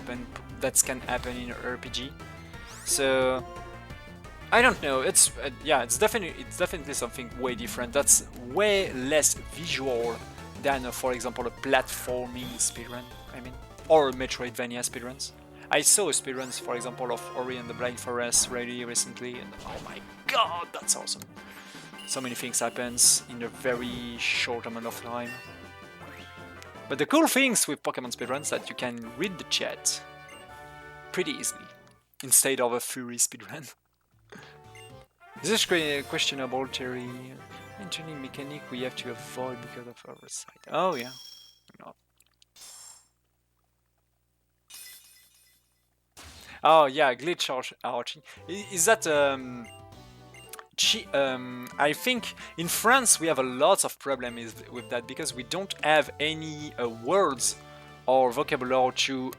can happen in an RPG. So I don't know. It's it's definitely something way different. That's way less visual than, for example, a platforming speedrun. I mean, or Metroidvania speedruns. I saw a speedruns, for example, of Ori and the Blind Forest really recently, and oh my god, that's awesome! So many things happens in a very short amount of time. But the cool things with Pokemon speedruns that you can read the chat pretty easily instead of a Fury speedrun. This is questionable, Terry. Entering mechanic we have to avoid because of oversight. Oh yeah. No. Oh yeah, glitch arching. Is that I think in France we have a lot of problems with that because we don't have any words or vocabulary to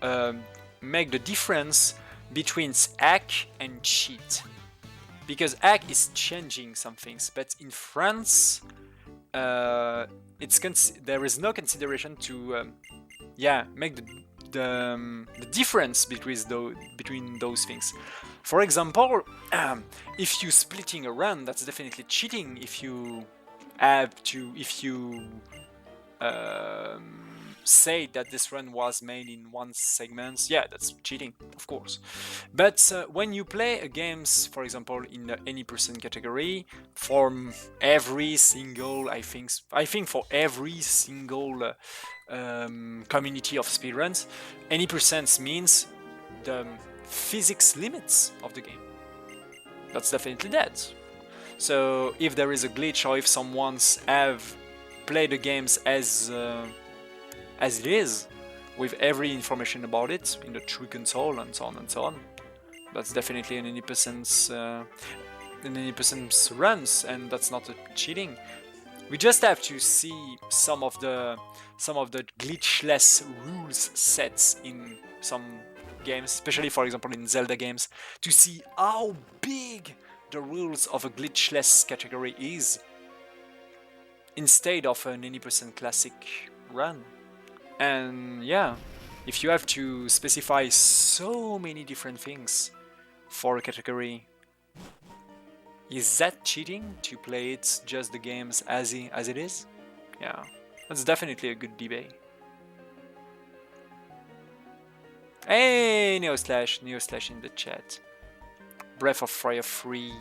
make the difference between hack and cheat. Because hack is changing some things, but in France, there is no consideration to make the difference between those things. For example, if you splitting a run, that's definitely cheating. If you say that this run was made in one segment, yeah, that's cheating, of course. But when you play games, for example, in the any percent category, from every single, I think for every single community of speedruns, any percent means the physics limits of the game. That's definitely that. So if there is a glitch or if someone's have played the games as it is, with every information about it in the true console and so on and so on, that's definitely an any percent runs, and that's not a cheating. We just have to see some of the glitchless rules sets in some games, especially for example in Zelda games, to see how big the rules of a glitchless category is, instead of an any percent classic run. And yeah, if you have to specify so many different things for a category, is that cheating to play it just the games as it is? Yeah, that's definitely a good debate. Hey, Neo Slash in the chat. Breath of Fire 3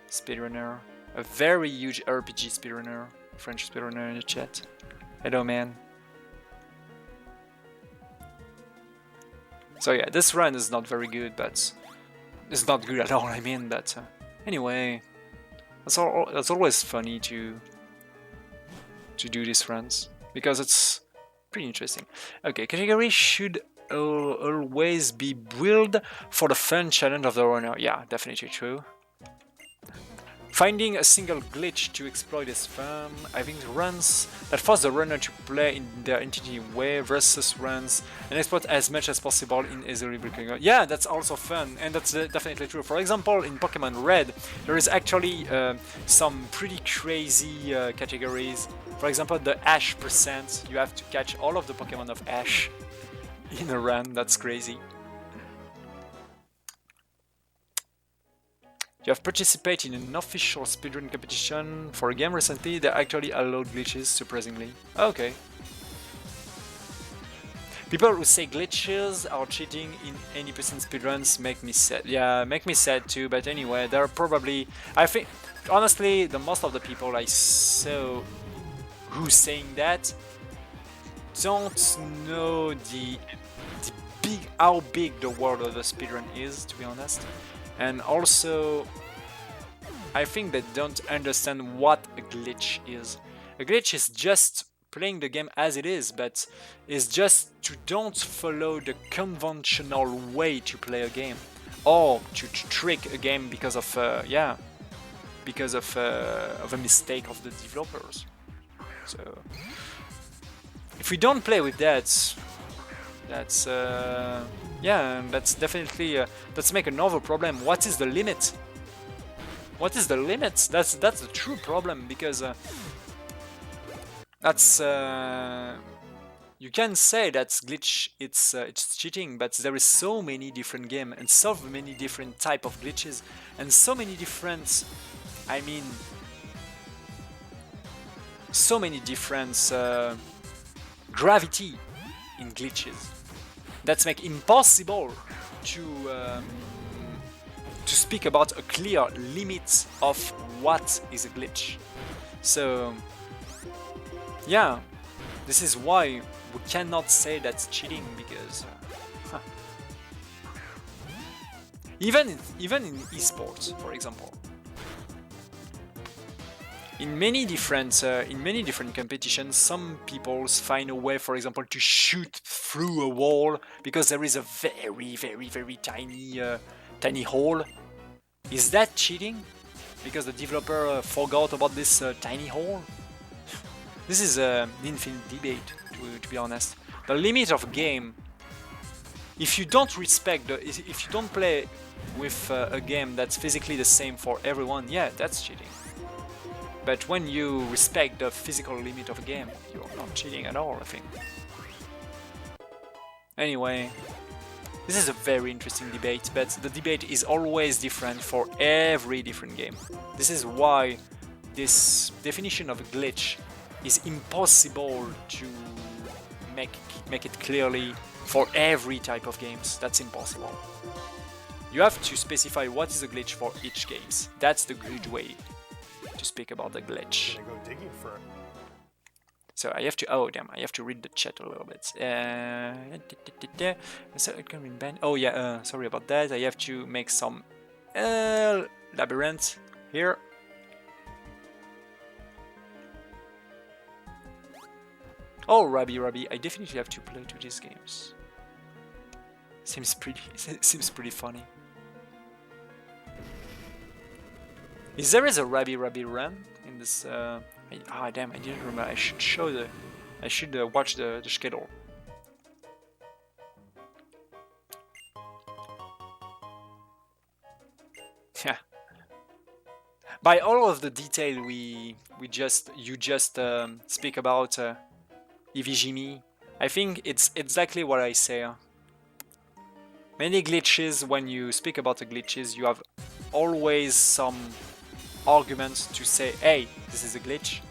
speedrunner, a very huge RPG speedrunner, French speedrunner in the chat. Hello, man. So yeah, this run is not very good, but it's not good at all. I mean, but anyway, that's always funny to do these runs because it's pretty interesting. Okay, category should always be built for the fun challenge of the runner. Yeah, definitely true. Finding a single glitch to exploit is fun. I think runs that force the runner to play in their entity way versus runs and exploit as much as possible in easily breaking. Yeah, that's also fun, and that's definitely true. For example, in Pokemon Red, there is actually some pretty crazy categories. For example, the Ash percent. You have to catch all of the Pokemon of Ash in a run. That's crazy. You have participated in an official speedrun competition for a game recently that actually allowed glitches, surprisingly. Okay. People who say glitches are cheating in any percent speedruns make me sad. Yeah, make me sad too, but anyway, there are probably... I think, honestly, the most of the people I saw who's saying that don't know how big the world of the speedrun is, to be honest. And also, I think they don't understand what a glitch is. A glitch is just playing the game as it is, but it's just to don't follow the conventional way to play a game, or to trick a game because of a mistake of the developers. So, if we don't play with that, that's definitely let's make another problem. What is the limit? What is the limit? That's the true problem, because that's you can say that's glitch. It's cheating, but there is so many different games and so many different type of glitches and so many different. I mean, so many different gravity in glitches. That's make impossible to speak about a clear limit of what is a glitch. So yeah, this is why we cannot say that's cheating, because even in esports, for example, in many different competitions, some people find a way, for example, to shoot through a wall because there is a very tiny hole. Is that cheating? because the developer forgot about this tiny hole. This is an infinite debate, to be honest. The limit of a game, if you don't respect if you don't play with a game that's physically the same for everyone, yeah, that's cheating. But when you respect the physical limit of a game, you're not cheating at all, I think. Anyway, this is a very interesting debate, but the debate is always different for every different game. This is why this definition of a glitch is impossible to make it clearly for every type of games. That's impossible. You have to specify what is a glitch for each case. That's the good way to speak about the glitch. Go digging for it. So I have to, oh damn, I have to read the chat a little bit. So it can be banned. Oh yeah, sorry about that. I have to make some labyrinth here. Oh, Rabbi, I definitely have to play to these games. Seems pretty funny. Is there a Rabbi run in this? Damn, I didn't remember. I should show the. I should watch the schedule. Yeah. By all of the detail you just speak about EVGME, I think it's exactly what I say. Many glitches, when you speak about the glitches, you have always some arguments to say, hey, this is a glitch,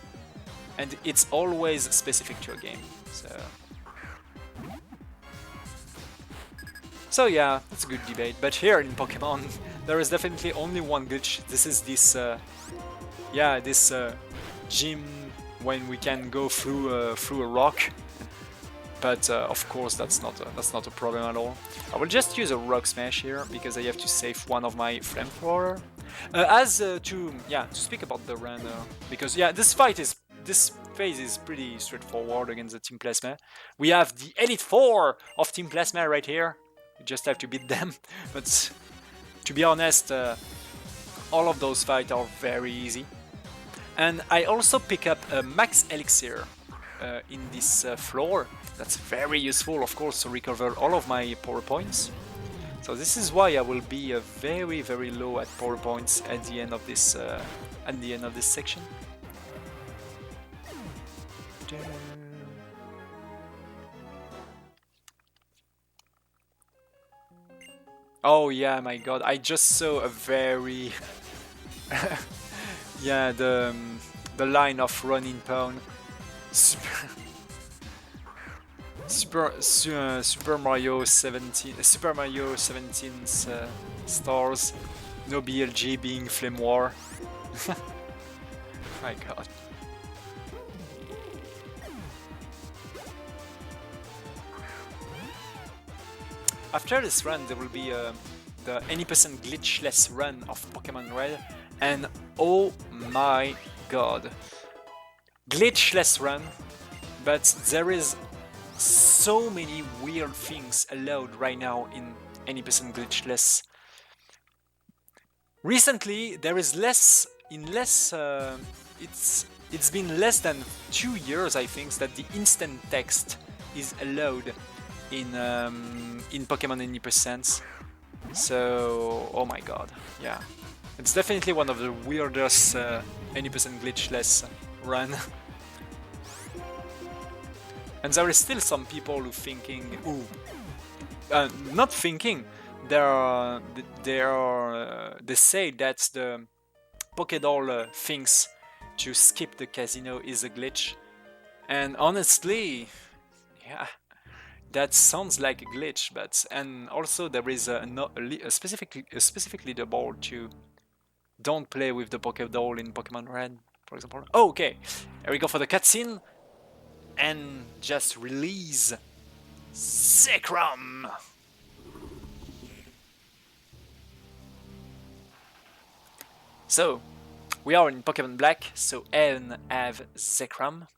and it's always specific to a game. So yeah, it's a good debate. But here in Pokemon, there is definitely only one glitch. This is this, gym when we can go through a rock. But of course, that's not a problem at all. I will just use a rock smash here because I have to save one of my flamethrower. To speak about the run, because yeah, this phase is pretty straightforward against the Team Plasma. We have the Elite Four of Team Plasma right here. You just have to beat them. But to be honest, all of those fights are very easy. And I also pick up a Max Elixir in this floor. That's very useful, of course, to recover all of my power points. So this is why I will be very, very low at power points at the end of this section. Oh yeah, my god! I just saw a very yeah, the line of running pawn. Super Mario 17, Super Mario 17's stars, no BLG being Flame War. My god. After this run, there will be the any percent glitchless run of Pokemon Red, and oh my god, glitchless run, but there is so many weird things allowed right now in any percent glitchless. Recently, there is less. It's been less than 2 years, I think, that the instant text is allowed in Pokemon any percent. So, oh my god, yeah, it's definitely one of the weirdest any percent glitchless run. And there is still some people who thinking, not thinking, they say that the Pokédoll thinks to skip the casino is a glitch, and honestly, yeah, that sounds like a glitch. And also there is a specific leaderboard to don't play with the Pokédoll in Pokemon Red, for example. Oh, okay, here we go for the cutscene. And just release Zekrom. So we are in Pokemon Black, so N have Zekrom,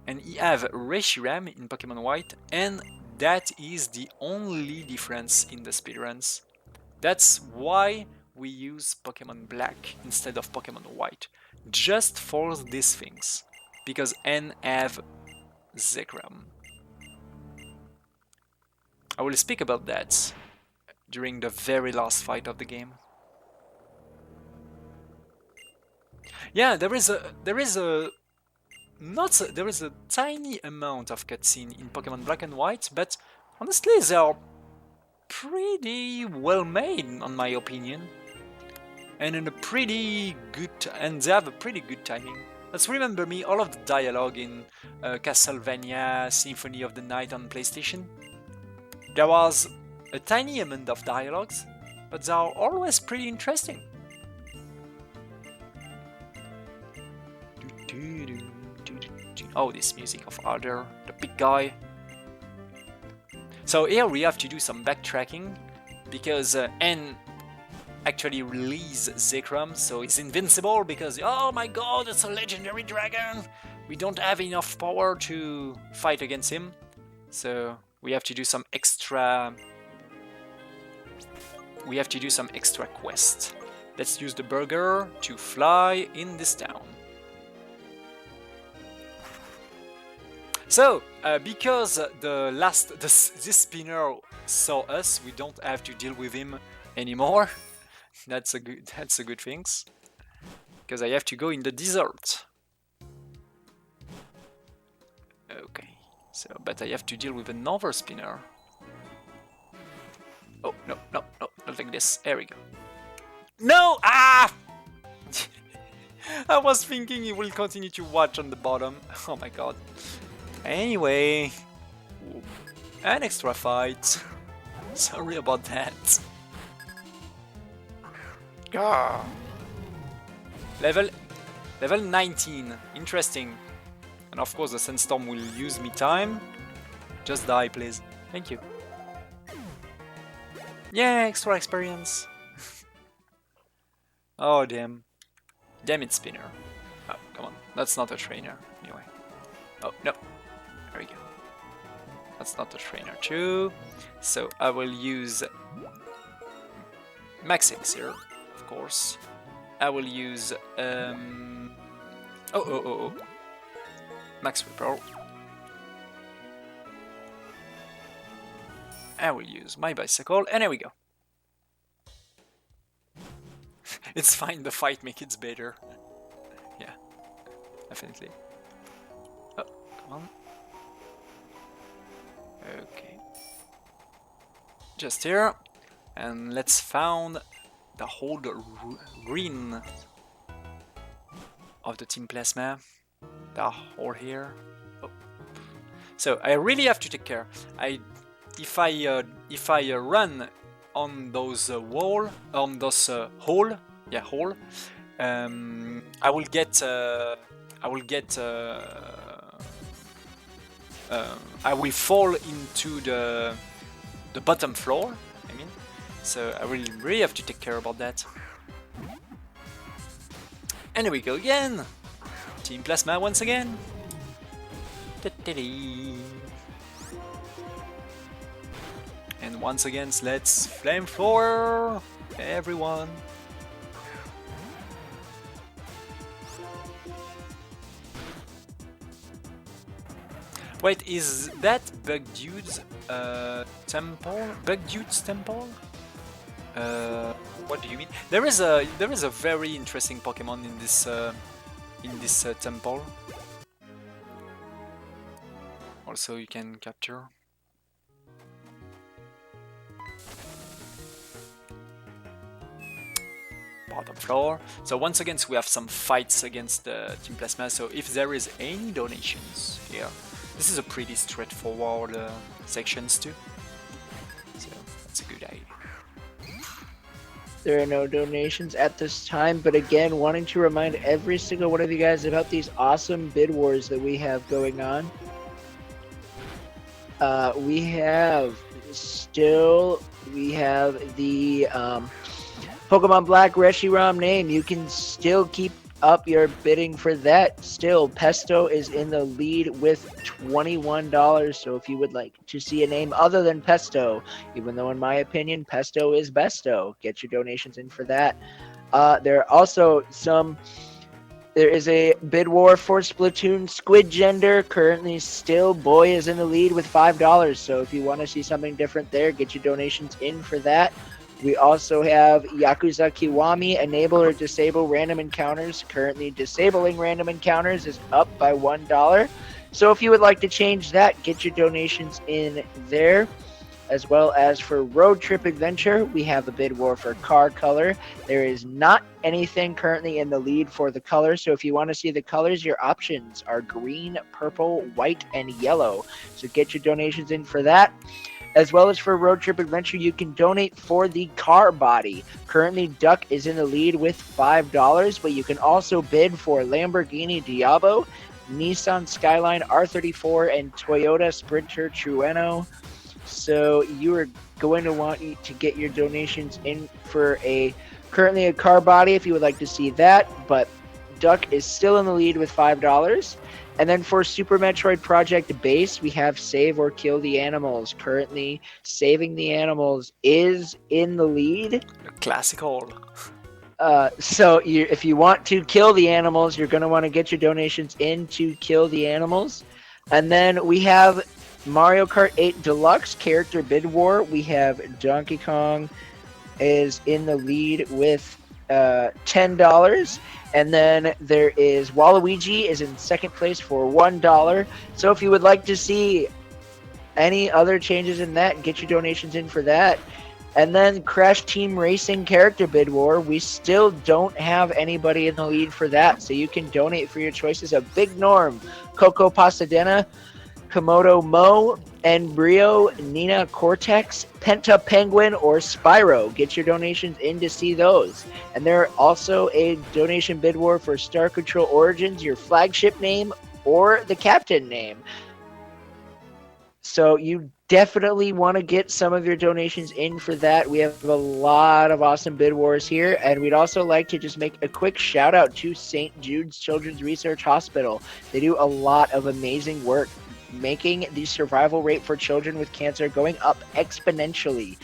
and he have Reshiram in Pokemon White, and that is the only difference in the speedruns. That's why we use Pokemon Black instead of Pokemon White, just for these things, because N have Zekrom. I will speak about that during the very last fight of the game. Yeah, there is a tiny amount of cutscene in Pokemon Black and White, but honestly they are pretty well made, in my opinion, and in a pretty good, and they have a pretty good timing. Let's remember me all of the dialogue in Castlevania Symphony of the Night on PlayStation. There was a tiny amount of dialogues, but they are always pretty interesting. Oh, this music of Alder, the big guy. So here we have to do some backtracking, because N actually released Zekrom, so it's invincible because, oh my god, it's a legendary dragon! We don't have enough power to fight against him, so we have to do some extra... quests. Let's use the burger to fly in this town. So, because this spinner saw us, we don't have to deal with him anymore. That's a good thing. Because I have to go in the desert. Okay, so but I have to deal with another spinner. Oh no, not like this. There we go. No! Ah! I was thinking he will continue to watch on the bottom. Oh my god. Anyway, an extra fight. Sorry about that. Gah. Level 19. Interesting. And of course the sandstorm will use me time. Just die, please. Thank you. Yeah, extra experience. Oh damn. Damn it, spinner. Oh, come on. That's not a trainer. Anyway. Oh, no. There we go. That's not a trainer too. So I will use Max Elixir, of course. I will use Max Repel. I will use my bicycle, and there we go. It's fine, the fight makes it better. Yeah, definitely. Oh, come on. Okay. Just here. And let's found the whole ruin of the Team Plasma. The whole here. Oh. So I really have to take care. If I run on those hole, I will get I will fall into the bottom floor. I mean, so I will really have to take care about that. And here we go again. Team Plasma once again. And once again, let's flamethrower everyone. Wait, is that Bug Dude's temple? Bug Dude's temple? What do you mean? There is a very interesting Pokemon in this temple. Also, you can capture. Bottom floor. So once again, we have some fights against Team Plasma. So if there is any donations here, this is a pretty straightforward sections too. So that's a good idea. There are no donations at this time, but again, wanting to remind every single one of you guys about these awesome bid wars that we have going on. We have the Pokemon Black Reshiram name. You can still keep up your bidding for that, still Pesto is in the lead with $21. So if you would like to see a name other than Pesto, even though in my opinion Pesto is besto, get your donations in for that. There are also there is a bid war for Splatoon Squid Gender. Currently, still, Boy is in the lead with $5. So if you want to see something different there, get your donations in for that. We also have Yakuza Kiwami, enable or disable random encounters. Currently, disabling random encounters is up by $1. So if you would like to change that, get your donations in there. As well as for Road Trip Adventure, we have a bid war for car color. There is not anything currently in the lead for the color, so if you want to see the colors, your options are green, purple, white, and yellow. So get your donations in for that. As well as for Road Trip Adventure, you can donate for the car body. Currently, Duck is in the lead with $5, but you can also bid for Lamborghini Diablo, Nissan Skyline R34, and Toyota Sprinter Trueno. So you are going to want to get your donations in for currently a car body if you would like to see that, but Duck is still in the lead with $5. And then for Super Metroid Project Base, we have Save or Kill the Animals. Currently, Saving the Animals is in the lead. Classical. So if you want to kill the animals, you're going to want to get your donations in to kill the animals. And then we have Mario Kart 8 Deluxe Character Bid War. We have Donkey Kong is in the lead with $10. And then there is Waluigi is in second place for $1. So if you would like to see any other changes in that, get your donations in for that. And then Crash Team Racing Character Bid War, we still don't have anybody in the lead for that. So you can donate for your choices of Big Norm, Coco Pasadena, Komodo Mo, Embryo, Nina Cortex, Penta Penguin, or Spyro. Get your donations in to see those. And there are also a donation bid war for Star Control Origins, your flagship name, or the captain name. So you definitely want to get some of your donations in for that. We have a lot of awesome bid wars here, and we'd also like to just make a quick shout out to St. Jude's Children's Research Hospital. They do a lot of amazing work, making the survival rate for children with cancer going up exponentially.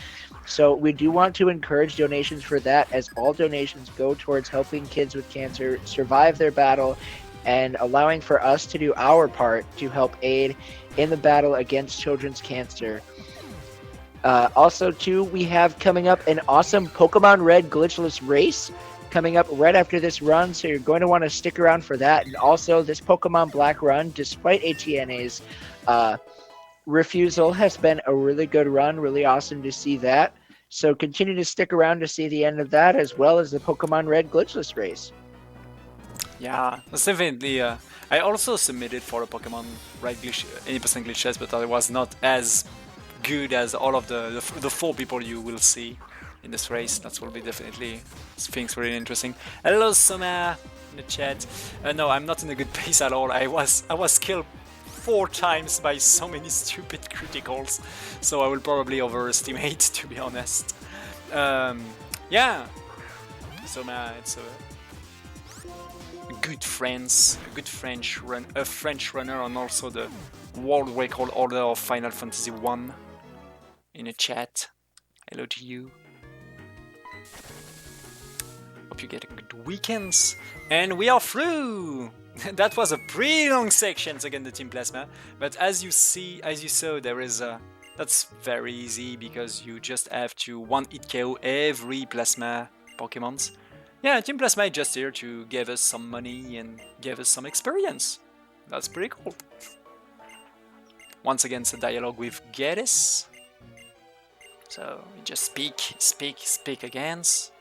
So we do want to encourage donations for that, as all donations go towards helping kids with cancer survive their battle and allowing for us to do our part to help aid in the battle against children's cancer. Also, too, we have coming up an awesome Pokemon Red glitchless race coming up right after this run, so you're going to want to stick around for that. And also, this Pokemon Black run, despite AEtienne's refusal, has been a really good run. Really awesome to see that. So continue to stick around to see the end of that, as well as the Pokemon Red glitchless race. Yeah, that's definitely. I also submitted for a Pokemon Red glitch, 80% glitches, but I was not as good as all of the 4 people you will see in this race. That will be definitely things really interesting. Hello, Soma in the chat. No, I'm not in a good pace at all. I was killed 4 times by so many stupid criticals, so I will probably overestimate, to be honest. Yeah, Soma, it's a good French runner, and also the world record holder of Final Fantasy 1 in a chat. Hello to you. Hope you get a good weekends, and we are through. That was a pretty long section again, the Team Plasma, but as you saw, there is a. That's very easy because you just have to one-hit KO every Plasma Pokemons. Yeah, Team Plasma is just here to give us some money and give us some experience. That's pretty cool. Once again, it's a dialogue with Geddes. So, we just speak against.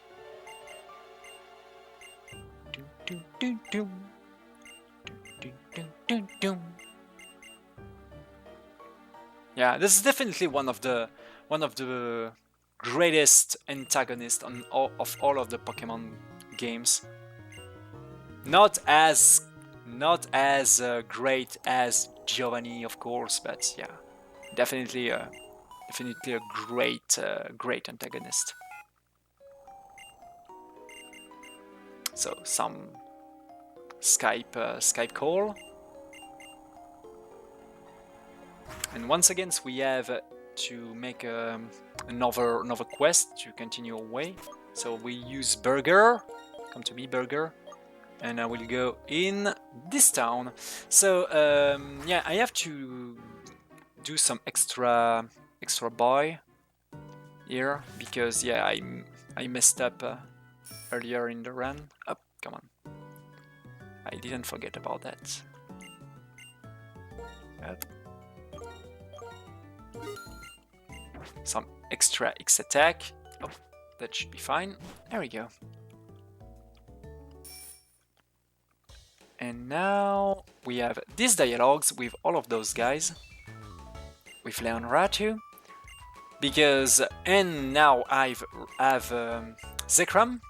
Yeah, this is definitely one of the greatest antagonists of all of the Pokemon games. Not as great as Giovanni, of course, but yeah, definitely a great antagonist. So some Skype call. And once again, we have to make another quest to continue our way. So we use Burger. Come to me, Burger. And I will go in this town. So yeah, I have to do some extra buy here because yeah, I messed up earlier in the run. Oh, come on. I didn't forget about that. Yep. Some extra X attack. Oh, that should be fine. There we go. And now we have these dialogues with all of those guys. With Leon Ratu. Because, and now I have Zekrom.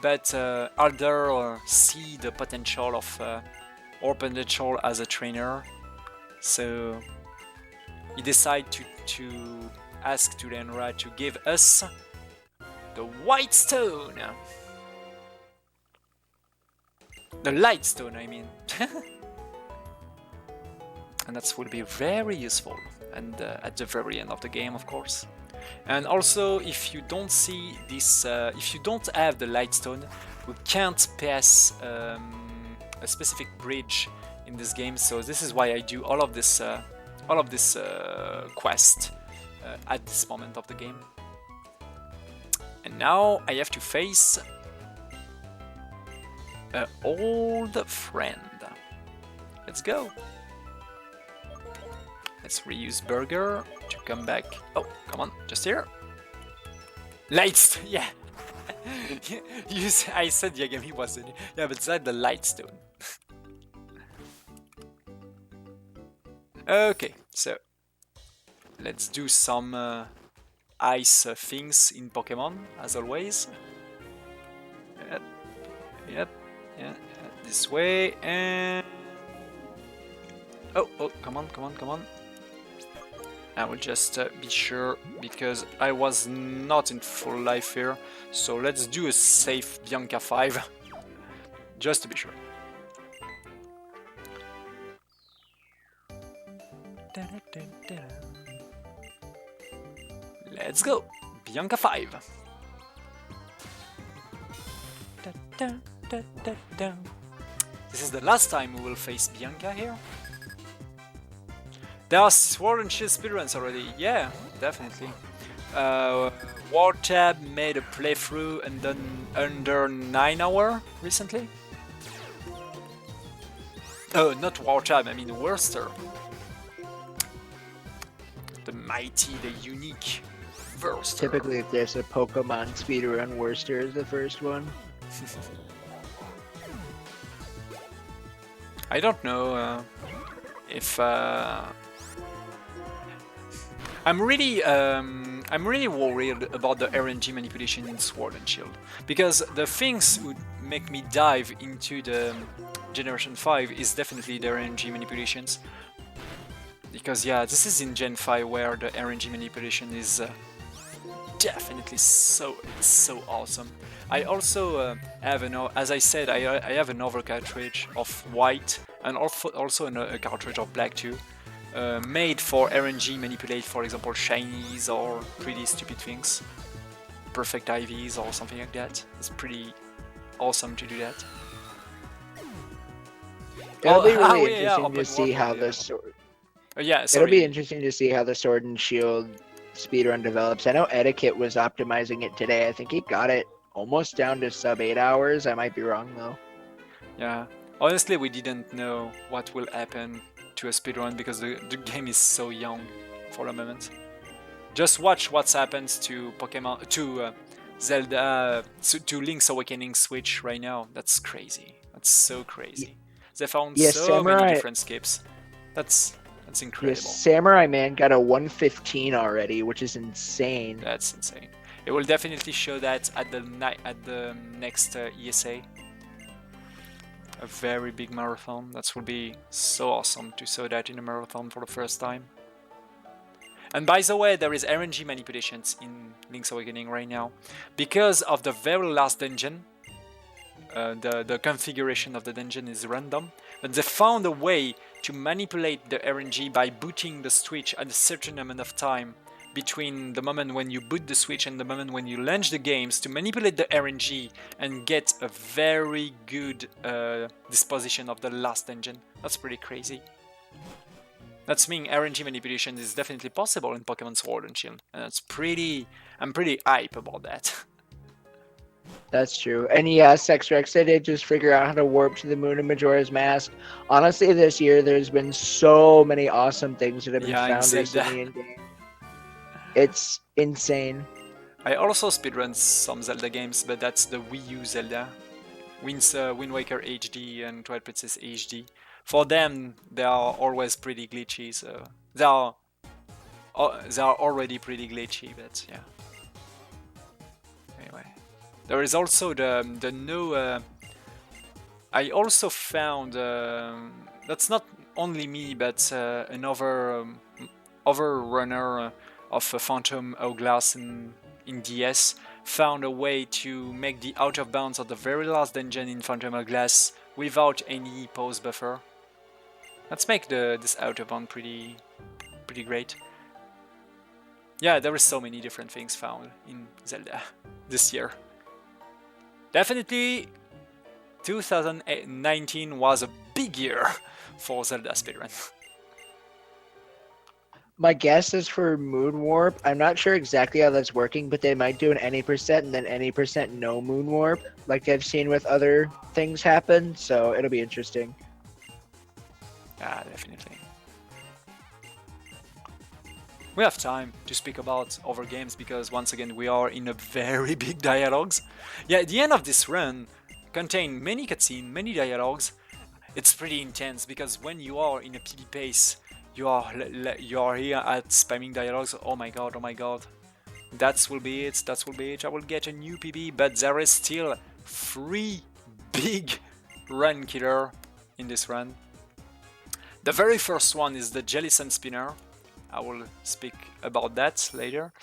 But Alder see the potential of our potential as a trainer. So he decided to ask to Lenra to give us the White Stone. The Light Stone, I mean. And that will be very useful. And at the very end of the game, of course. And also, if you don't see this, if you don't have the Light Stone, we can't pass a specific bridge in this game. So this is why I do all of this quest at this moment of the game. And now I have to face an old friend. Let's go. Let's reuse Burger to come back. Oh, come on, just here. Lights, yeah. I said Yagami wasn't. Yeah, but that's the Light Stone. Okay, so let's do some ice things in Pokemon, as always. Yep, yeah, this way, and... Oh, come on. I will just be sure, because I was not in full life here. So let's do a safe Bianca 5, just to be sure. Let's go! Bianca 5! This is the last time we will face Bianca here. There are Sword and Shield speedruns already, yeah, definitely. Wartab made a playthrough and done under 9 hours recently. Oh, not Wartab, I mean Worcester. The mighty, the unique Worcester. Typically, if there's a Pokemon speedrun, Worcester is the first one. I don't know if I'm really worried about the RNG manipulation in Sword and Shield, because the things would make me dive into the Generation 5 is definitely the RNG manipulations. Because yeah, this is in Gen 5 where the RNG manipulation is definitely so awesome. I also have as I said, I have another cartridge of white and also a cartridge of black too, made for RNG manipulate, for example, shinies or pretty stupid things, perfect IVs or something like that. It's pretty awesome to do that. It'll be really interesting to see how the sword. Yeah, sorry. It'll be interesting to see how the Sword and Shield speedrun develops. I know Etiquette was optimizing it today. I think he got it almost down to sub 8 hours. I might be wrong though. Yeah, honestly, we didn't know what will happen to a speedrun because the game is so young for the moment. Just watch what happens to Pokemon, to Zelda, to Link's Awakening Switch right now. That's crazy. That's so crazy. They found so many different skips. That's incredible. Yeah, Samurai Man got a 115 already, which is insane. That's insane. It will definitely show that at the next ESA. A very big marathon. That will be so awesome to show that in a marathon for the first time. And by the way, there is RNG manipulations in Link's Awakening right now. Because of the very last dungeon, the configuration of the dungeon is random, but they found a way to manipulate the RNG by booting the switch at a certain amount of time between the moment when you boot the switch and the moment when you launch the games to manipulate the RNG and get a very good disposition of the last dungeon. That's pretty crazy. That's mean RNG manipulation is definitely possible in Pokemon Sword and Shield, and I'm pretty hype about that. That's true. And yeah, Sexrex, they did just figure out how to warp to the moon in Majora's Mask. Honestly, this year there's been so many awesome things that have been found recently in game. It's insane. I also speedrun some Zelda games, but that's the Wii U Zelda. Wind Waker HD and Twilight Princess HD. For them, they are always pretty glitchy, so they are already pretty glitchy, but yeah. Anyway, there is also the new. I also found that's not only me, but another other runner of Phantom Hourglass in DS found a way to make the out of bounds of the very last dungeon in Phantom Hourglass without any pause buffer. Let's make this out of bound pretty great. Yeah, there are so many different things found in Zelda this year. Definitely 2019 was a big year for Zelda speedrun. My guess is for Moon Warp. I'm not sure exactly how that's working, but they might do an any percent and then any percent no Moon Warp, like I've seen with other things happen. So it'll be interesting. Yeah, definitely. We have time to speak about other games because once again we are in a very big dialogues. Yeah, the end of this run contained many cutscenes, many dialogues. It's pretty intense because when you are in a PB pace, you are here at spamming dialogues. Oh my god, that will be it, I will get a new PB, but there is still 3 big run killer in this run. The very first one is the Jelly Sun Spinner. I will speak about that later.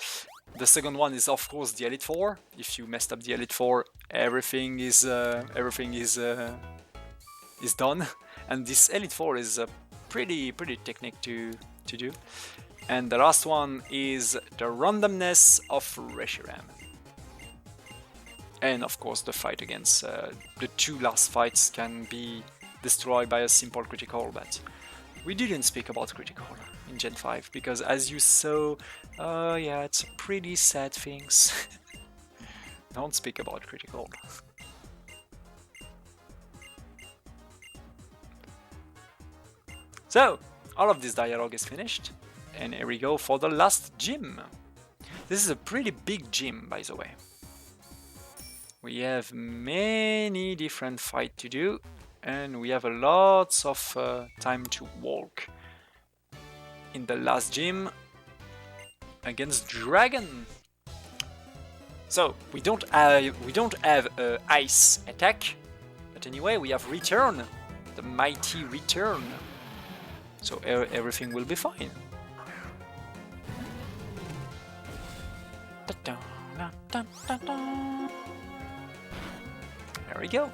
The second one is of course the Elite Four. If you messed up the Elite Four, everything is done. And this Elite Four is pretty technique to do. And the last one is the randomness of Reshiram. And of course the fight against the 2 last fights can be destroyed by a simple critical, but we didn't speak about critical in Gen 5 because as you saw, yeah, it's pretty sad things. Don't speak about critical. So, all of this dialogue is finished, and here we go for the last gym. This is a pretty big gym, by the way. We have many different fights to do, and we have a lots of time to walk. In the last gym against Dragon. So we don't have ice attack, but anyway we have Return, the mighty Return. So everything will be fine. There we go.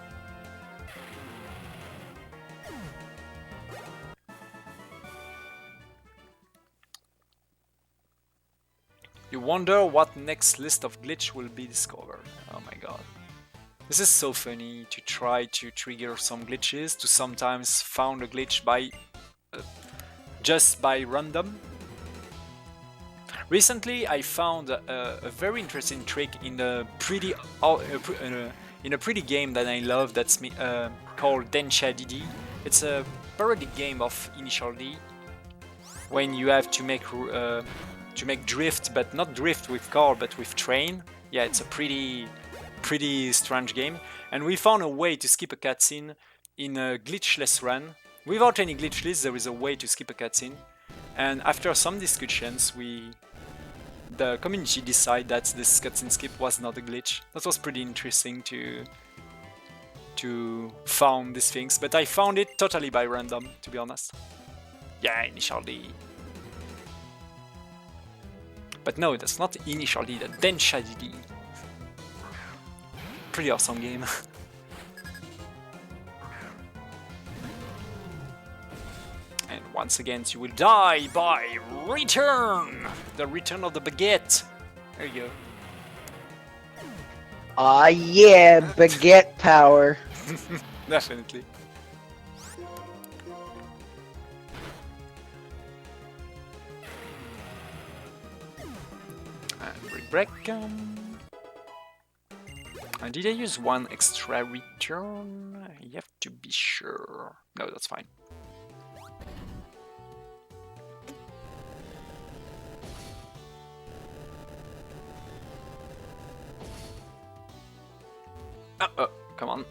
You wonder what next list of glitch will be discovered. Oh my god. This is so funny to try to trigger some glitches, to sometimes found a glitch by just by random. Recently I found a very interesting trick in a pretty game that I love that's called Densha DD. It's a parody game of Initial D when you have to make drift, but not drift with car but with train. Yeah, it's a pretty strange game, and we found a way to skip a cutscene in a glitchless run. Without any glitch list, there is a way to skip a cutscene, and after some discussions, the community decided that this cutscene skip was not a glitch. That was pretty interesting to found these things, but I found it totally by random, to be honest. Yeah, Initial D. But no, that's not Initial D, that's Densha DD. Pretty awesome game. And once again, you will die by return! The return of the baguette! There you go. Aw, yeah, baguette power. Definitely. And break. Did I use one extra return? You have to be sure. No, that's fine. Oh, come on.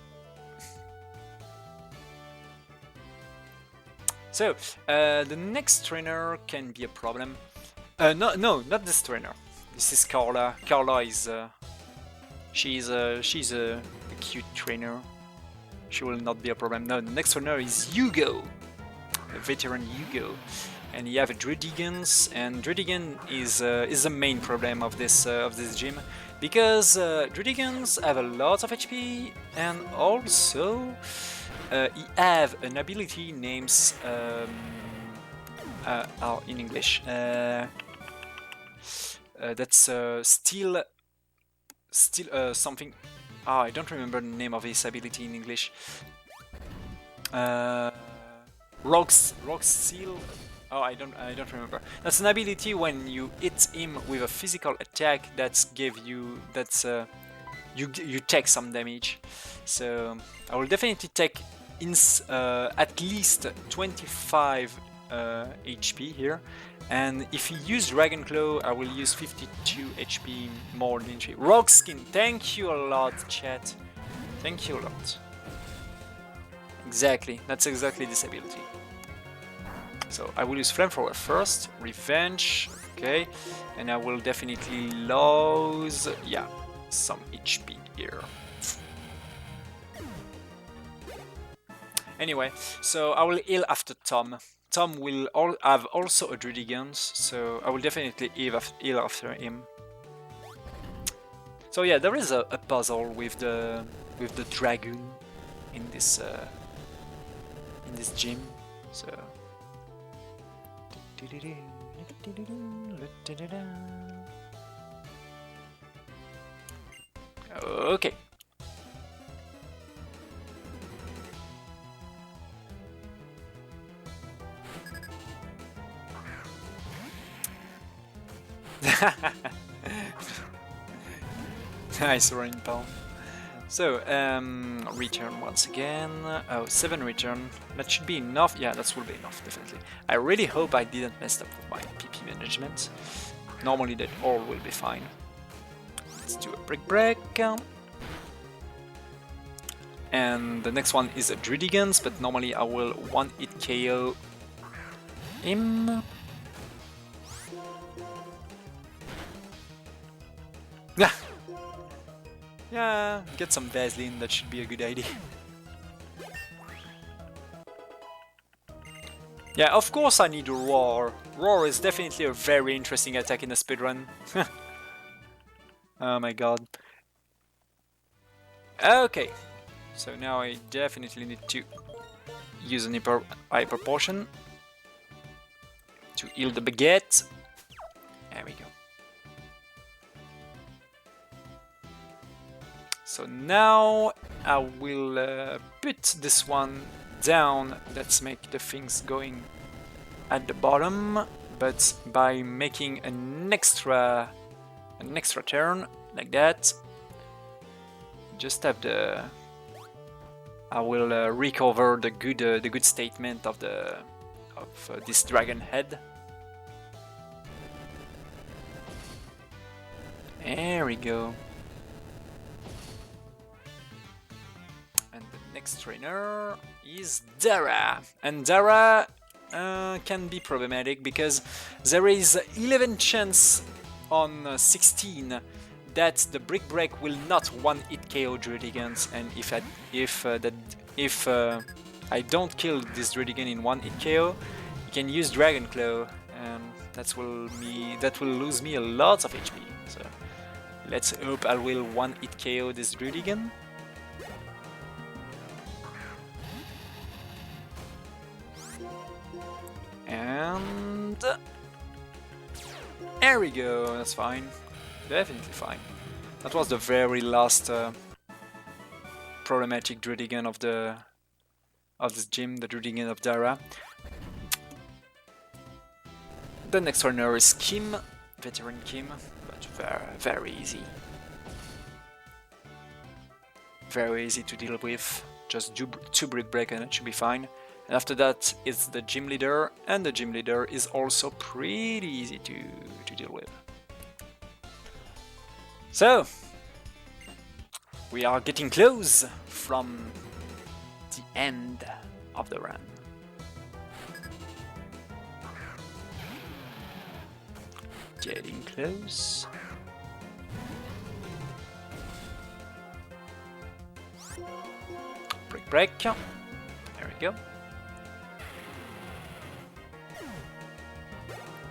So, the next trainer can be a problem. No, not this trainer. This is Carla. Carla is she's a cute trainer. She will not be a problem. No, the next trainer is Hugo, a veteran Hugo, and you have a Druidigans, and Druidigan is the main problem of this gym, because Druidigans have a lot of HP, and also he have an ability named in English. That's still something. I don't remember the name of his ability in English. Rock Seal. Oh, I don't remember. That's an ability when you hit him with a physical attack that you take some damage. So I will definitely take at least 25 HP here. And if you use Dragon Claw, I will use 52 HP more than HP. Rock Skin, thank you a lot, chat. Thank you a lot. Exactly, that's exactly this ability. So I will use Flamethrower first, Revenge, okay, and I will definitely lose, yeah, some HP here. Anyway, so I will heal after Tom. Tom will have also a Druidigans, so I will definitely heal after him. So yeah, there is a puzzle with the dragoon in this gym. So okay. Nice rain palm. So, return once again. Oh, 7 return. That should be enough. Yeah, that will be enough, definitely. I really hope I didn't mess up with my PP management. Normally that all will be fine. Let's do a break. And the next one is a Druidigans, but normally I will one-hit KO him. Yeah. Yeah, get some Vaseline, that should be a good idea. Yeah, of course I need a Roar. Roar is definitely a very interesting attack in a speedrun. Oh my god. Okay, so now I definitely need to use an hyper potion to heal the baguette. There we go. So now I will put this one down. Let's make the things going at the bottom, but by making an extra turn like that. Just have the. I will recover the good statement of this dragon head. There we go. Next trainer is Dara, and Dara can be problematic because there is 11 chance on 16 that the Brick Break will not one-hit KO Druidigans, and if I don't kill this Druidigan in one-hit KO, you can use Dragon Claw, and that will lose me a lot of HP. So let's hope I will one-hit KO this Druidigan. And there we go. That's fine. Definitely fine. That was the very last problematic Druidigan of this gym, the Druidigan of Dara. The next runner is Kim, veteran Kim, but very easy. Very easy to deal with. Just do 2 brick break and it should be fine. And after that it's the gym leader, and the gym leader is also pretty easy to deal with. So we are getting close from the end of the run. Getting close. Break. There we go.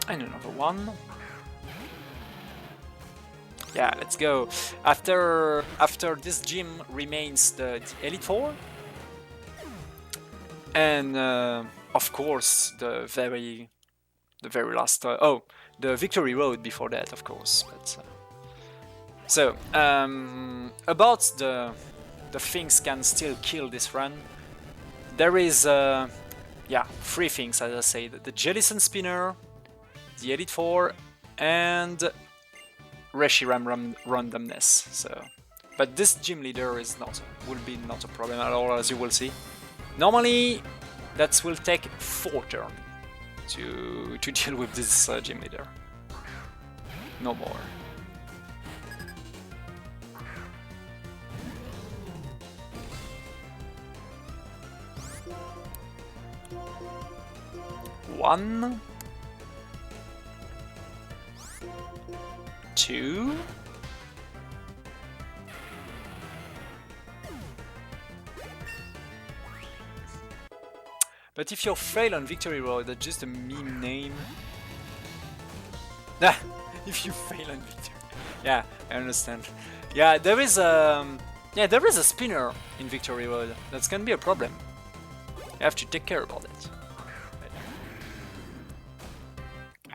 And another one. Yeah, let's go. After this gym remains the Elite Four, and of course the very last. The Victory Road before that, of course. But so about the things can still kill this run. There is 3 things, as I say: the Jellison Spinner, the Elite Four, and Reshiram randomness. So, but this gym leader will be not a problem at all, as you will see. Normally, that will take 4 turns to deal with this gym leader. No more. One, 2, but if you fail on Victory Road, that's just a meme name. Ah, if you fail on Victory, yeah, I understand. Yeah, there is a spinner in Victory Road. That's gonna be a problem. You have to take care about it.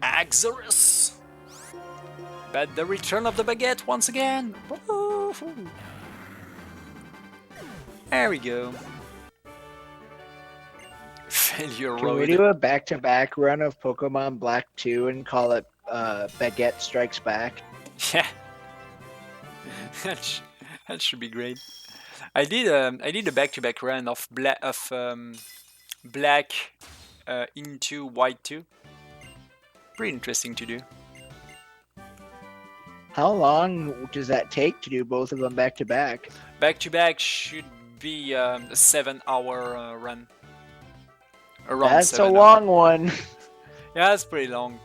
Axorus! But the return of the baguette once again! Woo-hoo. There we go. Failure Can Road. we do a back-to-back run of Pokemon Black 2 and call it Baguette Strikes Back? Yeah. that should be great. I did a back-to-back run of black into white 2. Pretty interesting to do. How long does that take to do both of them back-to-back? Back-to-back should be a 7-hour run. Around That's a 7 long one. Yeah, it's pretty long.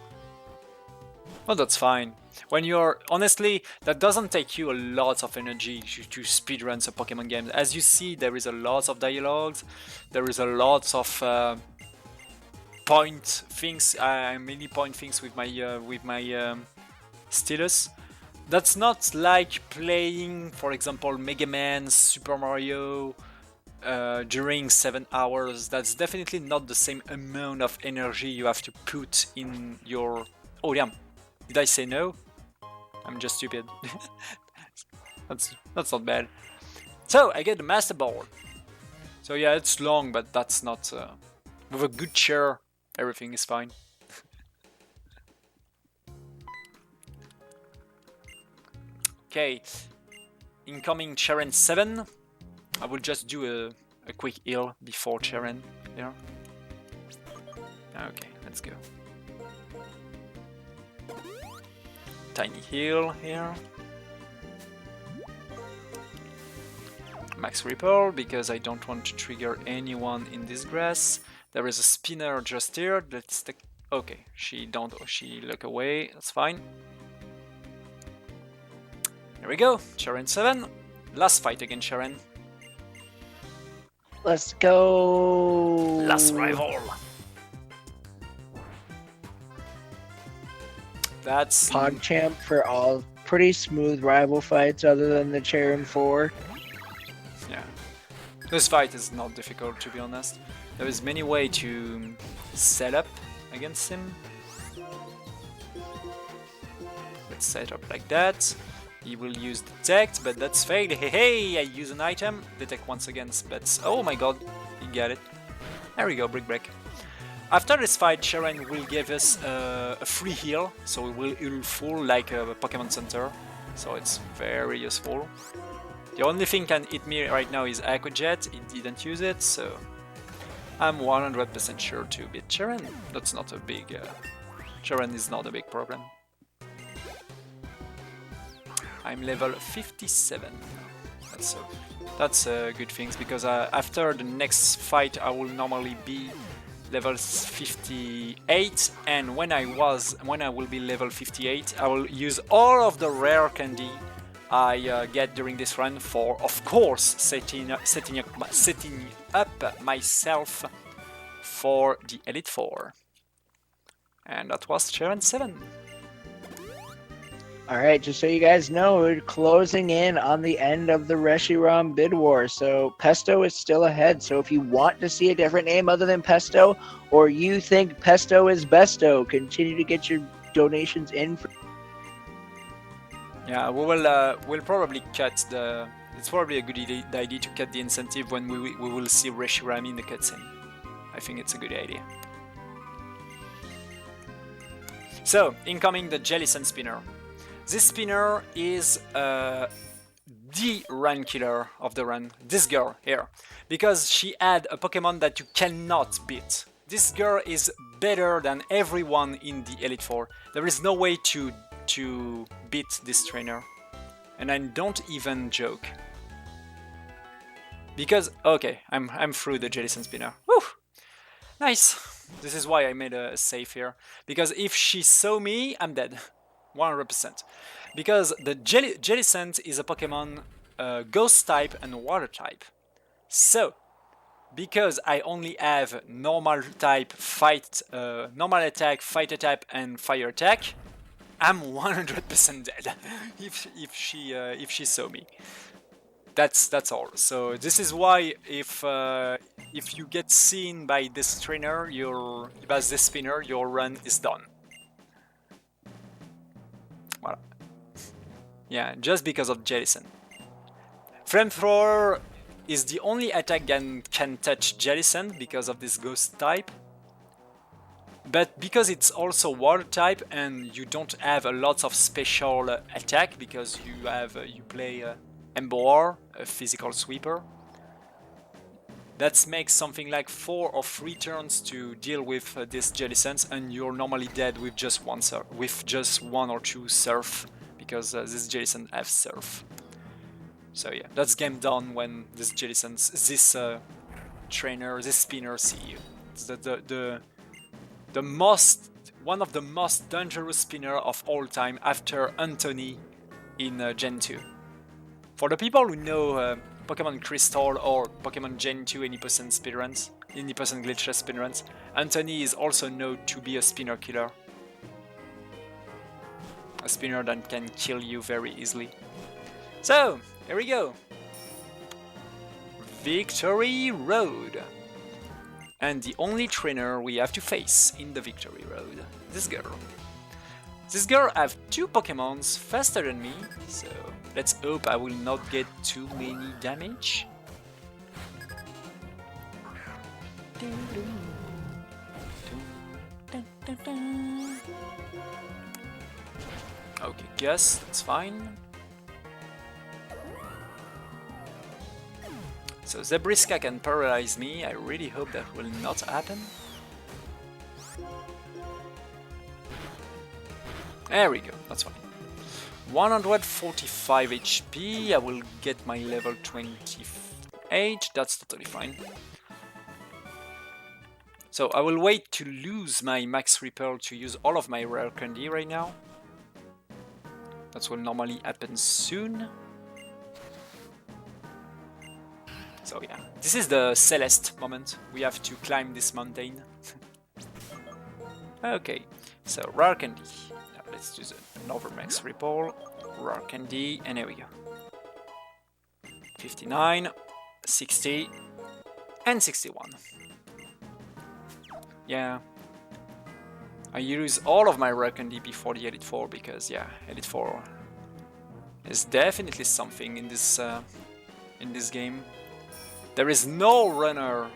Well, that's fine. When you're... Honestly, that doesn't take you a lot of energy to speedrun a Pokemon game. As you see, there is a lot of dialogues. There is a lot of point things. I mainly point things with my stylus. That's not like playing, for example, Mega Man, Super Mario during 7 hours. That's definitely not the same amount of energy you have to put in your... Oh damn, did I say no? I'm just stupid. That's not bad. So I get the Master Ball. So yeah, it's long, but that's not... with a good chair, everything is fine. Okay, incoming Cheren 7. I will just do a quick heal before Cheren here. Okay, let's go. Tiny heal here. Max Ripple, because I don't want to trigger anyone in this grass. There is a spinner just here. Let's take... Okay, she look away. That's fine. Here we go. Cheren 7. Last fight against Cheren. Let's go. Last rival. That's PogChamp for all pretty smooth rival fights other than the Cheren 4. Yeah. This fight is not difficult, to be honest. There is many ways to set up against him. Let's set up like that. He will use detect, but that's failed. Hey, hey, I use an item. Detect once again, but oh my god, he got it. There we go, brick break. After this fight, Sharon will give us a free heal, so it will heal full like a Pokemon Center. So it's very useful. The only thing can hit me right now is Aqua Jet. It didn't use it, so I'm 100% sure to beat Sharon. That's not a big... Sharon is not a big problem. I'm level 57. That's a good thing, because after the next fight I will normally be level 58, and when I will be level 58, I will use all of the rare candy I get during this run for, of course, setting up myself for the Elite Four. And that was Sharon 7. Alright, just so you guys know, we're closing in on the end of the Reshiram bid war, so Pesto is still ahead. So if you want to see a different name other than Pesto, or you think Pesto is besto, continue to get your donations in. Yeah, we'll probably cut the... It's probably a good idea to cut the incentive when we will see Reshiram in the cutscene. I think it's a good idea. So, incoming the Jellicent Spinner. This spinner is the run killer of the run. This girl here. Because she had a Pokemon that you cannot beat. This girl is better than everyone in the Elite Four. There is no way to beat this trainer. And I don't even joke. Because, okay, I'm through the Jellicent Spinner. Woo! Nice! This is why I made a save here. Because if she saw me, I'm dead. 100%. Because the Jellicent is a Pokemon Ghost type and Water type. So, because I only have normal type, normal attack, fight attack, and fire attack, I'm 100% dead if she saw me. That's all. So this is why if you get seen by this trainer, by this spinner, your run is done. Voilà. Yeah, just because of Jellicent. Flamethrower is the only attack that can touch Jellicent because of this ghost type. But because it's also water type and you don't have a lot of special attack because you play Emboar, a physical sweeper. That makes something like 4 or 3 turns to deal with this Jellicent, and you're normally dead with just one or two Surf, because this Jellicent has Surf. So yeah, that's game done when this Jellicent, this trainer, this spinner see you. It's one of the most dangerous spinner of all time after Anthony in Gen 2. For the people who know Pokemon Crystal or Pokemon Gen 2 any % speedruns, any % glitchless speedruns, Anthony is also known to be a spinner killer. A spinner that can kill you very easily. So, here we go. Victory Road. And the only trainer we have to face in the Victory Road, this girl. This girl have 2 Pokemons faster than me, so let's hope I will not get too many damage. Okay, guess, that's fine. So Zebriska can paralyze me, I really hope that will not happen. There we go, that's fine. 145 HP, I will get my level 28, that's totally fine. So I will wait to lose my Max Repel to use all of my rare candy right now. That will normally happen soon. So yeah, this is the Celeste moment. We have to climb this mountain. Okay, so rare candy. Now let's do another Max Repel, rare candy, and here we go. 59, 60, and 61. yeah, I use all of my Rock and DP for the Elite Four because yeah, Elite Four is definitely something in this game. There is no runner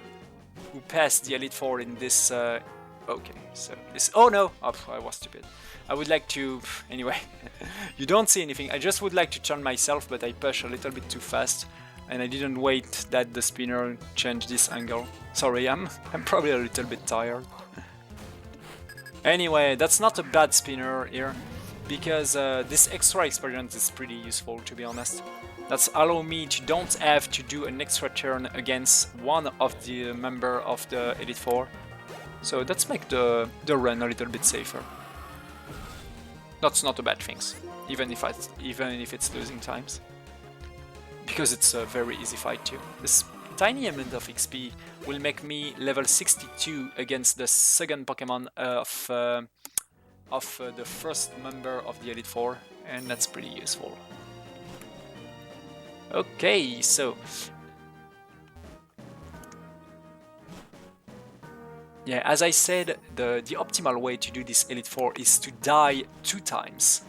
who passed the Elite Four in this. Okay, so this. Oh no! Oh, I was stupid. I would like to. Anyway, you don't see anything. I just would like to turn myself, but I push a little bit too fast, and I didn't wait that the spinner changed this angle. Sorry, I'm probably a little bit tired. Anyway, that's not a bad spinner here, because this extra experience is pretty useful, to be honest. That's allow me to don't have to do an extra turn against one of the member of the Elite Four. So that's make the run a little bit safer. That's not a bad thing, even if it's losing times, because it's a very easy fight too. This tiny amount of XP will make me level 62 against the second Pokemon of the first member of the Elite Four, and that's pretty useful. Okay, so yeah, as I said, the optimal way to do this Elite Four is to die 2 times.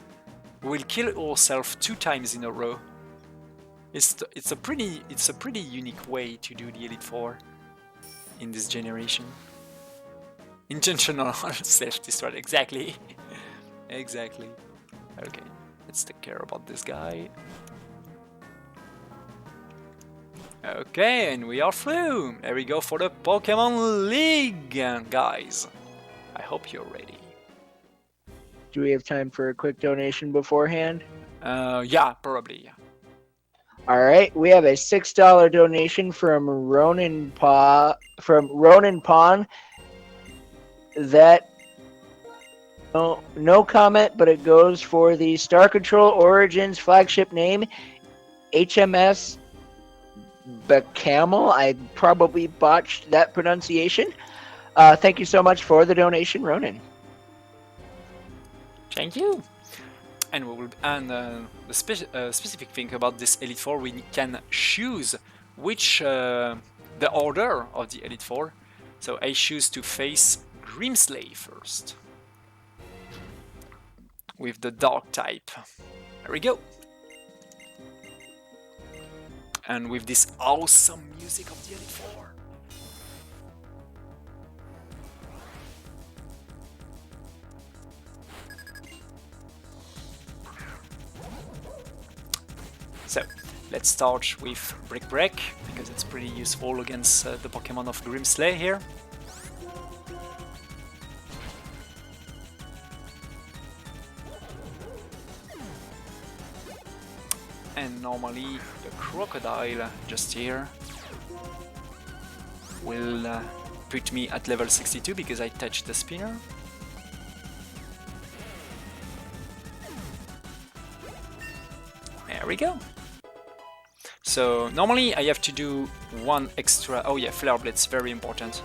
We'll kill ourselves 2 times in a row. It's a pretty unique way to do the Elite Four in this generation. Intentional self-destruct, exactly. Exactly. Okay, let's take care about this guy. Okay, and we are through. Here we go for the Pokemon League, guys. I hope you're ready. Do we have time for a quick donation beforehand? Yeah, probably, yeah. All right, we have a $6 donation from Ronan Pawn. That no comment, but it goes for the Star Control Origins flagship name, HMS Bacamel. I probably botched that pronunciation. Thank you so much for the donation, Ronan. Thank you. And we will. And the specific thing about this Elite Four, we can choose which the order of the Elite Four. So I choose to face Grimsley first with the Dark type. There we go. And with this awesome music of the Elite Four. So, let's start with Brick Break, because it's pretty useful against the Pokemon of Grimsley here. And normally the Crocodile just here will put me at level 62 because I touched the spinner. There we go. So normally I have to do one extra. Oh yeah, Flare Blitz, very important.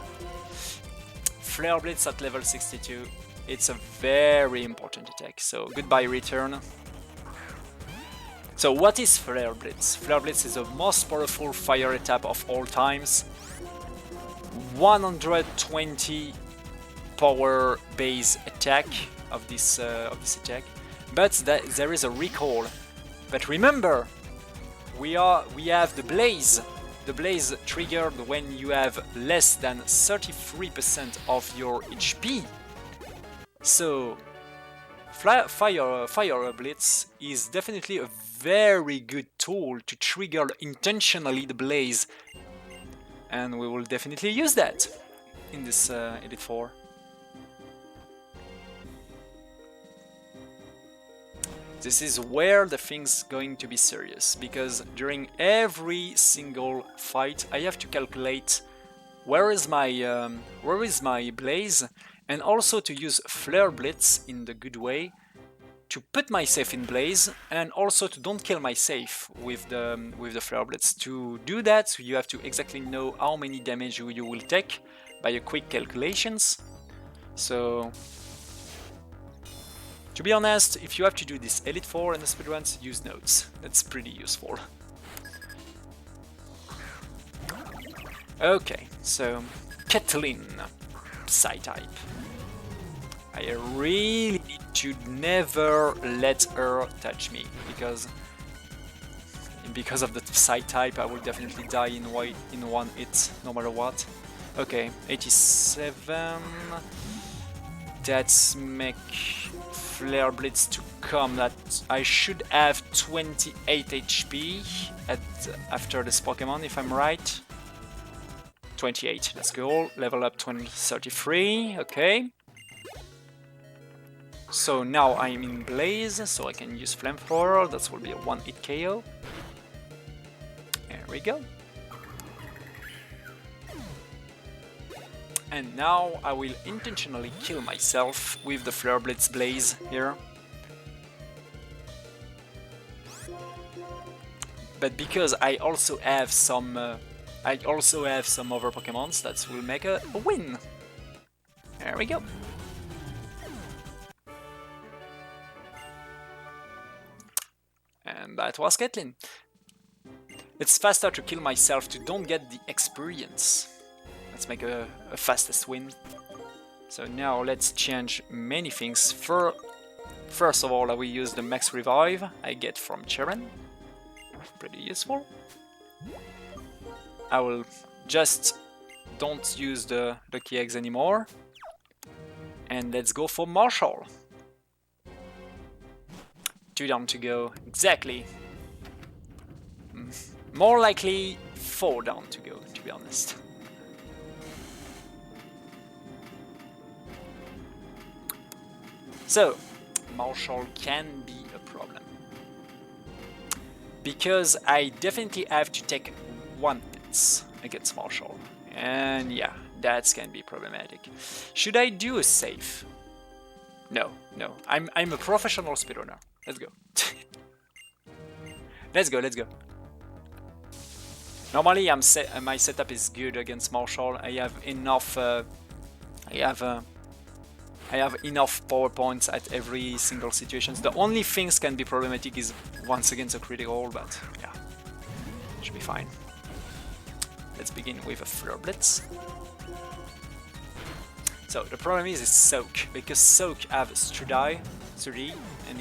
Flare Blitz at level 62. It's a very important attack. So goodbye return. So what is Flare Blitz? Flare Blitz is the most powerful fire attack of all times. 120 power base attack of this attack, but there is a recall. But remember, we have the Blaze. The Blaze triggered when you have less than 33% of your HP. So Fire Blitz is definitely a very good tool to trigger intentionally the Blaze, and we will definitely use that in this Elite Four. This is where the thing's going to be serious, because during every single fight I have to calculate where is my Blaze, and also to use Flare Blitz in the good way to put myself in Blaze, and also to don't kill myself with the Flare Blitz. To do that, you have to exactly know how many damage you will take by a quick calculations. So, to be honest, if you have to do this Elite Four and the speedruns, use notes. That's pretty useful. Okay, so Caitlyn. Psy-type. I really need to never let her touch me, because of the Psy-type I will definitely die in one hit, no matter what. Okay, 87. Let's make Flare Blitz to come. That I should have 28 HP after this Pokemon, if I'm right. 28, let's go. Level up 33, okay. So now I'm in Blaze, so I can use Flamethrower. That will be a 1-hit KO. There we go. And now I will intentionally kill myself with the Flare Blitz Blaze here. But because I also have some other Pokemons, that will make a win. There we go. And that was Caitlyn. It's faster to kill myself to don't get the experience. Let's make a fastest win. So now let's change many things. First of all, I will use the Max Revive I get from Cheren. Pretty useful. I will just don't use the Lucky Eggs anymore. And let's go for Marshall. 2 down to go, exactly. More likely 4 down to go, to be honest. So, Marshall can be a problem. Because I definitely have to take 1 hit against Marshall. And yeah, that can be problematic. Should I do a save? No. I'm a professional speedrunner. Let's go. Let's go. Normally my setup is good against Marshall. I have enough I have enough power points at every single situation. The only things can be problematic is once again the critical, but yeah, should be fine. Let's begin with a Flare Blitz. So the problem is Soak, because Soak have Strudai, and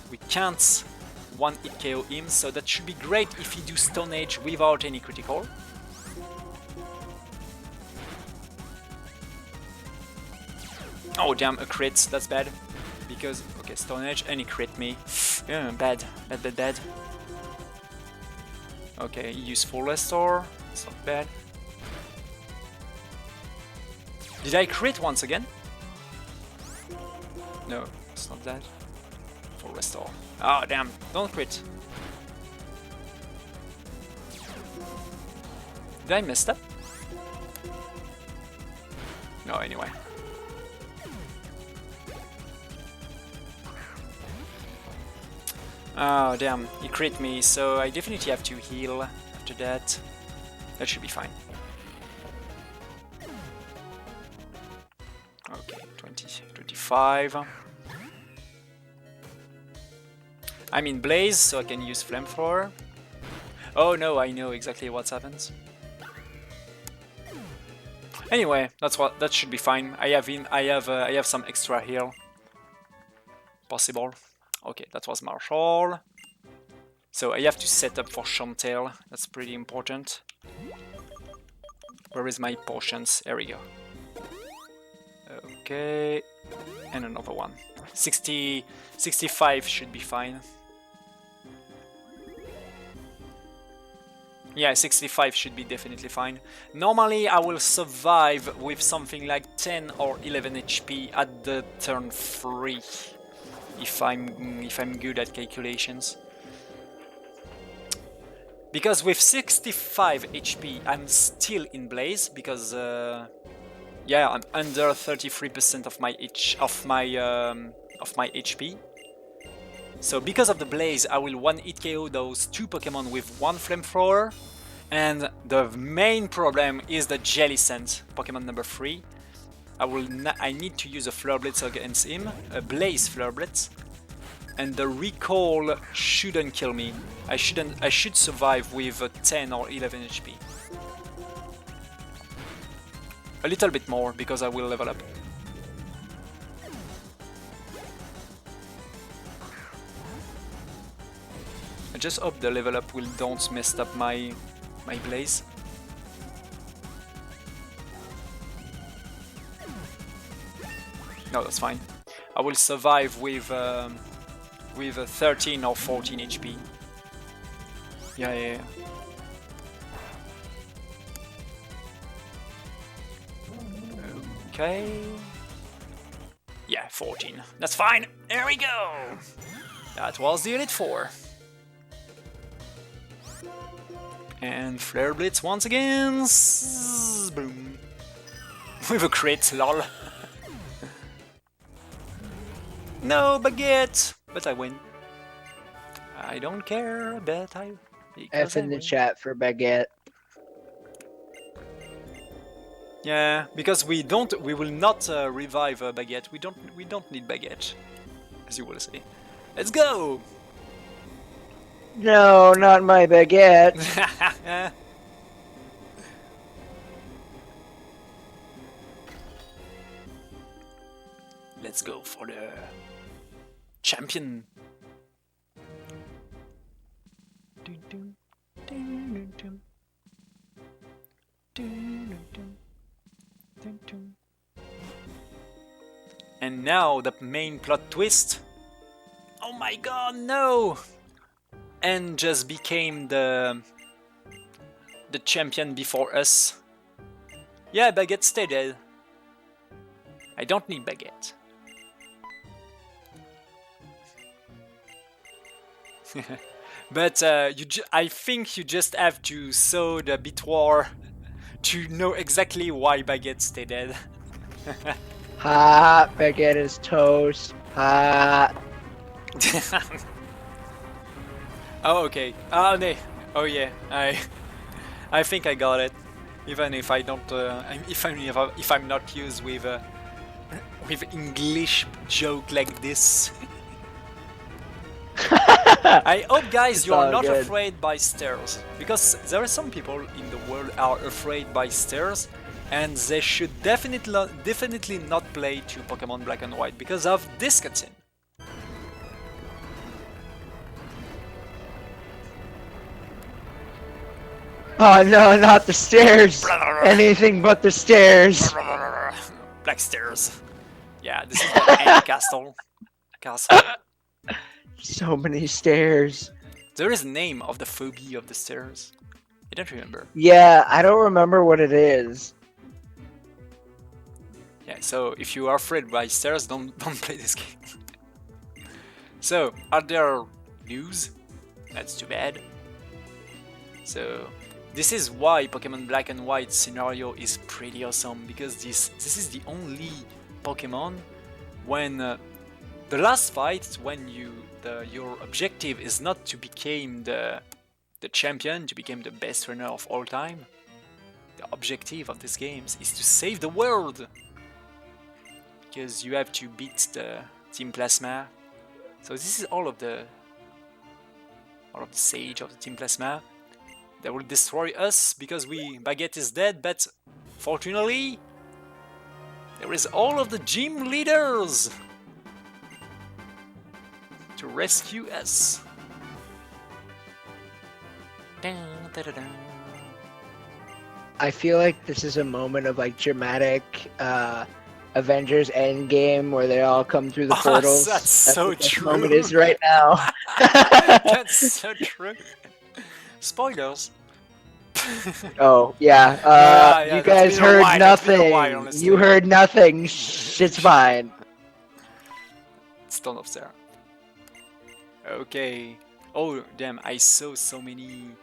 we can't 1-hit KO him, so that should be great if he do Stone Age without any critical. Oh damn, a crit, that's bad. Because, okay, Stone Edge, and he crit me. Yeah, bad. Okay, use Full Restore, it's not bad. Did I crit once again? No, it's not that. Full Restore. Oh damn, don't crit. Did I mess up? No, anyway. Oh damn, he crit me, so I definitely have to heal after that. That should be fine. Okay, 25. I'm in Blaze, so I can use Flamethrower. Oh no, I know exactly what's happened. Anyway, that should be fine. I have some extra heal. Possible. Okay, that was Marshall. So I have to set up for Chantel. That's pretty important. Where is my potions? There we go. Okay, and another one. 65 should be fine. Yeah, 65 should be definitely fine. Normally I will survive with something like 10 or 11 HP at the turn 3. If I'm good at calculations. Because with 65 HP I'm still in Blaze, because yeah, I'm under 33% of my HP. So because of the Blaze, I will 1-hit KO those 2 Pokemon with 1 Flamethrower. And the main problem is the Jellicent, Pokemon number 3. I need to use a Flare Blitz against him, a Blaze Flare Blitz. And the Recall shouldn't kill me. I should survive with 10 or 11 HP. A little bit more, because I will level up. I just hope the level up will don't mess up my blaze. No, that's fine. I will survive with 13 or 14 HP. Yeah. Okay. Yeah, 14. That's fine. There we go. That was the Elite Four. And Flare Blitz once again. Boom. With a crit, lol. No baguette, but I win. I don't care, but I. F in the chat for baguette. Yeah, because we will not revive baguette. We don't need baguette, as you will say. Let's go. No, not my baguette. Let's go for the champion. And now the main plot twist. Oh my god, no! And just became the champion before us. Yeah, Baguette, stay dead. I don't need Baguette. But I think you just have to sow the bit war to know exactly why Baguette stay dead. Ha! Baguette is toast. Ha! Oh, okay. Oh, no. Oh, yeah. I think I got it. Even if I don't, if I'm not used with English joke like this. I hope, guys, you're not afraid by stairs, because there are some people in the world are afraid by stairs, and they should definitely not play to Pokemon Black and White because of this cutscene. Oh no, not the stairs! Anything but the stairs! Black stairs. Yeah, this is the end castle. So many stairs. There is a name of the phobia of the stairs. I don't remember. Yeah, I don't remember what it is. Yeah, so if you are afraid by stairs, don't play this game. So, are there news? That's too bad. So, this is why Pokemon Black and White scenario is pretty awesome, because this is the only Pokemon when the last fight, when your objective is not to become the champion, to become the best runner of all time. The objective of these games is to save the world, because you have to beat the Team Plasma. So this is all of the sage of the Team Plasma. They will destroy us because Baguette is dead, but fortunately there is all of the gym leaders to rescue us. I feel like this is a moment of like dramatic Avengers Endgame where they all come through the portals. That's so what true. This moment is right now. That's so true. Spoilers. Oh yeah. Yeah, you guys heard nothing. While, you heard nothing. It's fine. Stone of there. Okay. Oh damn! I saw many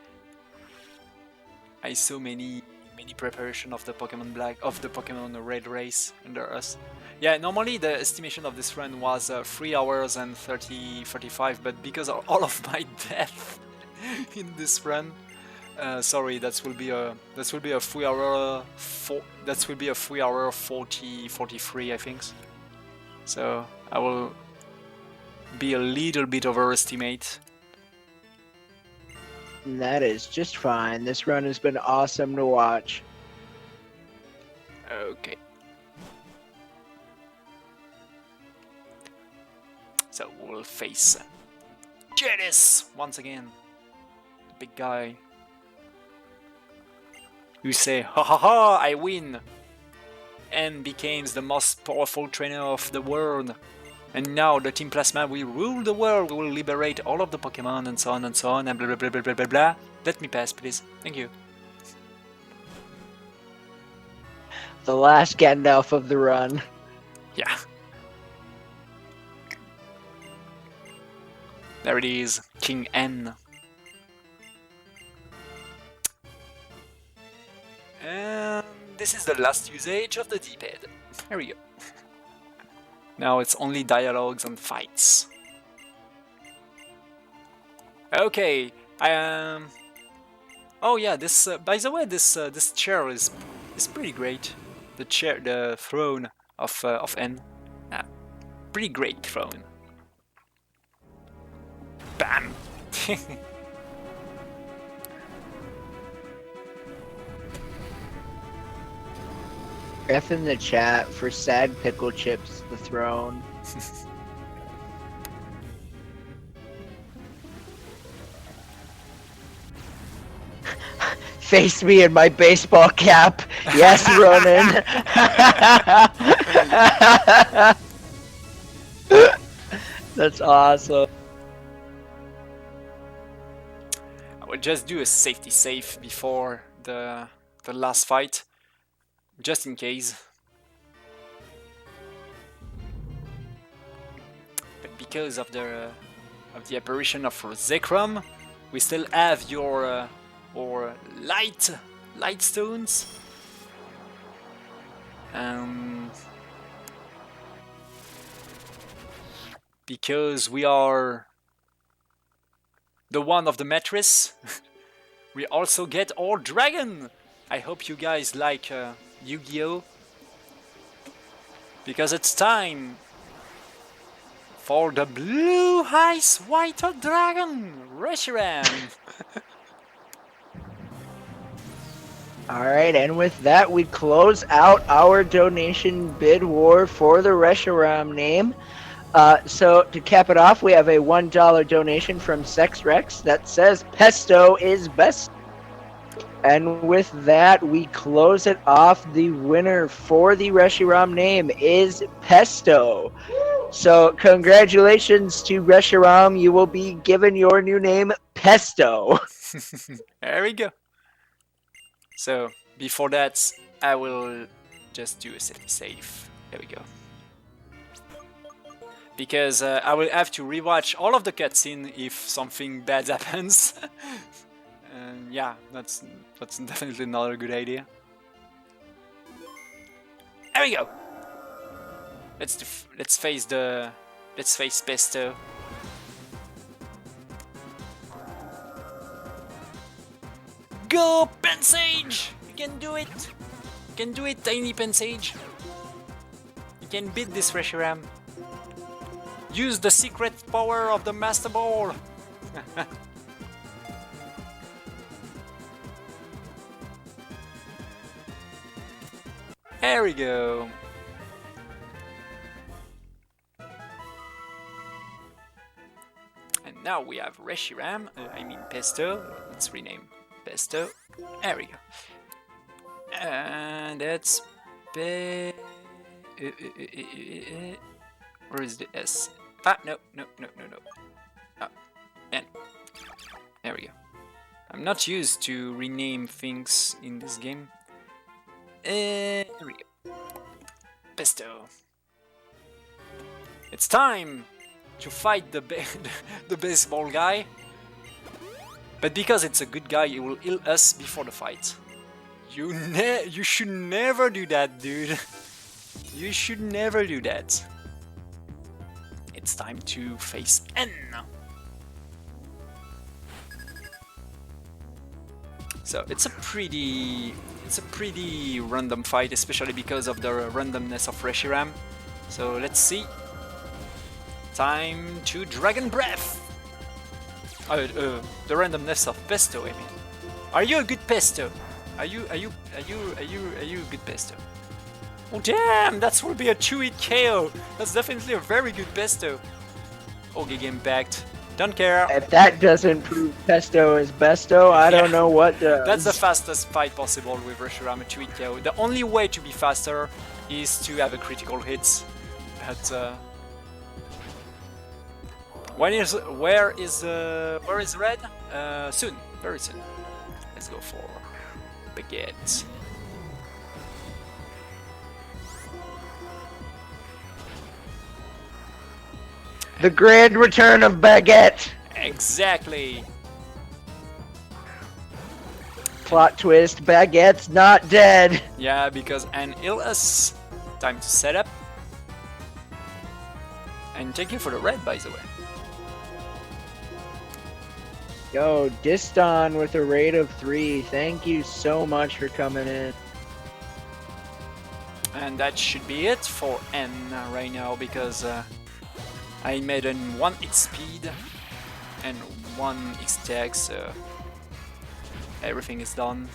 preparation of the Pokemon Black, of the Pokemon Red race under us. Yeah, normally the estimation of this run was 3 hours and 35, but because of all of my death in this run, sorry, that will be a 3 hour that will be a 3 hour 43, I think. So I will be a little bit overestimate. That is just fine. This run has been awesome to watch. Okay. So we'll face Jadis once again. The big guy. Who say, ha ha ha, I win! And becomes the most powerful trainer of the world. And now the Team Plasma will rule the world, we will liberate all of the Pokemon and so on and blah blah blah blah blah blah blah. Let me pass, please. Thank you. The last Gandalf of the run. Yeah. There it is, King N. And this is the last usage of the D-pad. There we go. Now it's only dialogues and fights. Okay, oh yeah, this. By the way, this chair is pretty great. The chair, the throne of N. Pretty great throne. Bam. F in the chat for sad pickle chips, the throne. Face me in my baseball cap. Yes, Ronan. That's awesome. I will just do a safety save before the last fight, just in case. But because of the apparition of Zekrom, we still have your or light stones. Because we are the one of the mattress, we also get our dragon. I hope you guys like Yu-Gi-Oh! Because it's time for the blue ice white dragon, Reshiram. Alright, and with that, we close out our donation bid war for the Reshiram name. So to cap it off, we have a $1 donation from Sex Rex that says Pesto is best. And with that, we close it off. The winner for the Reshiram name is Pesto. So congratulations to Reshiram. You will be given your new name, Pesto. There we go. So before that, I will just do a safety save. There we go. Because I will have to rewatch all of the cutscene if something bad happens. And yeah, that's definitely not a good idea. There we go. Let's face Pesto. Go, Pensage! You can do it! You can do it, Tiny Pensage! You can beat this Reshiram. Use the secret power of the Master Ball! There we go! And now we have Reshiram, Pesto. Let's rename Pesto. There we go. And that's where is the S? Ah, no. Oh, N. There we go. I'm not used to rename things in this game. There we go. Pesto. It's time to fight the baseball guy. But because it's a good guy, he will heal us before the fight. You should never do that, dude. You should never do that. It's time to face N. So it's a pretty random fight, especially because of the randomness of Reshiram. So let's see. Time to Dragon Breath. The randomness of Pesto, I mean. Are you a good Pesto? Are you a good Pesto? Oh damn, that will be a 2-hit KO. That's definitely a very good pesto. Okay, game backed. Don't care. If that doesn't prove pesto is besto, I don't know what does. That's the fastest fight possible with Reshiram 2-hit KO. The only way to be faster is to have a critical hit. But where is red? Soon, very soon. Let's go for baguette. The grand return of baguette. Exactly. Plot twist: baguette's not dead. Yeah, because an illness. Time to set up. And thank you for the red, by the way. Yo, Diston with a rate of 3. Thank you so much for coming in. And that should be it for N right now, because I made an 1 hit speed and 1 X tag, so everything is done.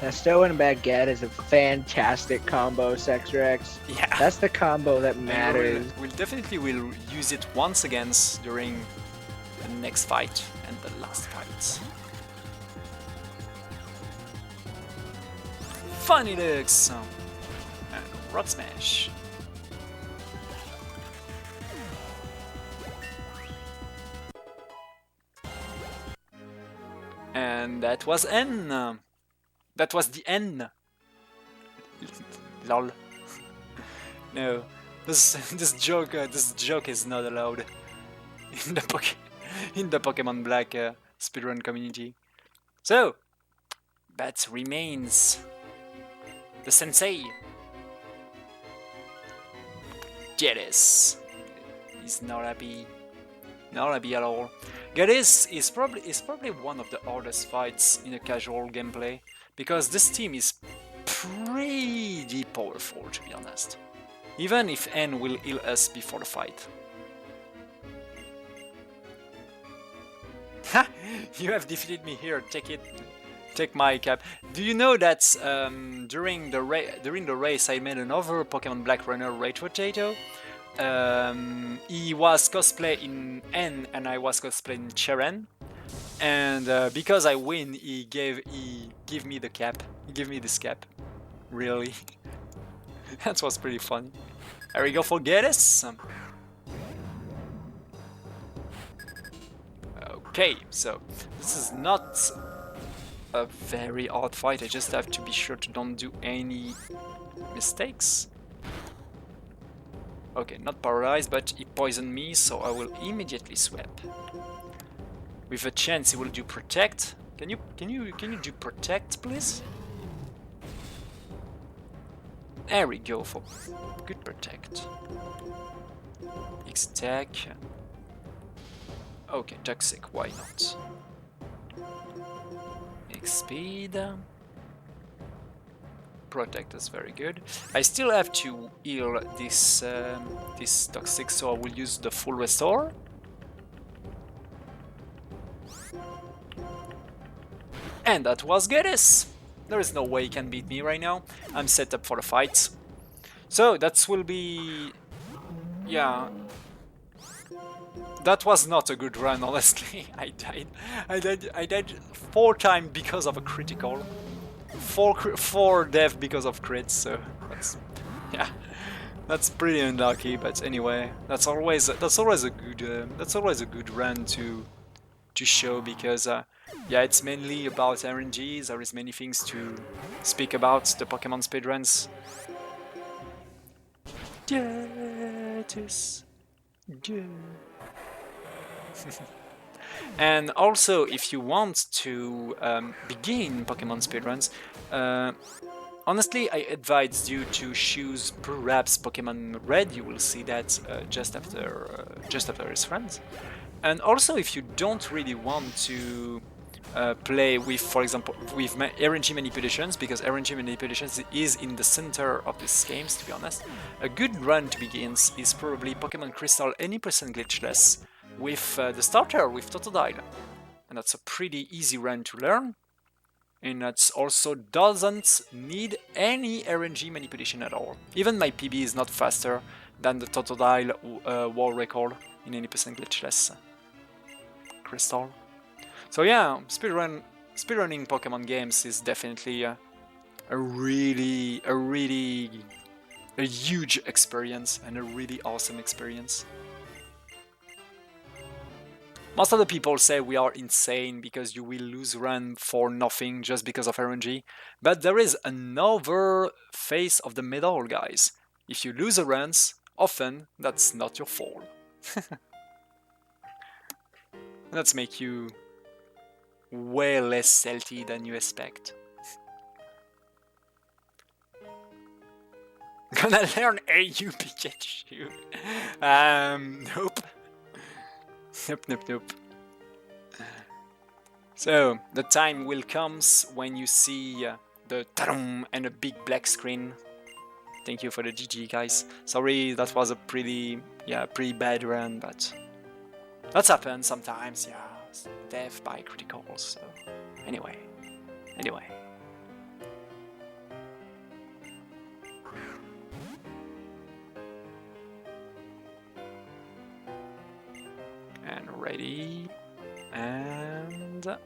Pesto and baguette is a fantastic combo, Sexrex. Yeah. That's the combo that matters. We'll definitely will use it once again during the next fight and the last fight. Funny looks! And Rock Smash. And that was N. That was the N. Lol. No, this joke is not allowed in the Pokemon Black speedrun community. So that remains the Sensei. Geddes. He's not happy. Not happy at all. Geddes is probably one of the hardest fights in a casual gameplay, because this team is pretty powerful, to be honest. Even if N will heal us before the fight. Ha! You have defeated me here, take it. Take my cap. Do you know that during the race I made another Pokemon Black runner, Rage Potato? He was cosplay in N and I was cosplay in Cheren. And because I win, he gave me the cap. He gave me this cap. Really? That was pretty funny. There we go for Geddes. Okay, so this is not a very hard fight. I just have to be sure to don't do any mistakes. Okay, not paralyzed, but he poisoned me, so I will immediately swap. With a chance he will do protect. Can you do protect, please? There we go for good protect. X-Tech. Okay, toxic, why not? X-Speed. Protect is very good. I still have to heal this this toxic, so I will use the full restore. And that was Geddes. There is no way he can beat me right now. I'm set up for the fight. So that will be... yeah. That was not a good run, honestly. I died 4 times because of a critical. 4 death because of crits, so that's... yeah. That's pretty unlucky, but anyway, that's always a good run to show, because yeah, it's mainly about RNGs. There is many things to speak about the Pokemon speedruns. And also, if you want to begin Pokemon speedruns, honestly, I advise you to choose perhaps Pokemon Red. You will see that just after his friends. And also, if you don't really want to play with, for example, with RNG manipulations, because RNG manipulations is in the center of these games, to be honest, a good run to begin is probably Pokemon Crystal any % glitchless with the starter, with Totodile. and that's a pretty easy run to learn. And it also doesn't need any RNG manipulation at all. Even my PB is not faster than the Totodile world record in any percent glitchless crystal. So yeah, speedrunning Pokemon games is definitely a huge experience and a really awesome experience. Most of the people say we are insane because you will lose run for nothing just because of RNG, but there is another face of the medal, guys. If you lose a runs, often that's not your fault. Let's make you way less salty than you expect. Gonna learn AU Pikachu. Nope. Nope. So, the time will comes when you see the ta-dum and a big black screen. Thank you for the GG, guys. Sorry, that was a pretty bad run, but that's happened sometimes, yeah. Death by criticals, so anyway. And ready, and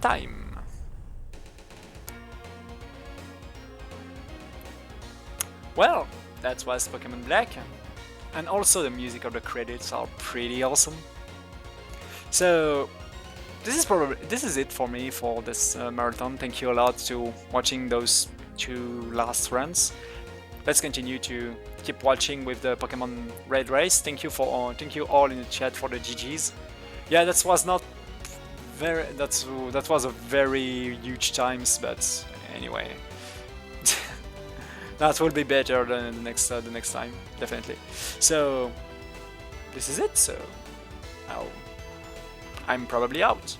time. Well, that was Pokemon Black, and also the music of the credits are pretty awesome. So this is it for me for this marathon. Thank you a lot to watching those 2 last runs. Let's continue to keep watching with the Pokemon Red race. Thank you all in the chat for the GGs. Yeah, that was a very huge times, but anyway, that will be better than the next time, definitely. So this is it. So I'm probably out.